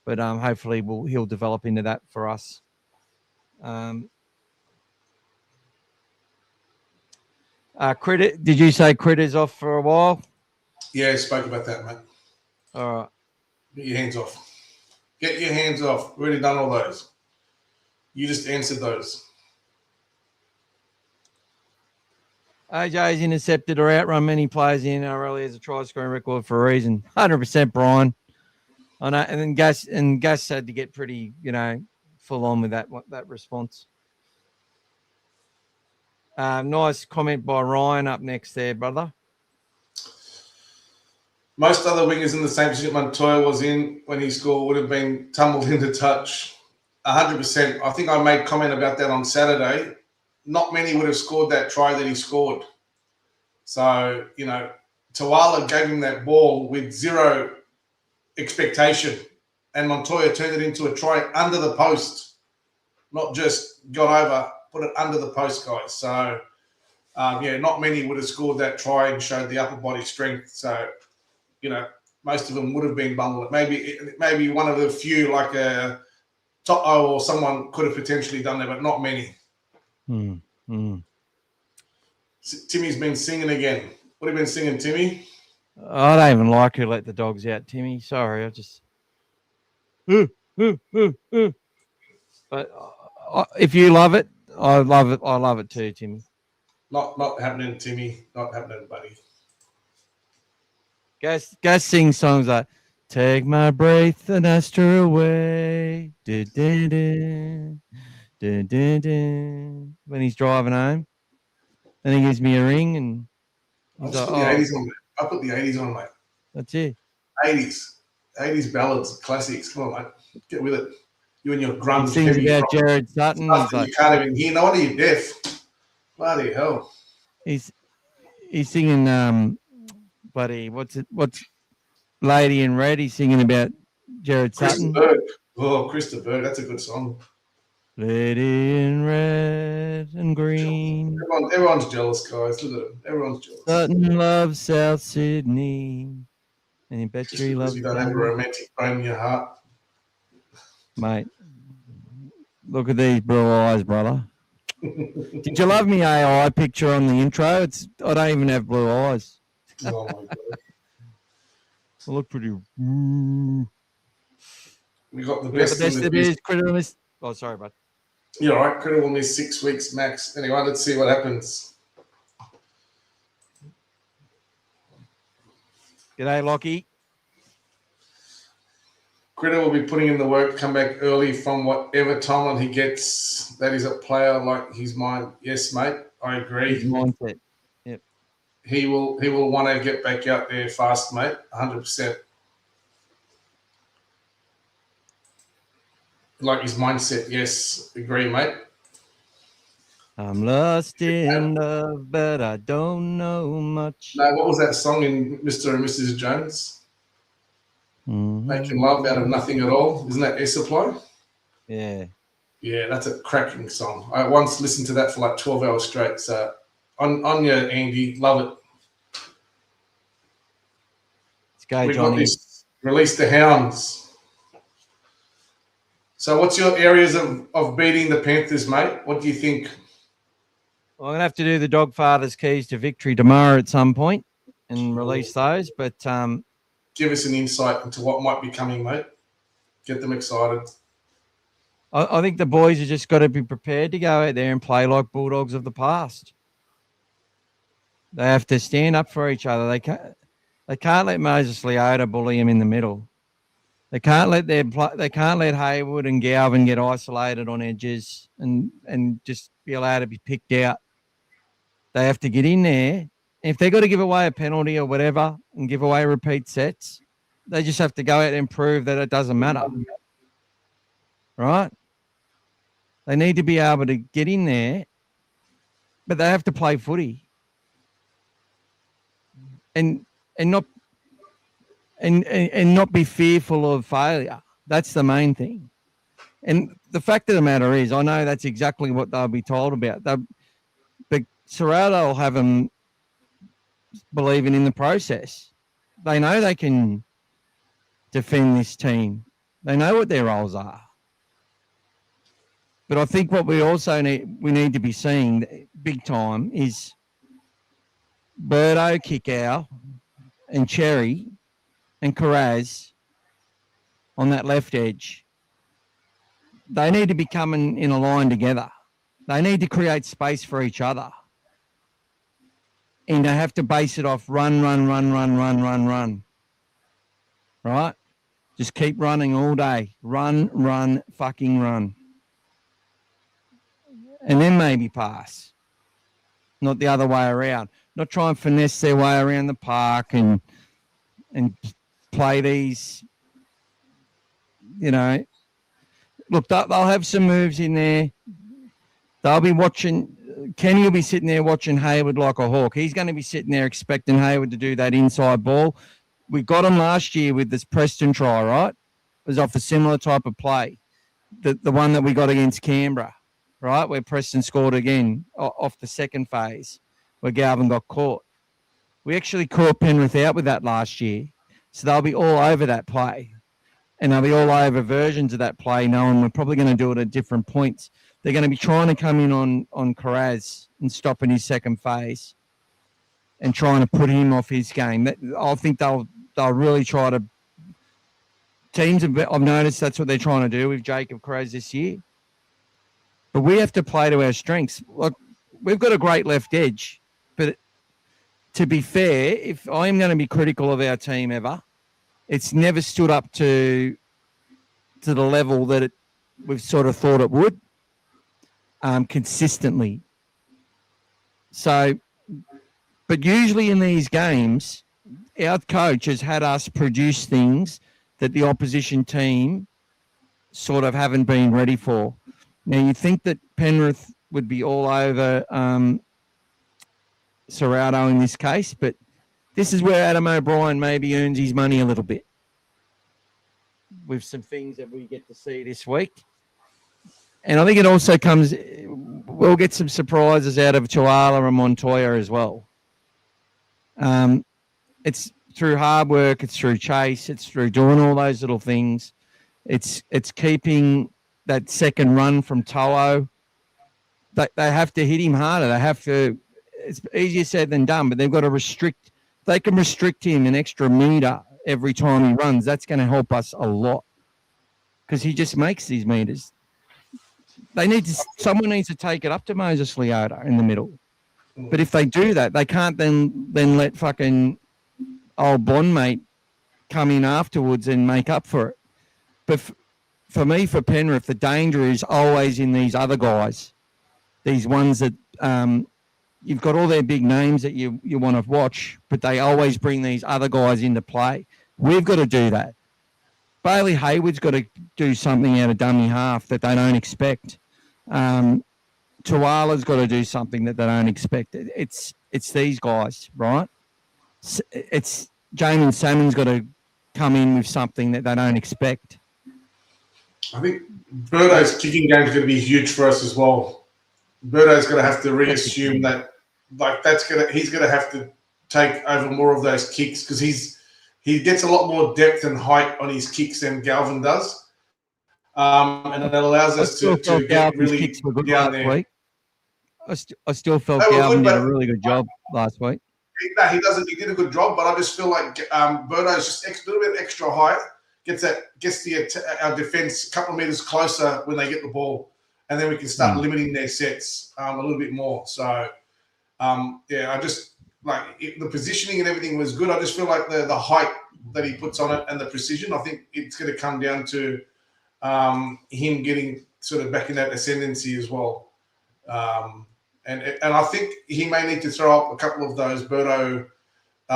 but hopefully he'll develop into that for us. Critter, did you say Critter's off for a while? Yeah, I spoke about that, mate. All right. Get your hands off. Get your hands off. We've already done all those. You just answered those. OJ's intercepted or outrun many players in NRL. He has a try scoring record for a reason. 100%, Brian. I know. And then Gus had to get pretty, full on with that response. Nice comment by Ryan up next there, brother. Most other wingers in the same position Montoya was in when he scored would have been tumbled into touch. 100%. I think I made comment about that on Saturday. Not many would have scored that try that he scored. So, Tawala gave him that ball with zero expectation, and Montoya turned it into a try under the post, not just got over, put it under the post, guys. So, not many would have scored that try and showed the upper body strength. So, most of them would have been bundled. Maybe one of the few, like a Toto or someone, could have potentially done that, but not many. Timmy's been singing again. What have you been singing, Timmy? I don't even like to let the dogs out, Timmy. Sorry, I just. But if you love it, I love it. I love it too, Timmy. Not happening, Timmy. Not happening, buddy. Gus sings songs like "Take My Breath and Astro Away." When he's driving home, then he gives me a ring and he's like, the 80s on, mate. I put the 80s on, mate. That's it. 80s ballads, classics. Come on, mate. Get with it. You and your grunge. He sings about Jared Sutton. He's like, you can't even hear. No wonder you're deaf. Bloody hell. He's singing. Buddy, what's Lady in Red. He's singing about Jared Krista Sutton. Berg. Oh, Krista Berg. That's a good song. Lady in red and green. Everyone's jealous, guys. Look at them. Everyone's jealous. Sutton loves South Sydney. And you bet Just you he because loves you don't have a romantic bone in your heart. Mate, look at these blue eyes, brother. Did you love me AI picture on the intro? I don't even have blue eyes. Oh, my God. I look pretty. We got the We got best the best in of the the biz. critical list. Oh, sorry, bud. You're all right. Critter will miss 6 weeks max. Anyway, let's see what happens. G'day, Lockie. Critter will be putting in the work, come back early from whatever talent he gets. That is a player like his mind. Yes, mate. I agree. His mindset. Yep. He will want to get back out there fast, mate. 100%. Like his mindset. Yes, agree, mate. I'm lost in love, but I don't know much. No, what was that song in Mr. and Mrs. Jones? Making love out of nothing at all. Isn't that Air Supply? Yeah. Yeah, that's a cracking song. I once listened to that for like 12 hours straight. So on you, Andy. Love it. Let's go, We've got Johnny. this. Release the Hounds. So what's your areas of beating the Panthers, mate? What do you think? Well, I'm going to have to do the Dogfather's keys to victory tomorrow at some point and release those. But Give us an insight into what might be coming, mate. Get them excited. I think the boys have just got to be prepared to go out there and play like Bulldogs of the past. They have to stand up for each other. They can't let Moses Leota bully him in the middle. They can't let Hayward and Galvin get isolated on edges and just be allowed to be picked out. They have to get in there. If they've got to give away a penalty or whatever and give away repeat sets, they just have to go out and prove that it doesn't matter. Right? They need to be able to get in there, but they have to play footy. And not be fearful of failure. That's the main thing. And the fact of the matter is, I know that's exactly what they'll be told about. But Serrato will have them believing in the process. They know they can defend this team. They know what their roles are. But I think what we need to be seeing big time is Birdo, Kickow, and Cherry and Carraz on that left edge. They need to be coming in a line together. They need to create space for each other. And they have to base it off run. Right? Just keep running all day. Run, fucking run. And then maybe pass. Not the other way around. Not try and finesse their way around the park and play these, Look, they'll have some moves in there. They'll be watching. Kenny will be sitting there watching Hayward like a hawk. He's going to be sitting there expecting Hayward to do that inside ball. We got him last year with this Preston try, right? It was off a similar type of play. The one that we got against Canberra, right? Where Preston scored again off the second phase, where Galvin got caught. We actually caught Penrith out with that last year. So they'll be all over that play. And they'll be all over versions of that play, knowing we're probably going to do it at different points. They're going to be trying to come in on Carraz and stop in his second phase and trying to put him off his game. I think they'll really try to. Teams, I've noticed that's what they're trying to do with Jacob Carraz this year. But we have to play to our strengths. Look, we've got a great left edge, but to be fair, if I'm going to be critical of our team ever, it's never stood up to the level that we've sort of thought it would consistently. So, but usually in these games, our coach has had us produce things that the opposition team sort of haven't been ready for. Now, you think that Penrith would be all over Serrato in this case, but this is where Adam O'Brien maybe earns his money a little bit with some things that we get to see this week. And I think it also comes, we'll get some surprises out of Chihuahua and Montoya as well. It's through hard work, it's through chase, it's through doing all those little things. It's keeping that second run from To'o. They have to hit him harder. They have to, it's easier said than done, but they've got to restrict. They can restrict him an extra meter every time he runs. That's going to help us a lot because he just makes these meters. Someone needs to take it up to Moses Leota in the middle. But if they do that, they can't then let fucking old Bond mate come in afterwards and make up for it. But for me, for Penrith, the danger is always in these other guys, these ones that you've got all their big names that you want to watch, but they always bring these other guys into play. We've got to do that. Bailey Hayward's got to do something out of dummy half that they don't expect. Tuala's got to do something that they don't expect. It's these guys, right? It's Jamin Salmon's got to come in with something that they don't expect. I think Birdo's kicking game is going to be huge for us as well. Birdo's going to have to reassume that, he's going to have to take over more of those kicks because he gets a lot more depth and height on his kicks than Galvin does. And it allows us to get really kicks were good down last there. week. I still felt Galvin did a really good job last week. No, he doesn't. He did a good job, but I just feel like Birdo's just a little bit extra height, gets our defense a couple of meters closer when they get the ball, and then we can start limiting their sets a little bit more. So, I just the positioning and everything was good. I just feel like the height that he puts on it and the precision. I think it's going to come down to him getting sort of back in that ascendancy as well. And I think he may need to throw up a couple of those Birdo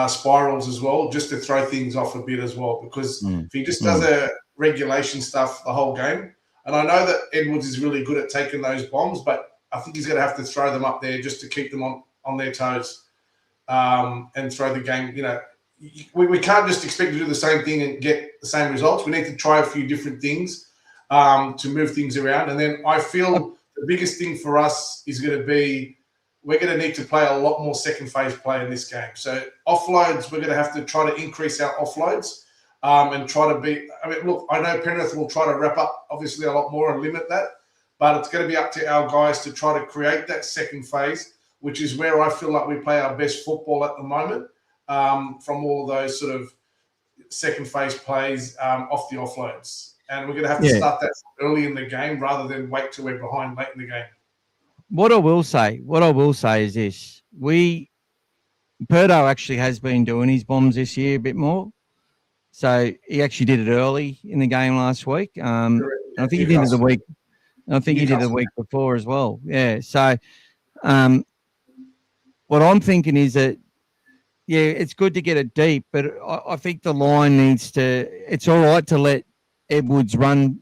spirals as well, just to throw things off a bit as well. Because if he just does a regulation stuff the whole game, and I know that Edwards is really good at taking those bombs, but I think he's going to have to throw them up there just to keep them on their toes and throw the game. You know, we can't just expect to do the same thing and get the same results. We need to try a few different things to move things around. And then I feel the biggest thing for us is going to be we're going to need to play a lot more second phase play in this game. So offloads, we're going to have to try to increase our offloads and try to be – I mean, look, I know Penrith will try to wrap up obviously a lot more and limit that, but it's going to be up to our guys to try to create that second phase, which is where I feel like we play our best football at the moment from all those sort of second phase plays off the offloads. And we're going to have to start that early in the game rather than wait till we're behind late in the game. What I will say is this: Birdo actually has been doing his bombs this year a bit more. So he actually did it early in the game last week. I think he did it the week. I think he did it the week before as well. Yeah. So what I'm thinking is that it's good to get it deep, but I think the line needs to. It's all right to let Edwards run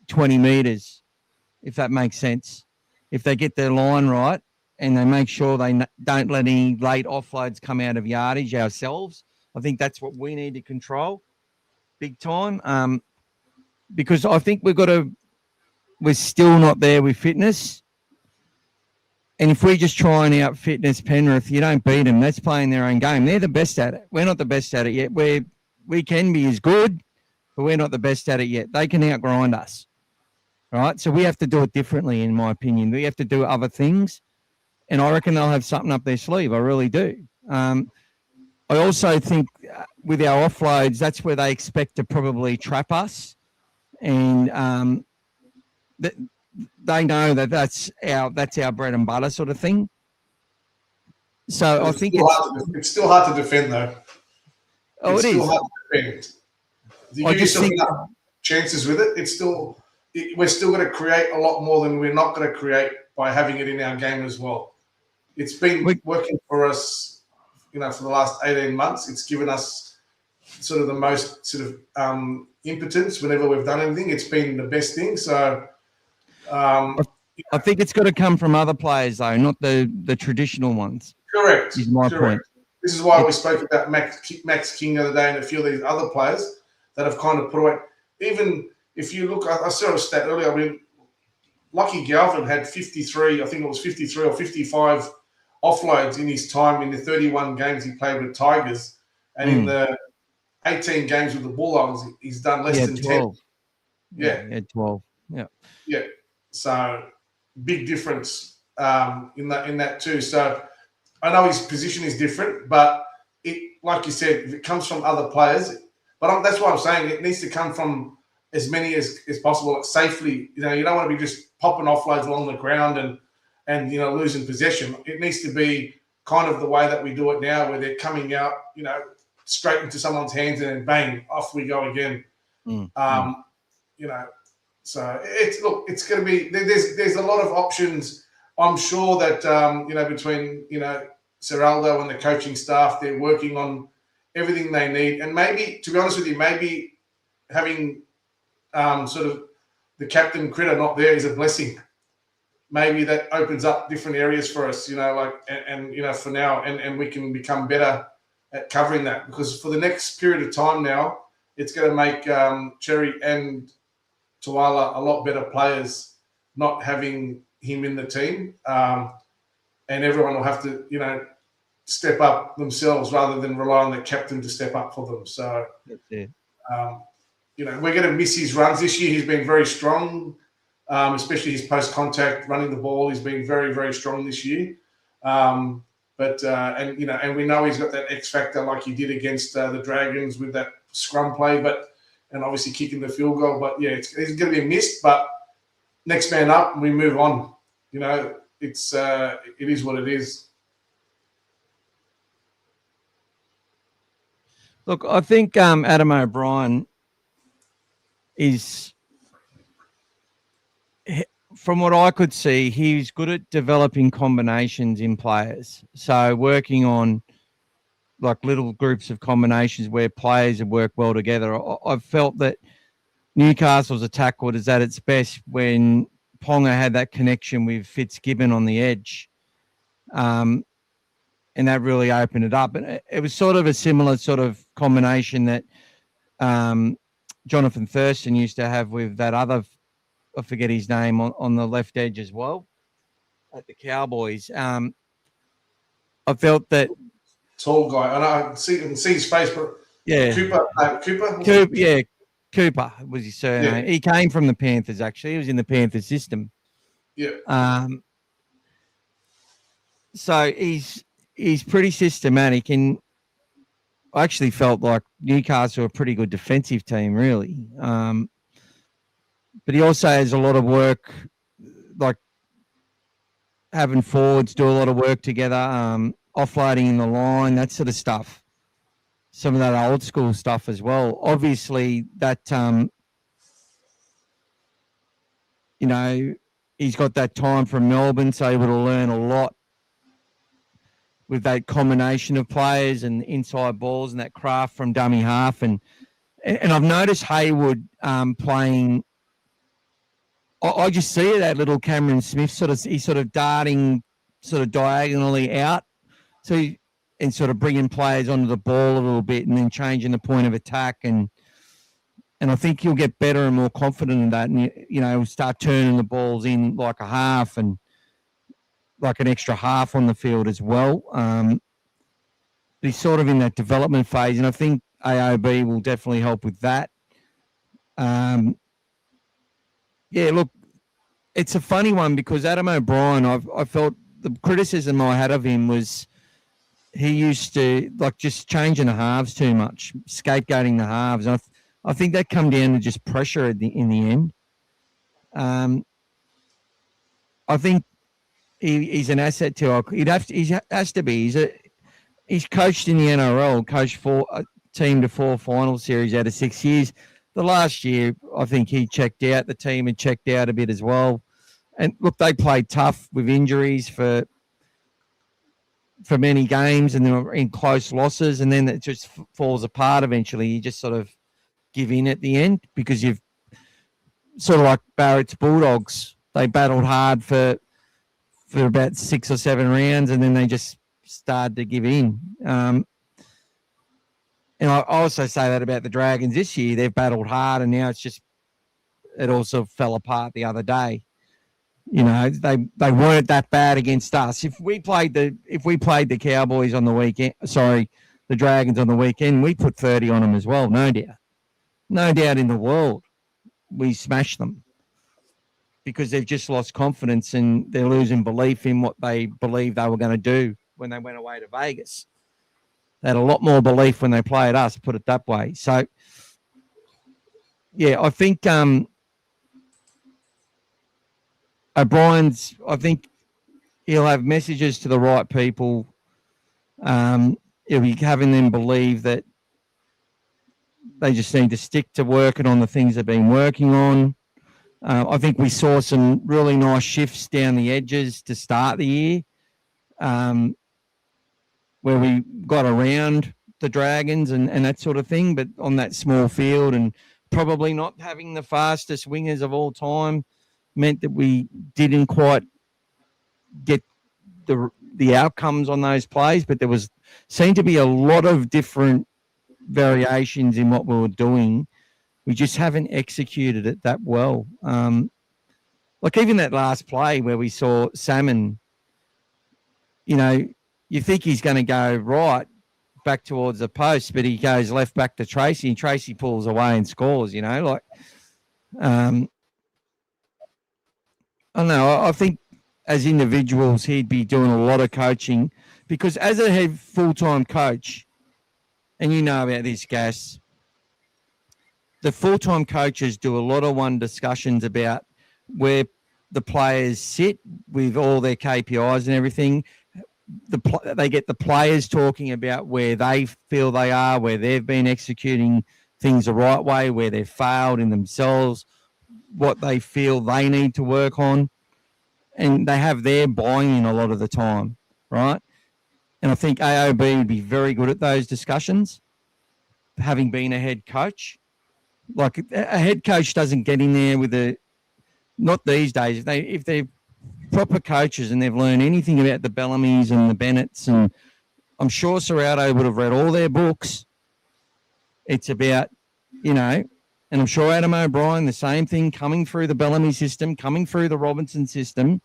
20 meters, if that makes sense. If they get their line right and they make sure they don't let any late offloads come out of yardage ourselves, I think that's what we need to control big time. Because I think we're still not there with fitness. And if we just try and out fitness Penrith, you don't beat them. That's playing their own game. They're the best at it. We're not the best at it yet. We can be as good, but we're not the best at it yet. They can outgrind us. Right? So we have to do it differently, in my opinion. We have to do other things. And I reckon they'll have something up their sleeve. I really do. I also think with our offloads, that's where they expect to probably trap us. And they know that that's our bread and butter sort of thing. So I think it's still hard to defend, though. Oh, it's it still is. hard to defend. You give yourself enough chances with it. We're still going to create a lot more than we're not going to create by having it in our game as well. It's been working for us, for the last 18 months. It's given us sort of the most sort of impotence whenever we've done anything. It's been the best thing. So I think it's got to come from other players, though, not the traditional ones. Correct. Is my point. This is why we spoke about Max King the other day and a few of these other players that have kind of put away. Even if you look, I saw a stat earlier. I mean, Lockie Galvin had 53, I think it was 53 or 55 offloads in his time in the 31 games he played with Tigers. And in the 18 games with the Bulldogs, he's done less than 12. 10. Yeah, 12. Yeah. So big difference in that too. So I know his position is different, but like you said, if it comes from other players, but that's why I'm saying it needs to come from as many as possible safely. You don't want to be just popping offloads along the ground and losing possession. It needs to be kind of the way that we do it now, where they're coming out, straight into someone's hands and then bang, off we go again. So it's going to be there's a lot of options. I'm sure that between Seraldo and the coaching staff, they're working on everything they need, and maybe, to be honest with you, maybe having sort of the captain Critter not there is a blessing. Maybe that opens up different areas for us, for now, and we can become better at covering that, because for the next period of time now, it's going to make Xerri and Tuala a lot better players not having him in the team, and everyone will have to, step up themselves rather than rely on the captain to step up for them. So, That's it. we're going to miss his runs this year. He's been very strong, especially his post-contact running the ball. He's been very, very strong this year. And we know he's got that X factor like he did against the Dragons with that scrum play, and obviously kicking the field goal. But yeah, it's going to be missed. But next man up, we move on. It is what it is. Look, I think Adam O'Brien is, from what I could see, he's good at developing combinations in players. So working on like little groups of combinations where players have worked well together. I've felt that Newcastle's attack was at its best when Ponga had that connection with Fitzgibbon on the edge. And that really opened it up. And it was sort of a similar sort of combination that Jonathan Thurston used to have with that other, I forget his name, on the left edge as well at the Cowboys. I felt that tall guy, and I can see his face, but Cooper. Cooper was his surname. Yeah. He came from the Panthers, actually. He was in the Panthers system. Yeah. So he's pretty systematic, and I actually felt like Newcastle were a pretty good defensive team, really. But he also has a lot of work, like having forwards do a lot of work together, offloading in the line, that sort of stuff. Some of that old school stuff as well. Obviously, that, he's got that time from Melbourne, so able to learn a lot with that combination of players and inside balls and that craft from dummy half. And I've noticed Haywood playing. I just see that little Cameron Smith he's sort of darting sort of diagonally out. And sort of bringing players onto the ball a little bit and then changing the point of attack. And I think he'll get better and more confident in that. And, he'll start turning the balls in like a half and like an extra half on the field as well. He's sort of in that development phase. And I think AOB will definitely help with that. Look, it's a funny one because Adam O'Brien, I felt the criticism I had of him was, he used to like just changing the halves too much, scapegoating the halves. I think that come down to just pressure in the end. I think he's an asset to our. He has to be. He's coached in the NRL, coached a team to 4 final series out of 6 years. The last year, I think he checked out. The team had checked out a bit as well. And look, they played tough with injuries for many games, and they were in close losses, and then it just falls apart eventually. You just sort of give in at the end because you've sort of like Barrett's Bulldogs. They battled hard for about 6 or 7 rounds, and then they just started to give in. And I also say that about the Dragons this year. They've battled hard, and now it also fell apart the other day. You know, they weren't that bad against us. If we played the Cowboys on the weekend, the Dragons on the weekend, we put 30 on them as well, no doubt in the world. We smashed them because they've just lost confidence and they're losing belief in what they believed they were going to do when they went away to Vegas. They had a lot more belief when they played us, put it that way. So, yeah, I think O'Brien's, I think he'll have messages to the right people. He'll be having them believe that they just need to stick to working on the things they've been working on. I think we saw some really nice shifts down the edges to start the year, where we got around the Dragons and that sort of thing, but on that small field, and probably not having the fastest wingers of all time meant that we didn't quite get the outcomes on those plays, but there seemed to be a lot of different variations in what we were doing. We just haven't executed it that well. Like even that last play where we saw Salmon, you know, you think he's going to go right back towards the post, but he goes left back to Tracy, and Tracy pulls away and scores, you know, like, I don't know. I think as individuals, he'd be doing a lot of coaching, because as a head full-time coach, and you know about this, Gas, the full-time coaches do a lot of one discussions about where the players sit with all their KPIs and everything. They get the players talking about where they feel they are, where they've been executing things the right way, where they've failed in themselves, what they feel they need to work on. And they have their buy-in a lot of the time, right? And I think AOB would be very good at those discussions, having been a head coach. Like a head coach doesn't get in there with not these days. If they're proper coaches and they've learned anything about the Bellamys and the Bennetts, and I'm sure Serrato would have read all their books. It's about, you know, and I'm sure Adam O'Brien, the same thing, coming through the Bellamy system, coming through the Robinson system.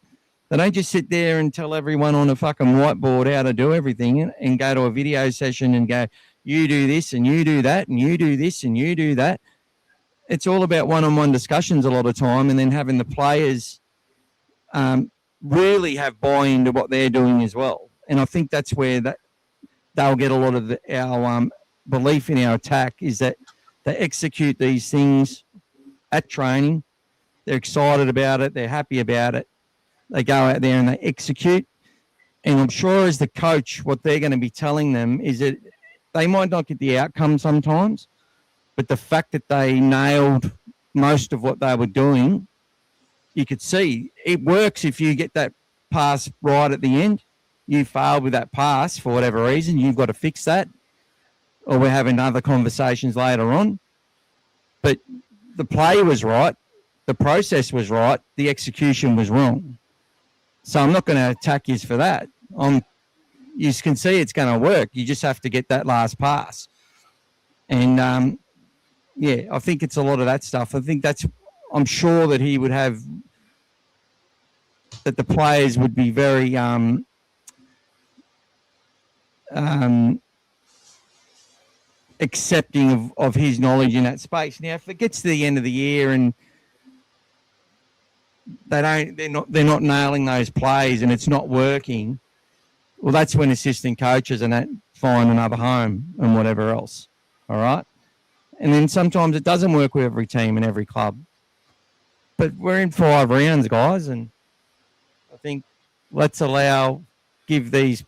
They don't just sit there and tell everyone on a fucking whiteboard how to do everything and go to a video session and go, you do this and you do that and you do this and you do that. It's all about one-on-one discussions a lot of time, and then having the players really have buy-in to what they're doing as well. And I think that's where they'll get a lot of our belief in our attack, is that they execute these things at training. They're excited about it. They're happy about it. They go out there and they execute. And I'm sure as the coach, what they're going to be telling them is that they might not get the outcome sometimes, but the fact that they nailed most of what they were doing, you could see it works. If you get that pass right at the end, you failed with that pass for whatever reason, you've got to fix that, or we're having other conversations later on. But the play was right, the process was right, the execution was wrong. So I'm not going to attack you for that. You can see it's going to work. You just have to get that last pass. And yeah, I think it's a lot of that stuff. I'm sure that he would have, that the players would be very accepting of his knowledge in that space. Now, if it gets to the end of the year and they're not nailing those plays and it's not working, well, that's when assistant coaches and that find another home and whatever else. All right. And then sometimes it doesn't work with every team and every club. But we're in 5 rounds, guys, and I think let's give this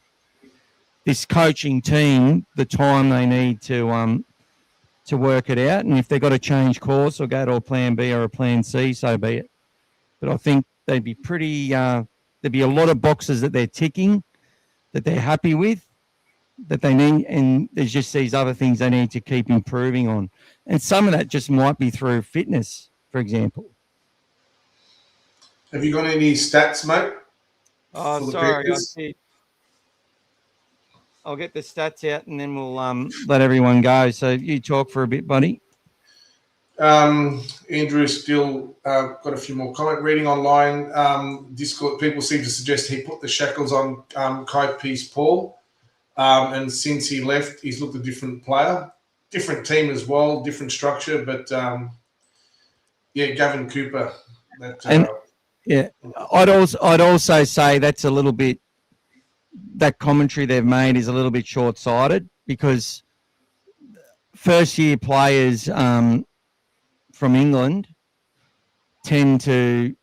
coaching team the time they need to work it out. And if they've got to change course or go to a plan B or a plan C, so be it. But I think they'd be there'd be a lot of boxes that they're ticking, that they're happy with, that they need, and there's just these other things they need to keep improving on. And some of that just might be through fitness, for example. Have you got any stats, mate? Oh, sorry, I'll get the stats out and then we'll let everyone go. So you talk for a bit, buddy. Andrew still got a few more comment reading online. Discord people seem to suggest he put the shackles on Kai Peace Paul, and since he left, he's looked a different player, different team as well, different structure. But Gavin Cooper. I'd also say that's a little bit. That commentary they've made is a little bit short-sighted because first-year players from England tends to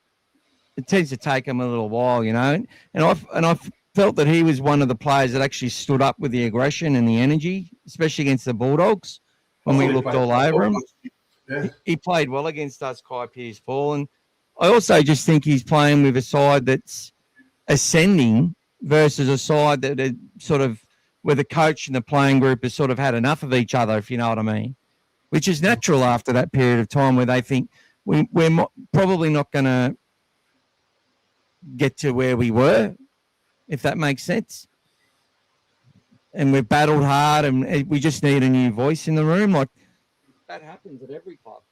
take them a little while, you know. And I've felt that he was one of the players that actually stood up with the aggression and the energy, especially against the Bulldogs when we looked all over him. Yeah. He played well against us, Kai Pearce-Paul, and I also just think he's playing with a side that's ascending versus a side that are sort of where the coach and the playing group has sort of had enough of each other, if you know what I mean, which is natural after that period of time where they think we're probably not going to get to where we were, if that makes sense. And we've battled hard and we just need a new voice in the room. Like that happens at every club.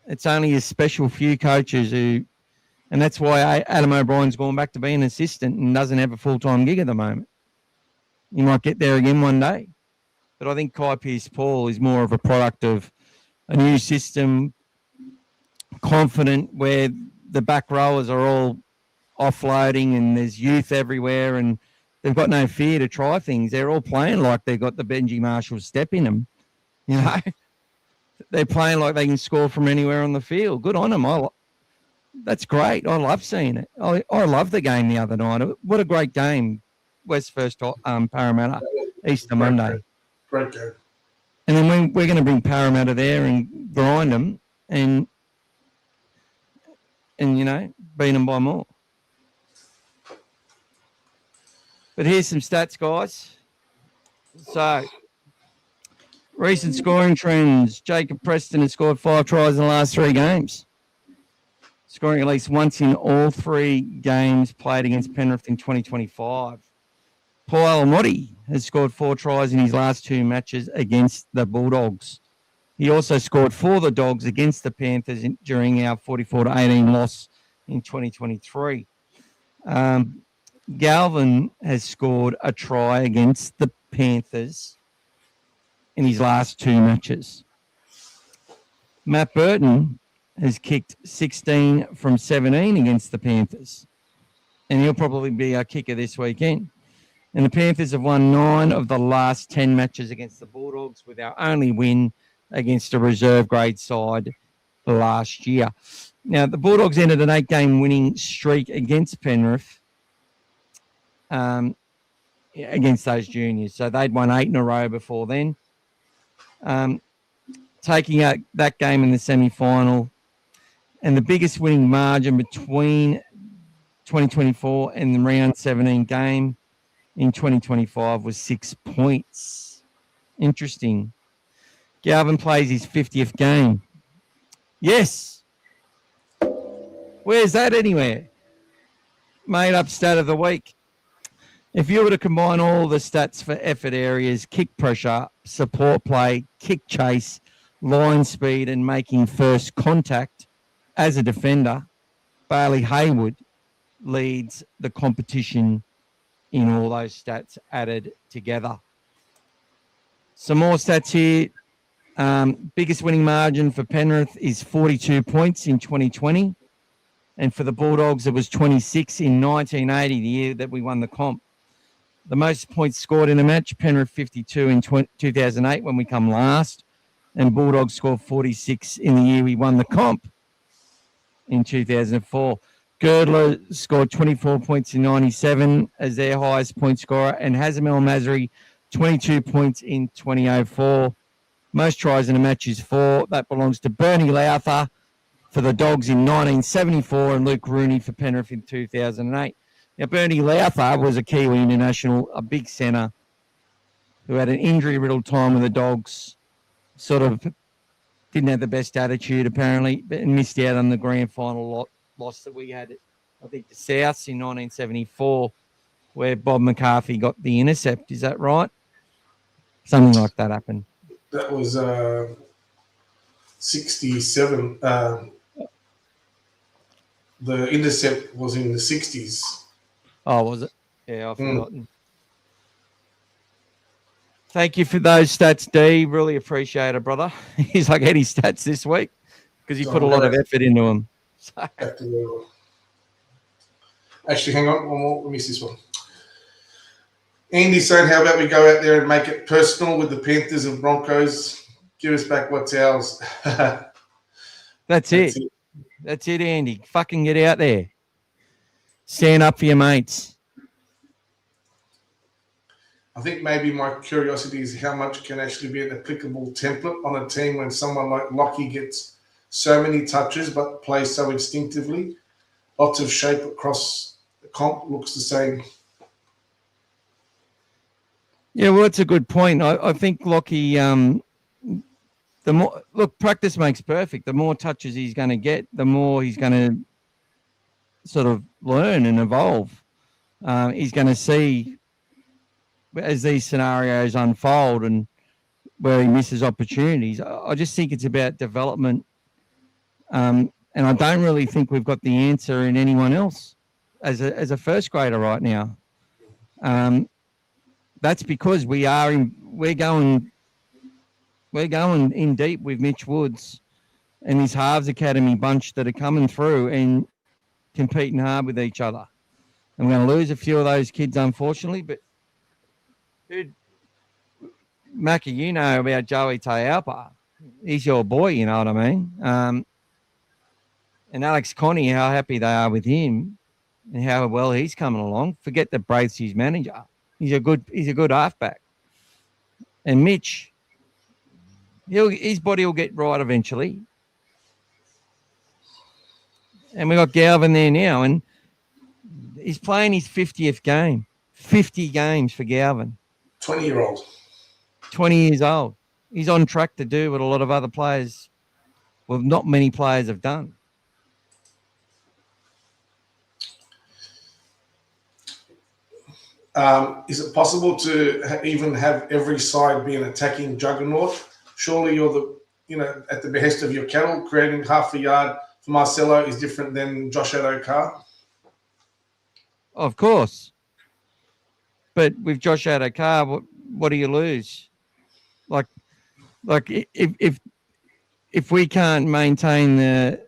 It's only a special few coaches who, and that's why Adam O'Brien's gone back to being an assistant and doesn't have a full-time gig at the moment. He might get there again one day. But I think Kai Pearce-Paul is more of a product of a new system, confident, where the back rowers are all offloading and there's youth everywhere and they've got no fear to try things. They're all playing like they've got the Benji Marshall step in them. You know, they're playing like they can score from anywhere on the field. Good on them. That's great. I love seeing it. I love the game the other night. What a great game. West First Parramatta, Easter Monday. Great game. And then we're going to bring Parramatta there and grind them and you know, beat them by more. But here's some stats, guys. So, recent scoring trends. Jacob Preston has scored 5 tries in the last 3 games, scoring at least once in all 3 games played against Penrith in 2025. Paul Alamotti has scored 4 tries in his last 2 matches against the Bulldogs. He also scored for the Dogs against the Panthers during our 44-18 loss in 2023. Galvin has scored a try against the Panthers in his last 2 matches. Matt Burton has kicked 16 from 17 against the Panthers, and he'll probably be our kicker this weekend. And the Panthers have won 9 of the last 10 matches against the Bulldogs, with our only win against a reserve grade side last year. Now, the Bulldogs ended an 8-game winning streak against Penrith, against those juniors. So they'd won 8 in a row before then. Taking out that game in the semi-final, and the biggest winning margin between 2024 and the round 17 game in 2025 was 6 points. Interesting. Galvin plays his 50th game. Yes. Where's that anywhere? Made up stat of the week. If you were to combine all the stats for effort areas, kick pressure, support play, kick chase, line speed, and making first contact as a defender, Bailey Hayward leads the competition in all those stats added together. Some more stats here. Biggest winning margin for Penrith is 42 points in 2020. And for the Bulldogs, it was 26 in 1980, the year that we won the comp. The most points scored in a match, Penrith 52 in 2008 when we come last. And Bulldogs scored 46 in the year we won the comp in 2004. Girdler scored 24 points in 97 as their highest point scorer, and Hazem El Masri 22 points in 2004. Most tries in a match is 4. That belongs to Bernie Lowther for the Dogs in 1974 and Luke Rooney for Penrith in 2008. Now, Bernie Lowther was a Kiwi international, a big centre who had an injury-riddled time with the Dogs, sort of didn't have the best attitude apparently, and missed out on the grand final loss that we had, I think, the Souths in 1974. where Bob McCarthy got the intercept. Is that right? Something like that happened. That was 67. The intercept was in the 60s. Oh, was it? Yeah, I've forgotten. Thank you for those stats, D. Really appreciate it, brother. He's like any stats this week because he put a lot of effort into them. So. Actually, hang on. One more. Let me miss this one. Andy's saying, how about we go out there and make it personal with the Panthers and Broncos? Give us back what's ours. That's it. That's it, Andy. Fucking get out there. Stand up for your mates. I think maybe my curiosity is how much can actually be an applicable template on a team when someone like Lockie gets so many touches but plays so instinctively. Lots of shape across the comp, looks the same. Yeah, well, that's a good point. I think Lockie, the more practice makes perfect. The more touches he's going to get, the more he's going to sort of learn and evolve. He's going to see as these scenarios unfold and where he misses opportunities. I just think it's about development. And I don't really think we've got the answer in anyone else as a first grader right now. That's because we're going in deep with Mitch Woods and his halves academy bunch that are coming through and competing hard with each other. And we're going to lose a few of those kids, unfortunately, but dude, Macca, you know about Joey Taiapa. He's your boy, you know what I mean? And Alex Connie, how happy they are with him and how well he's coming along. Forget that Braith's his manager. He's a good halfback. And Mitch, his body will get right eventually. And we got Galvin there now, and he's playing his 50th game. 50 games for Galvin. 20-year-old. 20 years old. He's on track to do what a lot of other players, well, not many players have done. Is it possible to even have every side be an attacking juggernaut? Surely you're at the behest of your cattle, creating half a yard for Marcelo is different than Josh Adokar. Of course. But with Josh Adokar, what do you lose? Like if we can't maintain the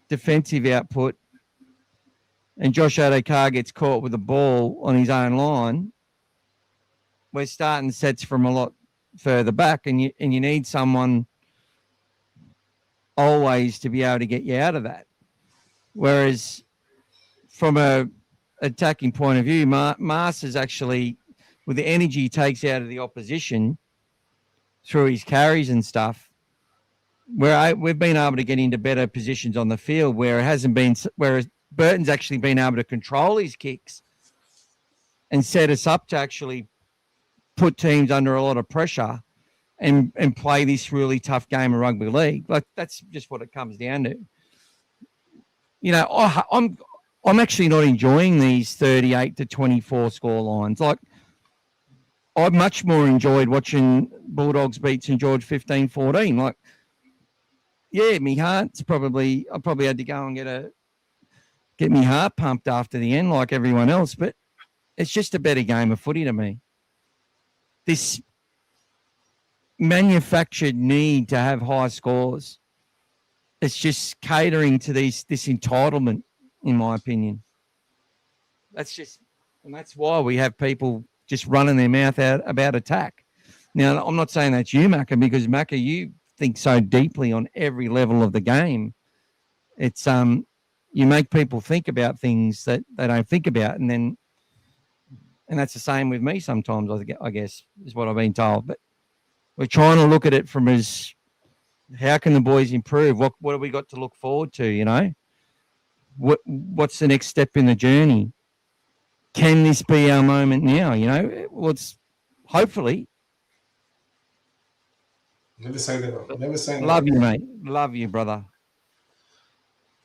defensive output and Josh Adokar gets caught with the ball on his own line, we're starting sets from a lot further back, and you need someone always to be able to get you out of that. Whereas from a attacking point of view, Mars is actually, with the energy he takes out of the opposition through his carries and stuff, we've been able to get into better positions on the field where it hasn't been, whereas Burton's actually been able to control his kicks and set us up to actually put teams under a lot of pressure and play this really tough game of rugby league. Like, that's just what it comes down to. You know, I'm actually not enjoying these 38-24 score lines. Like, I much more enjoyed watching Bulldogs beat St George 15-14. Like, yeah, me heart's I probably had to go and get me heart pumped after the end like everyone else, but it's just a better game of footy to me. This manufactured need to have high scores, it's just catering to this entitlement, in my opinion. That's why we have people just running their mouth out about attack. Now, I'm not saying that's you, Macca, because Macca, you think so deeply on every level of the game. It's you make people think about things that they don't think about, and that's the same with me sometimes, I guess, is what I've been told. But we're trying to look at it from how can the boys improve? What have we got to look forward to, you know? What's the next step in the journey? Can this be our moment now, you know? Well, it's hopefully. Never say that. Never say that. Love you, mate. Love you, brother.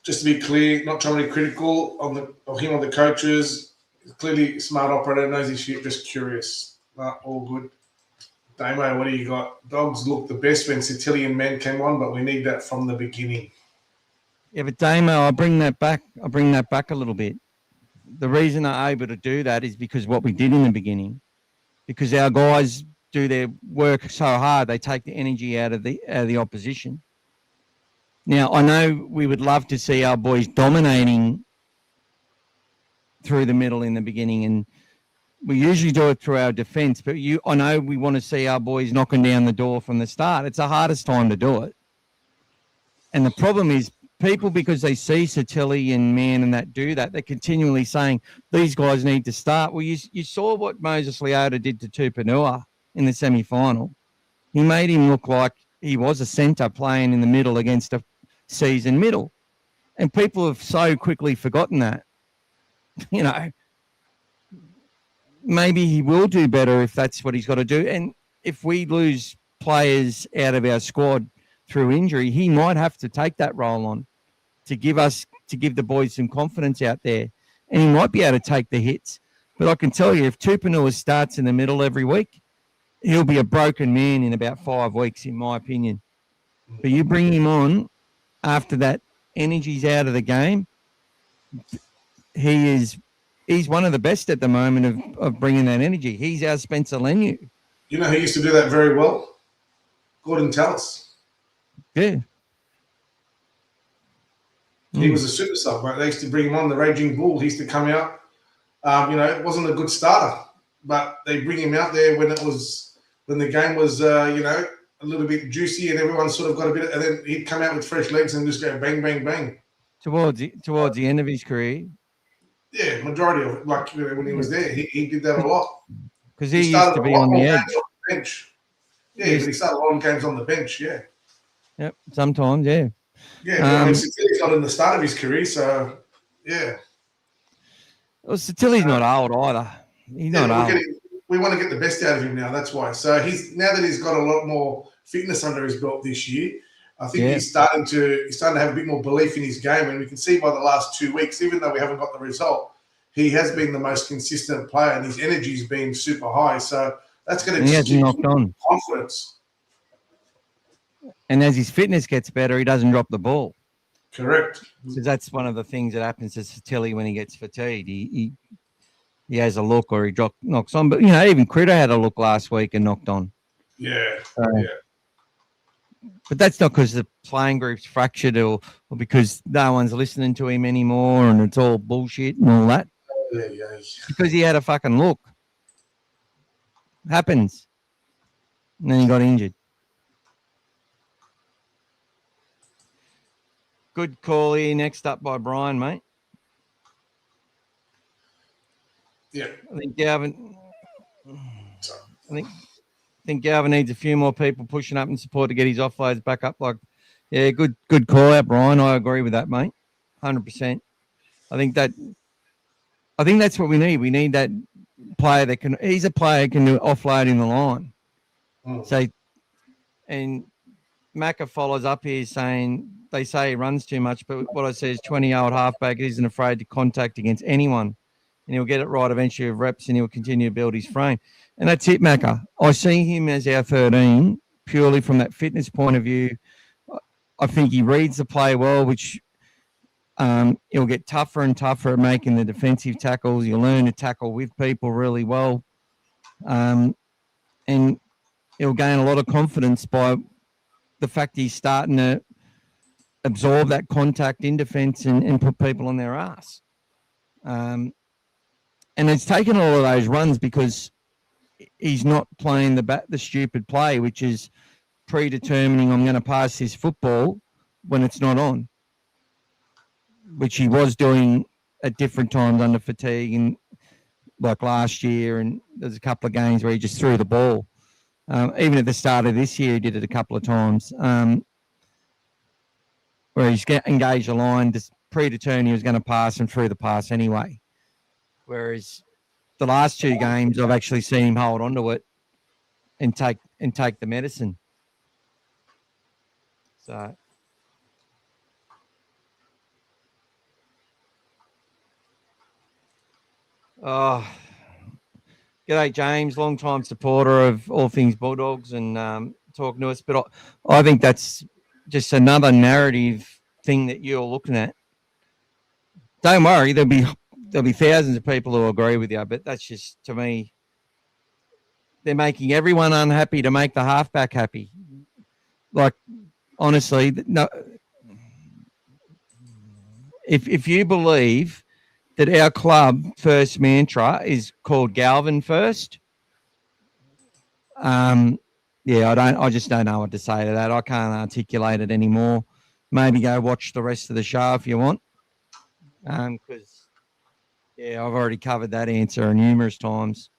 Just to be clear, not trying to be critical of him or the coaches. Clearly, smart operator, knows his shit, just curious. All good. Damo, what do you got? Dogs looked the best when Sitillian men came on, but we need that from the beginning. Yeah, but Damo, I bring that back a little bit. The reason I'm able to do that is because what we did in the beginning, because our guys do their work so hard, they take the energy out of the opposition. Now, I know we would love to see our boys dominating through the middle in the beginning, and we usually do it through our defense, but I know we want to see our boys knocking down the door from the start. It's the hardest time to do it. And the problem is people, because they see Satilli and Man and that do that, they're continually saying, these guys need to start. Well, you saw what Moses Leota did to Tupanua in the semi-final. He made him look like he was a centre playing in the middle against a seasoned middle. And people have so quickly forgotten that. You know, maybe he will do better if that's what he's got to do. And if we lose players out of our squad through injury, he might have to take that role on to give the boys some confidence out there. And he might be able to take the hits. But I can tell you, if Tupanua starts in the middle every week, he'll be a broken man in about 5 weeks, in my opinion. But you bring him on after that energy's out of the game, he's one of the best at the moment of bringing that energy. He's our Spencer Lenu. You know who used to do that very well? Gordon Tallis. Yeah. He was a super sub, mate. They used to bring him on, the Raging Bull. He used to come out. It wasn't a good starter, but they bring him out there when the game was, a little bit juicy and everyone sort of got a bit, and then he'd come out with fresh legs and just go bang, bang, bang. Towards the end of his career. Yeah, majority of it. Like when he was there, he did that a lot. Because he used to be on the edge. On the bench. Yeah, but he started a lot of games on the bench. Yeah. Yep. Sometimes, yeah. Yeah, but Satilli's not in the start of his career, so yeah. Well, Satilli's not old either. He's not old. We want to get the best out of him now. That's why. So now that he's got a lot more fitness under his belt this year, I think he's starting to have a bit more belief in his game, and we can see by the last 2 weeks, even though we haven't got the result, he has been the most consistent player, and his energy's been super high. So that's going to just give him confidence. And as his fitness gets better, he doesn't drop the ball. Correct. Because that's one of the things that happens to Satilli when he gets fatigued. He has a look or he knocks on. But, even Critter had a look last week and knocked on. Yeah. But that's not because the playing group's fractured or because no one's listening to him anymore and it's all bullshit and all that. Yeah. Because he had a fucking look. Happens. And then he got injured. Good call here. Next up by Brian, mate. Yeah. I think Galvin needs a few more people pushing up in support to get his offloads back up. Good call out, Brian. I agree with that, mate. 100%. I think that's what we need. We need that player he's a player who can do offload in the line. And Macca follows up here saying they say he runs too much, but what I say is 20-year-old halfback isn't afraid to contact against anyone. And he'll get it right eventually with reps and he'll continue to build his frame. And that's it, Macca. I see him as our 13 purely from that fitness point of view. I think he reads the play well, which he'll get tougher and tougher at making the defensive tackles. He'll learn to tackle with people really well. And he'll gain a lot of confidence by the fact he's starting to absorb that contact in defense and put people on their ass. And it's taken all of those runs because he's not playing the stupid play, which is predetermining I'm going to pass this football when it's not on, which he was doing at different times under fatigue, and like last year, and there's a couple of games where he just threw the ball. Even at the start of this year, he did it a couple of times where he's engaged the line, just predetermined he was going to pass and threw the pass anyway. Whereas the last 2 games, I've actually seen him hold on to it and take the medicine. So, Oh, g'day, James. Long-time supporter of all things Bulldogs and talking to us. But I think that's just another narrative thing that you're looking at. Don't worry, there'll be thousands of people who agree with you, but that's just, to me, they're making everyone unhappy to make the halfback happy. Like, honestly, no. If you believe that our club first mantra is called Galvin first, yeah, I just don't know what to say to that. I can't articulate it anymore. Maybe go watch the rest of the show if you want. Because yeah, I've already covered that answer numerous times.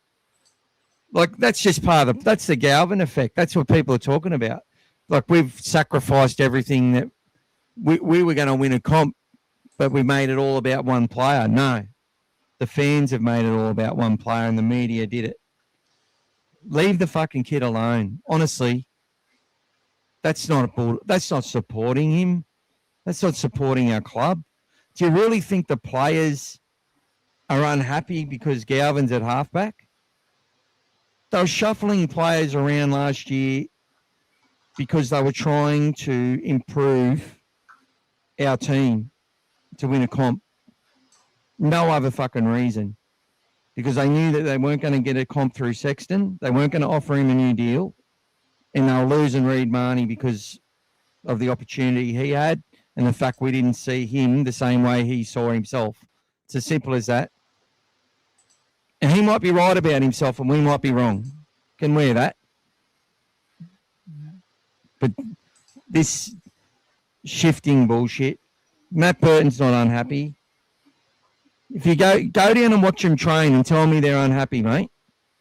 Like, that's just that's the Galvin effect. That's what people are talking about. Like, we've sacrificed everything that we were going to win a comp, but we made it all about one player. No, the fans have made it all about one player and the media did it. Leave the fucking kid alone. Honestly, that's not supporting him. That's not supporting our club. Do you really think the players are unhappy because Galvin's at halfback? They were shuffling players around last year because they were trying to improve our team to win a comp. No other fucking reason. Because they knew that they weren't going to get a comp through Sexton. They weren't going to offer him a new deal. And they were losing Reid Marnie because of the opportunity he had and the fact we didn't see him the same way he saw himself. It's as simple as that. And he might be right about himself and we might be wrong. Can wear that. But this shifting bullshit, Matt Burton's not unhappy. If you go down and watch him train and tell me they're unhappy, mate,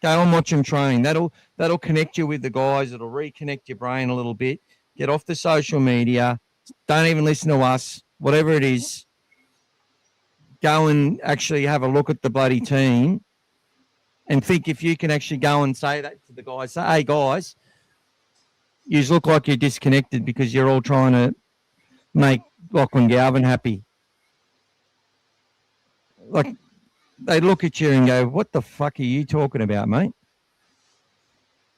go and watch him train. That'll connect you with the guys. It'll reconnect your brain a little bit. Get off the social media. Don't even listen to us. Whatever it is, go and actually have a look at the bloody team and think if you can actually go and say that to the guys. Say, hey, guys, you look like you're disconnected because you're all trying to make Lachlan Galvin happy. Like, they look at you and go, what the fuck are you talking about, mate?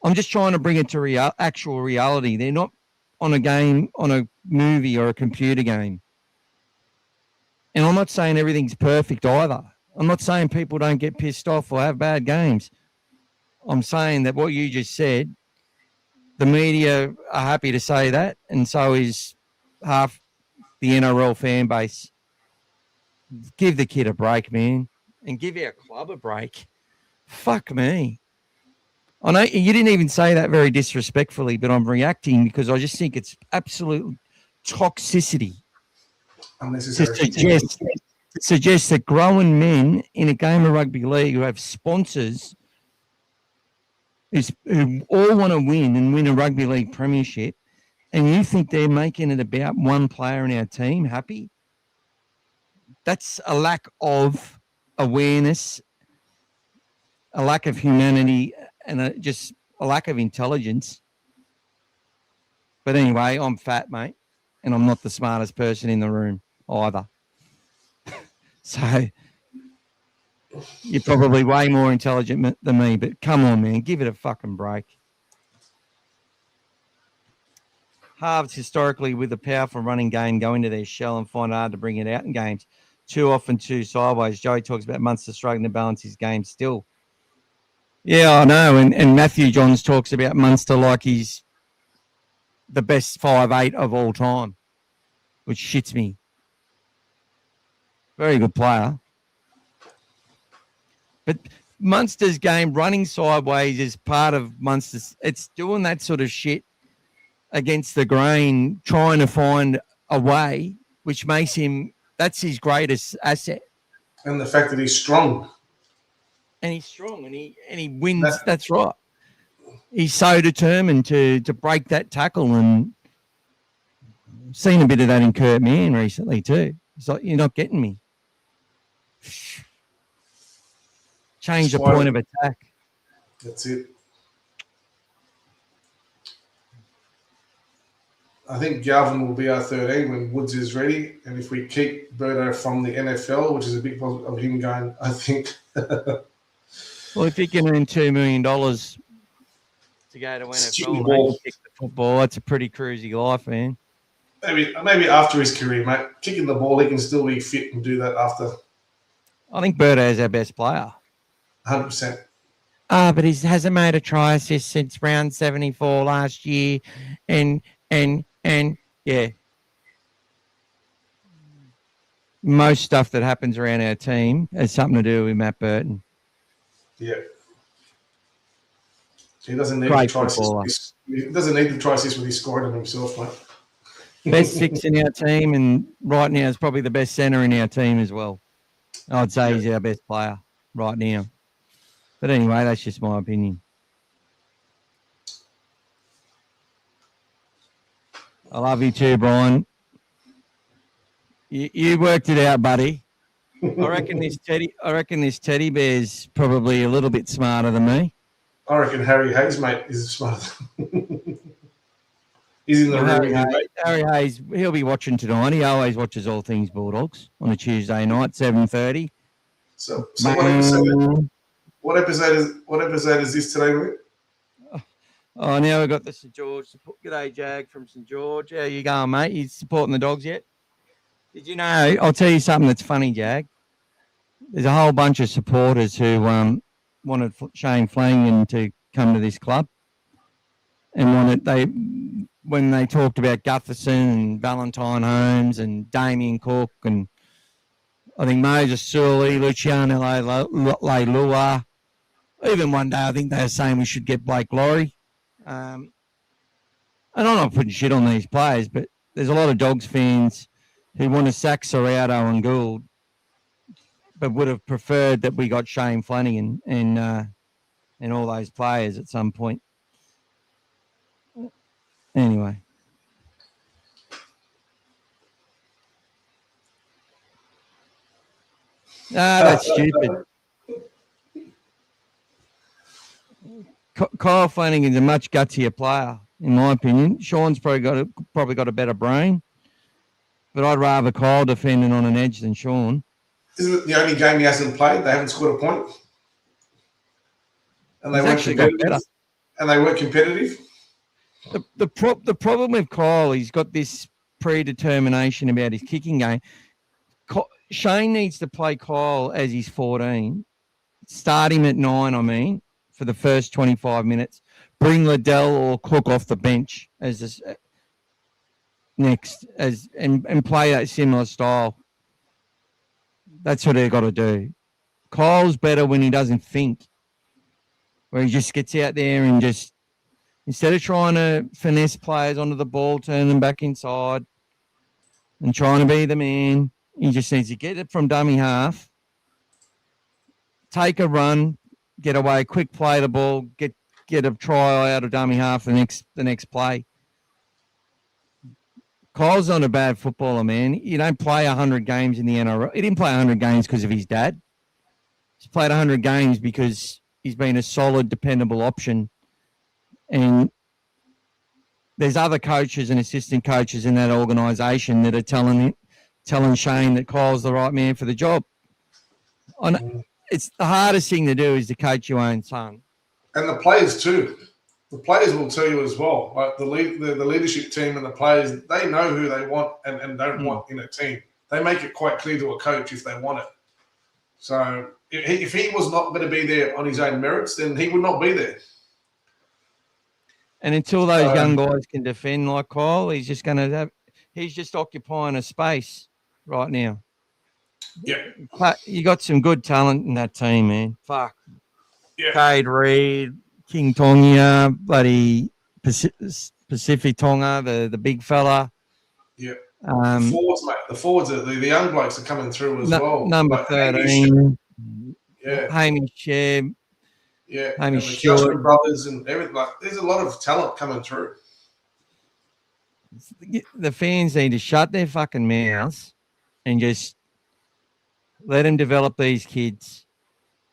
I'm just trying to bring it to actual reality. They're not on a game, on a movie or a computer game. And I'm not saying everything's perfect either. I'm not saying people don't get pissed off or have bad games. I'm saying that what you just said, the media are happy to say that, and so is half the NRL fan base. Give the kid a break, man, and give our club a break. Fuck me. I know you didn't even say that very disrespectfully, but I'm reacting because I just think it's absolute toxicity to suggest that grown men in a game of rugby league who have sponsors who all want to win and win a rugby league premiership, and you think they're making it about one player in our team happy? That's a lack of awareness, a lack of humanity, and just a lack of intelligence. But anyway, I'm fat, mate, and I'm not the smartest person in the room either. So you're probably way more intelligent than me, but come on, man, give it a fucking break. Halves historically with a powerful running game go into their shell and find it hard to bring it out in games. Too often, too sideways. Joey talks about Munster struggling to balance his game still. Yeah, I know. And Matthew Johns talks about Munster like he's the best 5'8" of all time, which shits me. Very good player. But Munster's game running sideways is part of Munster's. It's doing that sort of shit against the grain, trying to find a way, which makes him, that's his greatest asset. And the fact that he's strong. And he's strong and he wins. That's right. He's so determined to break that tackle, and seen a bit of that in Kurt Mann recently too. It's like, you're not getting me. Change the point of attack. That's it. I think Galvin will be our 13 when Woods is ready. And if we keep Birdo from the NFL, which is a big positive of him going, I think. Well, if he can earn $2 million to go to NFL and maybe kick the football, that's a pretty cruisy life, man. Maybe after his career, mate. Kicking the ball, he can still be fit and do that after. I think Birdo is our best player. 100%. But he hasn't made a try assist since round 74 last year. And yeah. Most stuff that happens around our team has something to do with Matt Burton. Yeah. He doesn't need to try assist. He doesn't need to try assist when he's scoring them himself, mate. Best six in our team, and right now is probably the best centre in our team as well. I'd say he's our best player right now. But anyway, that's just my opinion. I love you too, Brian. You worked it out, buddy. I reckon this teddy bear's probably a little bit smarter than me. I reckon Harry Hayes, mate, is smarter. He's in the room. Harry Hayes, he'll be watching tonight. He always watches All Things Bulldogs on a Tuesday night, 7:30. So what episode is this today, mate? Oh, now we've got the St. George. G'day, Jag from St. George. How you going, mate? You supporting the Dogs yet? Did you know? I'll tell you something that's funny, Jag. There's a whole bunch of supporters who wanted Shane Flanagan to come to this club, and when they talked about Gutherson and Valentine Holmes and Damien Cook and I think Moses Sully, Luciano Leilua. Even one day I think they were saying we should get Blake Laurie. And I'm not putting shit on these players, but there's a lot of Dogs fans who want to sack Serrato and Gould, but would have preferred that we got Shane Flanagan and all those players at some point. Anyway. That's stupid. Kyle Flanagan's a much gutsier player, in my opinion. Sean's probably got a better brain, but I'd rather Kyle defending on an edge than Sean. Isn't it the only game he hasn't played? They haven't scored a point, and they weren't competitive. And they weren't competitive. The problem with Kyle, he's got this predetermination about his kicking game. Shane needs to play Kyle as he's 14. Start him at 9, for the first 25 minutes. Bring Liddell or Cook off the bench as this, next and play that similar style. That's what they've got to do. Kyle's better when he doesn't think, where he just gets out there and just, instead of trying to finesse players onto the ball, turn them back inside and trying to be the man, he just needs to get it from dummy half, take a run, get away, quick play the ball, get a try out of dummy half the next play. Kyle's not a bad footballer, man. You don't play 100 games in the NRL. He didn't play 100 games because of his dad. He's played 100 games because he's been a solid, dependable option. And there's other coaches and assistant coaches in that organisation that are telling Shane that Kyle's the right man for the job. It's the hardest thing to do is to coach your own son. And the players too. The players will tell you as well. Like the leadership team and the players, they know who they want and don't want in a team. They make it quite clear to a coach if they want it. So if he was not going to be there on his own merits, then he would not be there. And until those young guys can defend like Kyle, he's just occupying a space right now. Yeah. You got some good talent in that team, man. Fuck. Yeah. Cade Reed, King Tonga, bloody Pacific Tonga, the big fella. Yeah. The forwards, mate. The forwards, the young blokes are coming through as well. Number like 13. Hamish Shebb. Yeah. Hamish Shebb brothers and everything. Like, there's a lot of talent coming through. The fans need to shut their fucking mouths and just let them develop these kids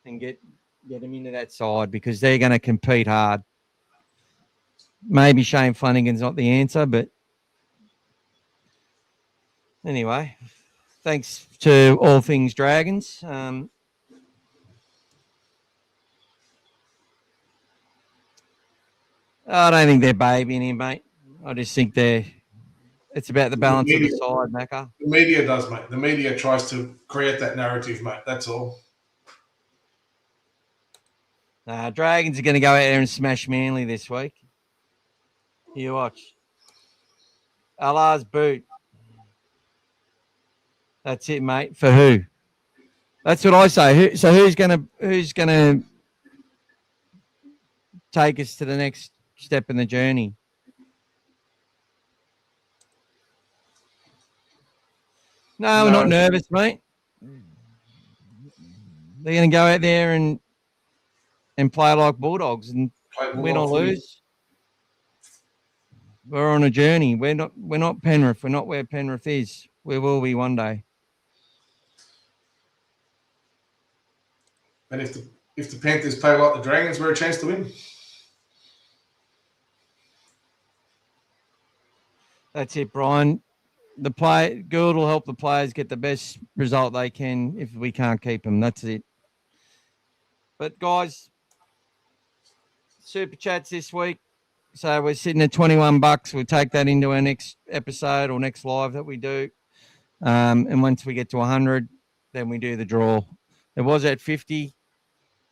and get them into that side because they're going to compete hard. Maybe Shane Flanagan's not the answer, but Anyway, thanks to All Things Dragons. I don't think they're babying him, mate. I just think it's about the balance of the side, Macca. The media does, mate. The media tries to create that narrative, mate. That's all. Dragons are going to go out there and smash Manly this week. You watch. Allah's boot. That's it, mate. For who? That's what I say. Who's gonna take us to the next step in the journey? No, we're not nervous, mate. They're going to go out there and play like Bulldogs and win or lose. We're on a journey. We're not Penrith. We're not where Penrith is. We will be one day. And if the Panthers play like the Dragons, we're a chance to win. That's it, Brian. Gould will help the players get the best result they can if we can't keep them. That's it. But guys, super chats this week. So we're sitting at $21. We'll take that into our next episode or next live that we do. And once we get to 100, then we do the draw. It was at 50,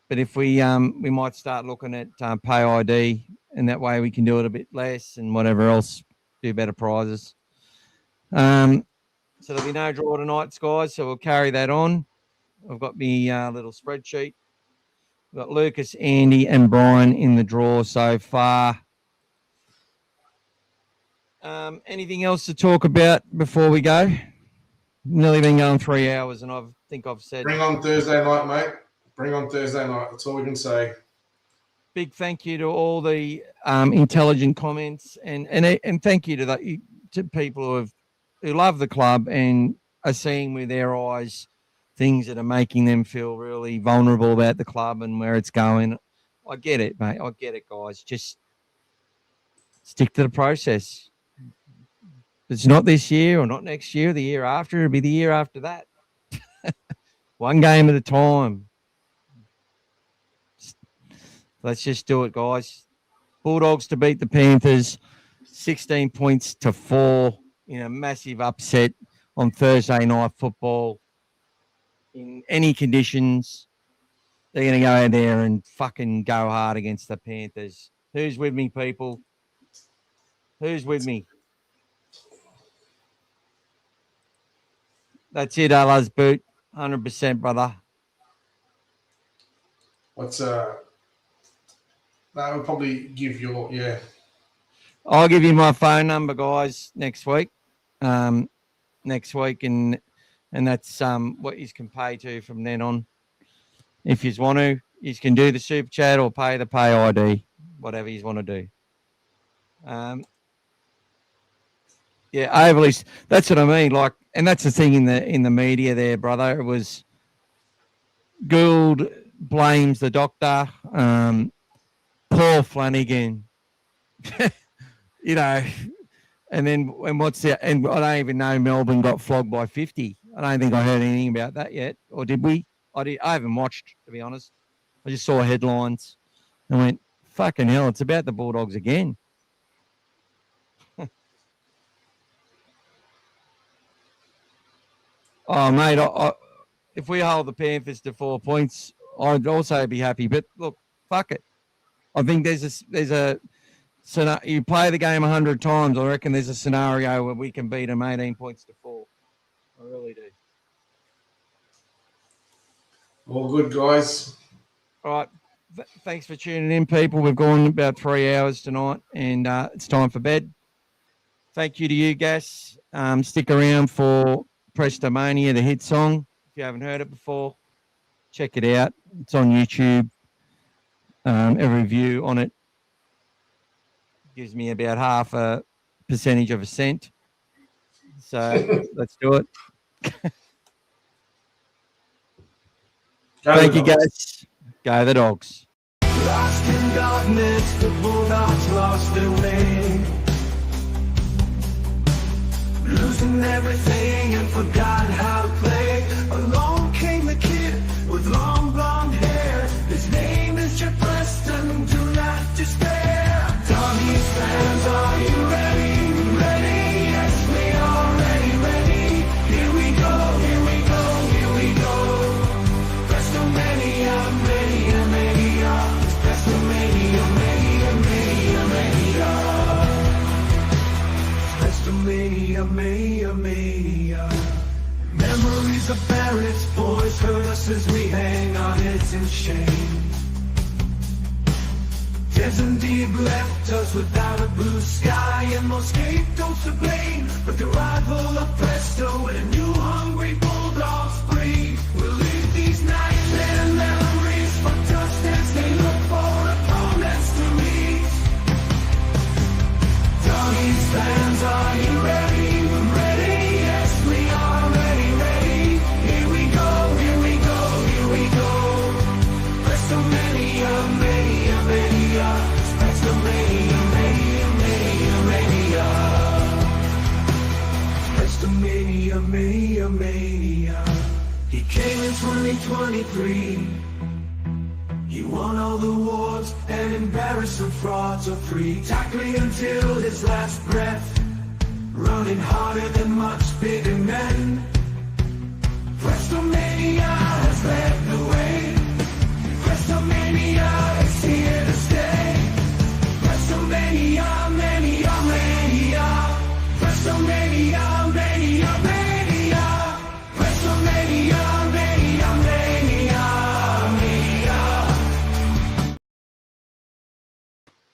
but if we might start looking at pay ID, and that way we can do it a bit less and whatever else, do better prizes. So there'll be no draw tonight, guys. So we'll carry that on. I've got my little spreadsheet. We've got Lucas, Andy, and Brian in the draw so far. Anything else to talk about before we go? Nearly been going 3 hours, and I think I've said. Bring on Thursday night, mate. Bring on Thursday night. That's all we can say. Big thank you to all the intelligent comments, and thank you to people who love the club and are seeing with their eyes things that are making them feel really vulnerable about the club and where it's going. I get it, mate. I get it, guys. Just stick to the process. It's not this year or not next year, the year after. It'll be the year after that. One game at a time. Let's just do it, guys. Bulldogs to beat the Panthers, 16 points to 4 in a massive upset on Thursday night football. In any conditions, they're going to go out there and fucking go hard against the Panthers. Who's with me, people? Who's with me? That's it, Allah's boot. 100%, brother. That would probably give your, yeah. I'll give you my phone number, guys, next week. And that's what you can pay to from then on. If you want to, you can do the super chat or pay the pay ID, whatever you want to do. Overly. That's what I mean. Like, and that's the thing in the media there, brother. It was Gould blames the doctor. Paul Flanagan, you know, and I don't even know Melbourne got flogged by 50. I don't think I heard anything about that yet, or did we? I haven't watched, to be honest. I just saw headlines and went, fucking hell, it's about the Bulldogs again. Oh, mate, if we hold the Panthers to 4 points, I'd also be happy. But look, fuck it. I think there's a you play the game 100 times. I reckon there's a scenario where we can beat them 18 points to 4. I really do. All good, guys. All right. Thanks for tuning in, people. We've gone about 3 hours tonight, and it's time for bed. Thank you to you, Gas. Stick around for Prestomania, the hit song. If you haven't heard it before, check it out. It's on YouTube. Every view on it gives me about 0.5% of a cent. So let's do it. Thank you, guys. Go the Dogs. Lost in darkness, the Bulldogs lost their way. losing everything and forgot how to play. Along came the kid with long blonde hair. His name is Jeff Preston, do not despair. Doggies fans, are you ready? Ready? Yes, we are ready, ready. Here we go, here we go, here we go. Prestomania, mania, mania. Prestomania, mania, mania, mania. Prestomania, mania, mania. Memories of Barrett's boys hurt us as we hang our heads in shame. Des and Deeb left us without a blue sky and no scapegoats to blame, but the rival of Presto and a new hungry Bulldogs breed. We'll leave these nightmare memories for dust as they look for opponents to meet. Doggies fans, are you ready? Ready? Yes, we are ready, ready. Here we go, here we go, here we go. Prestomania, mania, mania. Prestomania, mania, mania, mania. Prestomania, mania, mania. He came in 2023. He won all the awards and embarrassed some frauds for free. Tackling until his last breath, running harder than much bigger men. Prestomania has led the way. Prestomania